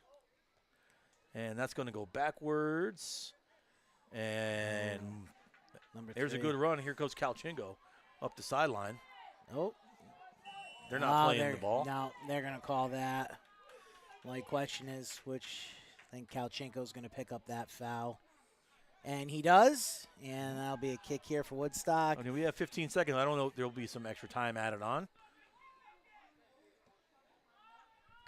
And that's going to go backwards. And there's a good run. Here goes Calchingo up the sideline. Oh. They're not playing the ball. No, they're going to call that. The only question is which I think Calchinko's going to pick up that foul. And he does. And that'll be a kick here for Woodstock. Okay, we have 15 seconds. I don't know if there will be some extra time added on.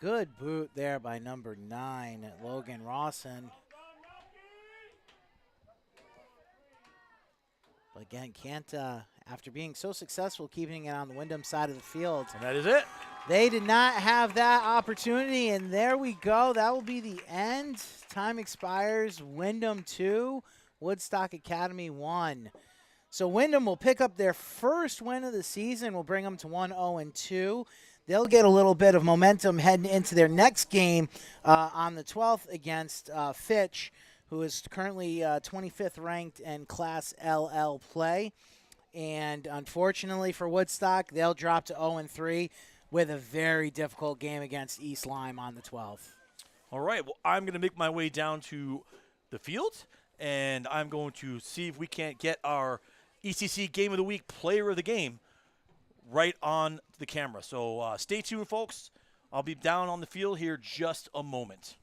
Good boot there by number 9, Logan Rawson. But again, can't, after being so successful keeping it on the Windham side of the field. And that is it. They did not have that opportunity, and there we go. That will be the end. Time expires. Windham 2, Woodstock Academy 1. So Windham will pick up their first win of the season. We'll bring them to 1-0-2. They'll get a little bit of momentum heading into their next game on the 12th against Fitch, who is currently 25th ranked in Class LL play. And unfortunately for Woodstock, they'll drop to 0-3 with a very difficult game against East Lyme on the 12th. All right, well, I'm going to make my way down to the field, and I'm going to see if we can't get our ECC Game of the Week player of the game right on the camera. So stay tuned, folks. I'll be down on the field here just a moment.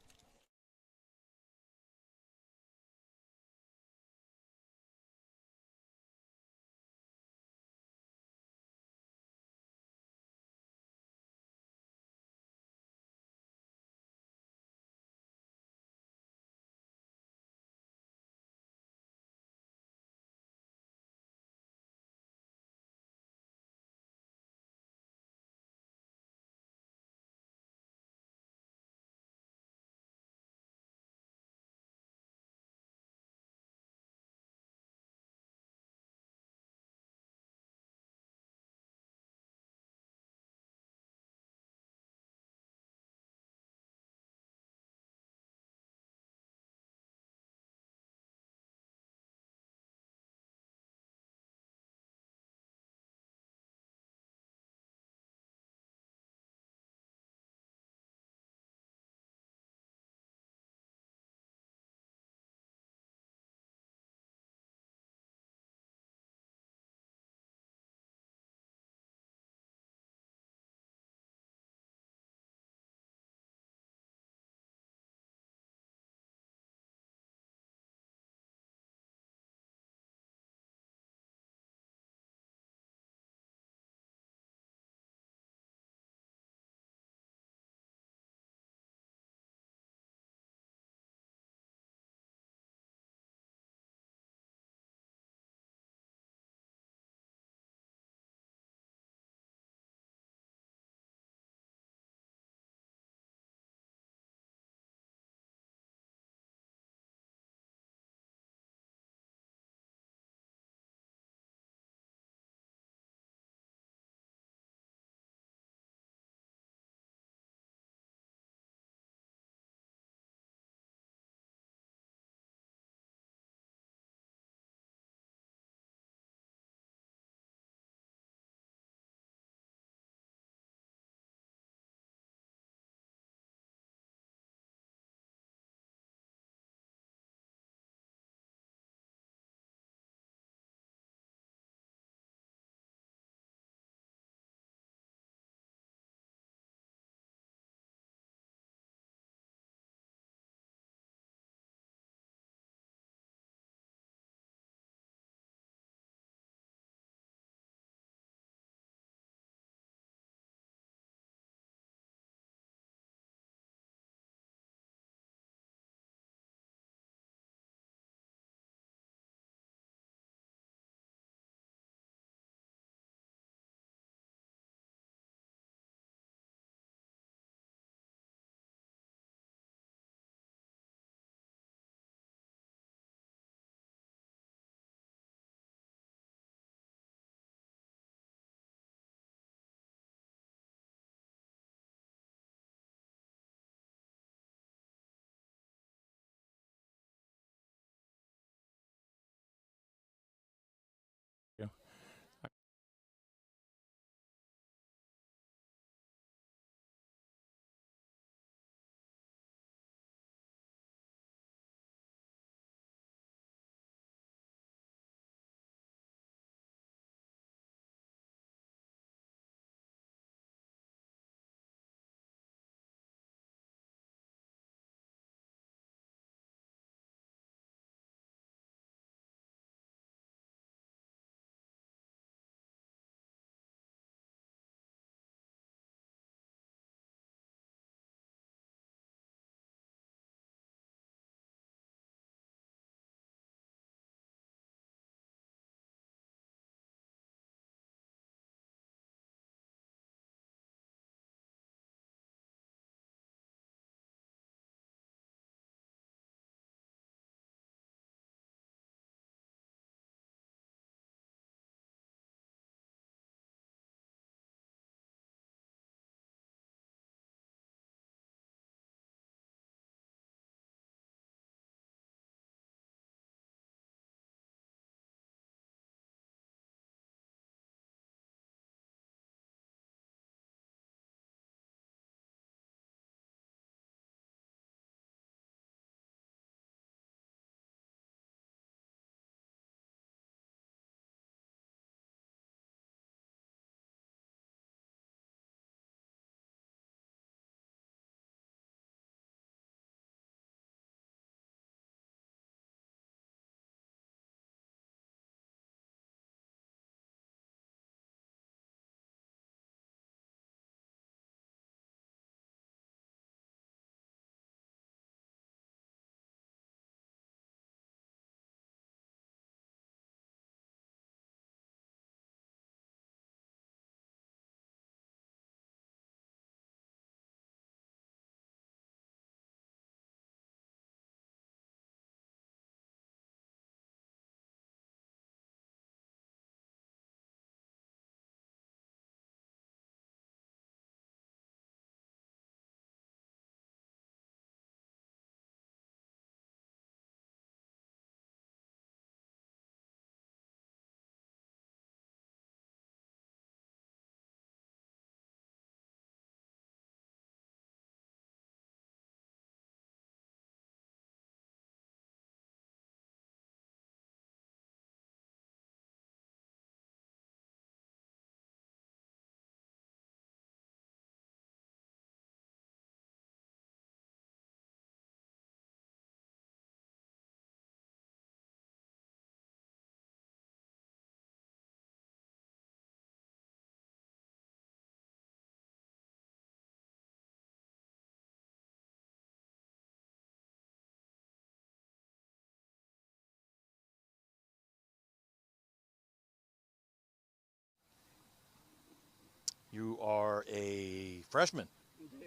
You are a freshman.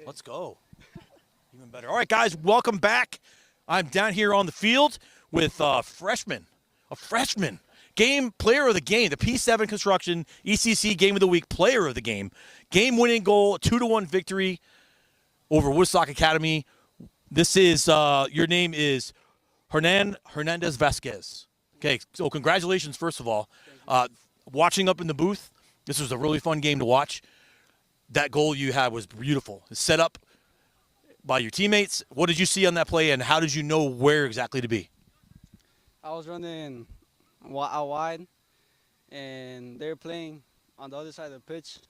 Let's go. Even better. All right, guys, welcome back. I'm down here on the field with a freshman. Game player of the game, the P7 Construction ECC Game of the Week player of the game. Game-winning goal, 2-1 victory over Woodstock Academy. This is, your name is Hernandez Vasquez. Okay, so congratulations, first of all. Watching up in the booth, this was a really fun game to watch. That goal you had was beautiful. It's set up by your teammates. What did you see on that play, and how did you know where exactly to be? I was running out wide, and they were playing on the other side of the pitch.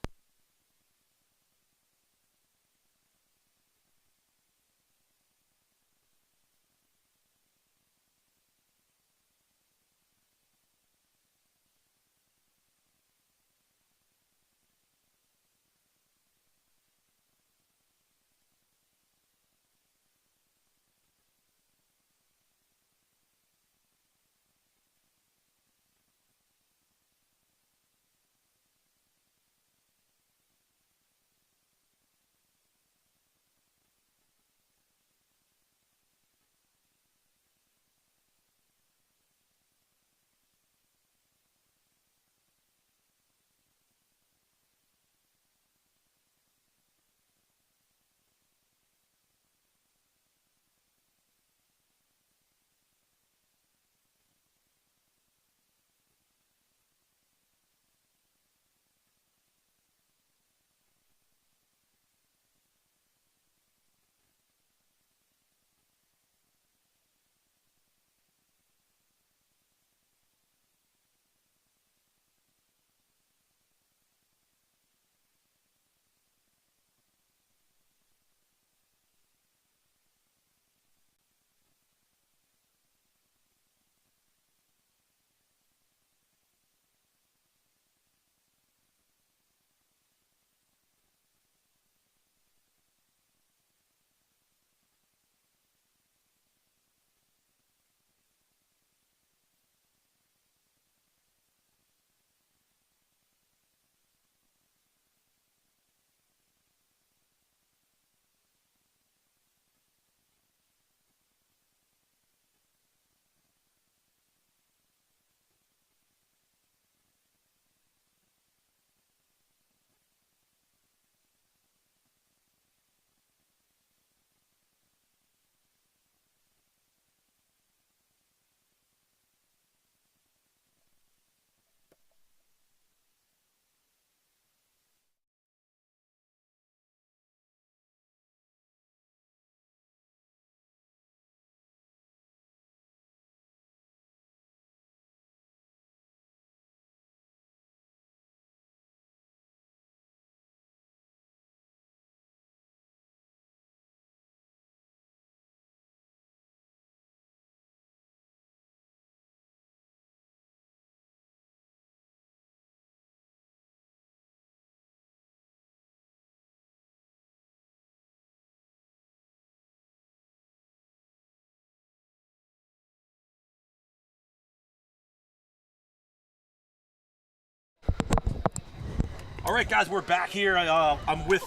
All right, guys, we're back here. I'm with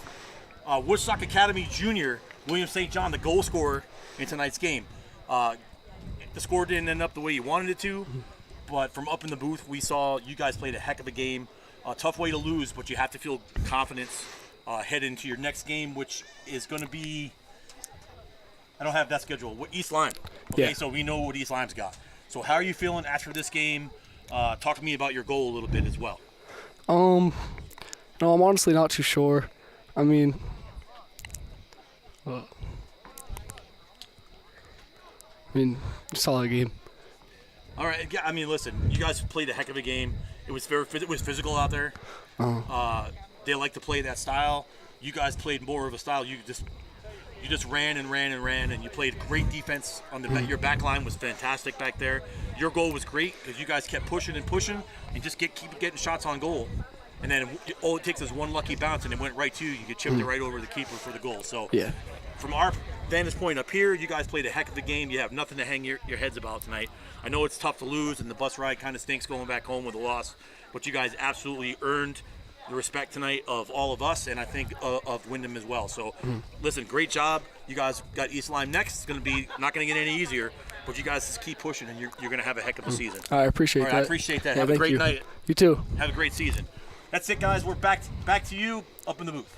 Woodstock Academy Junior, William St. John, the goal scorer in tonight's game. The score didn't end up the way you wanted it to, but from up in the booth, we saw you guys played a heck of a game. A tough way to lose, but you have to feel confidence head into your next game, which is going to be, I don't have that schedule, East Lyme. Okay, Yeah. so we know what East Lyme's got. So how are you feeling after this game? Talk to me about your goal a little bit as well. No, I'm honestly not too sure. I mean, solid game. All right. Yeah, I mean, listen, you guys played a heck of a game. It was physical out there. They like to play that style. You guys played more of a style. You just ran and ran and ran, and you played great defense on the your back line was fantastic back there. Your goal was great because you guys kept pushing and pushing and just keep getting shots on goal. And then all it takes is one lucky bounce, and it went right to you. You get chipped it right over the keeper for the goal. So Yeah. from our vantage point up here, you guys played a heck of a game. You have nothing to hang your heads about tonight. I know it's tough to lose, and the bus ride kind of stinks going back home with a loss, but you guys absolutely earned the respect tonight of all of us, and I think of Windham as well. So, listen, great job. You guys got East Lyme next. It's going to be not going to get any easier, but you guys just keep pushing, and you're going to have a heck of a season. I appreciate that. that. I appreciate that. Yeah, have a great you. night. You too. Have a great season. That's it, guys. We're back to you up in the booth.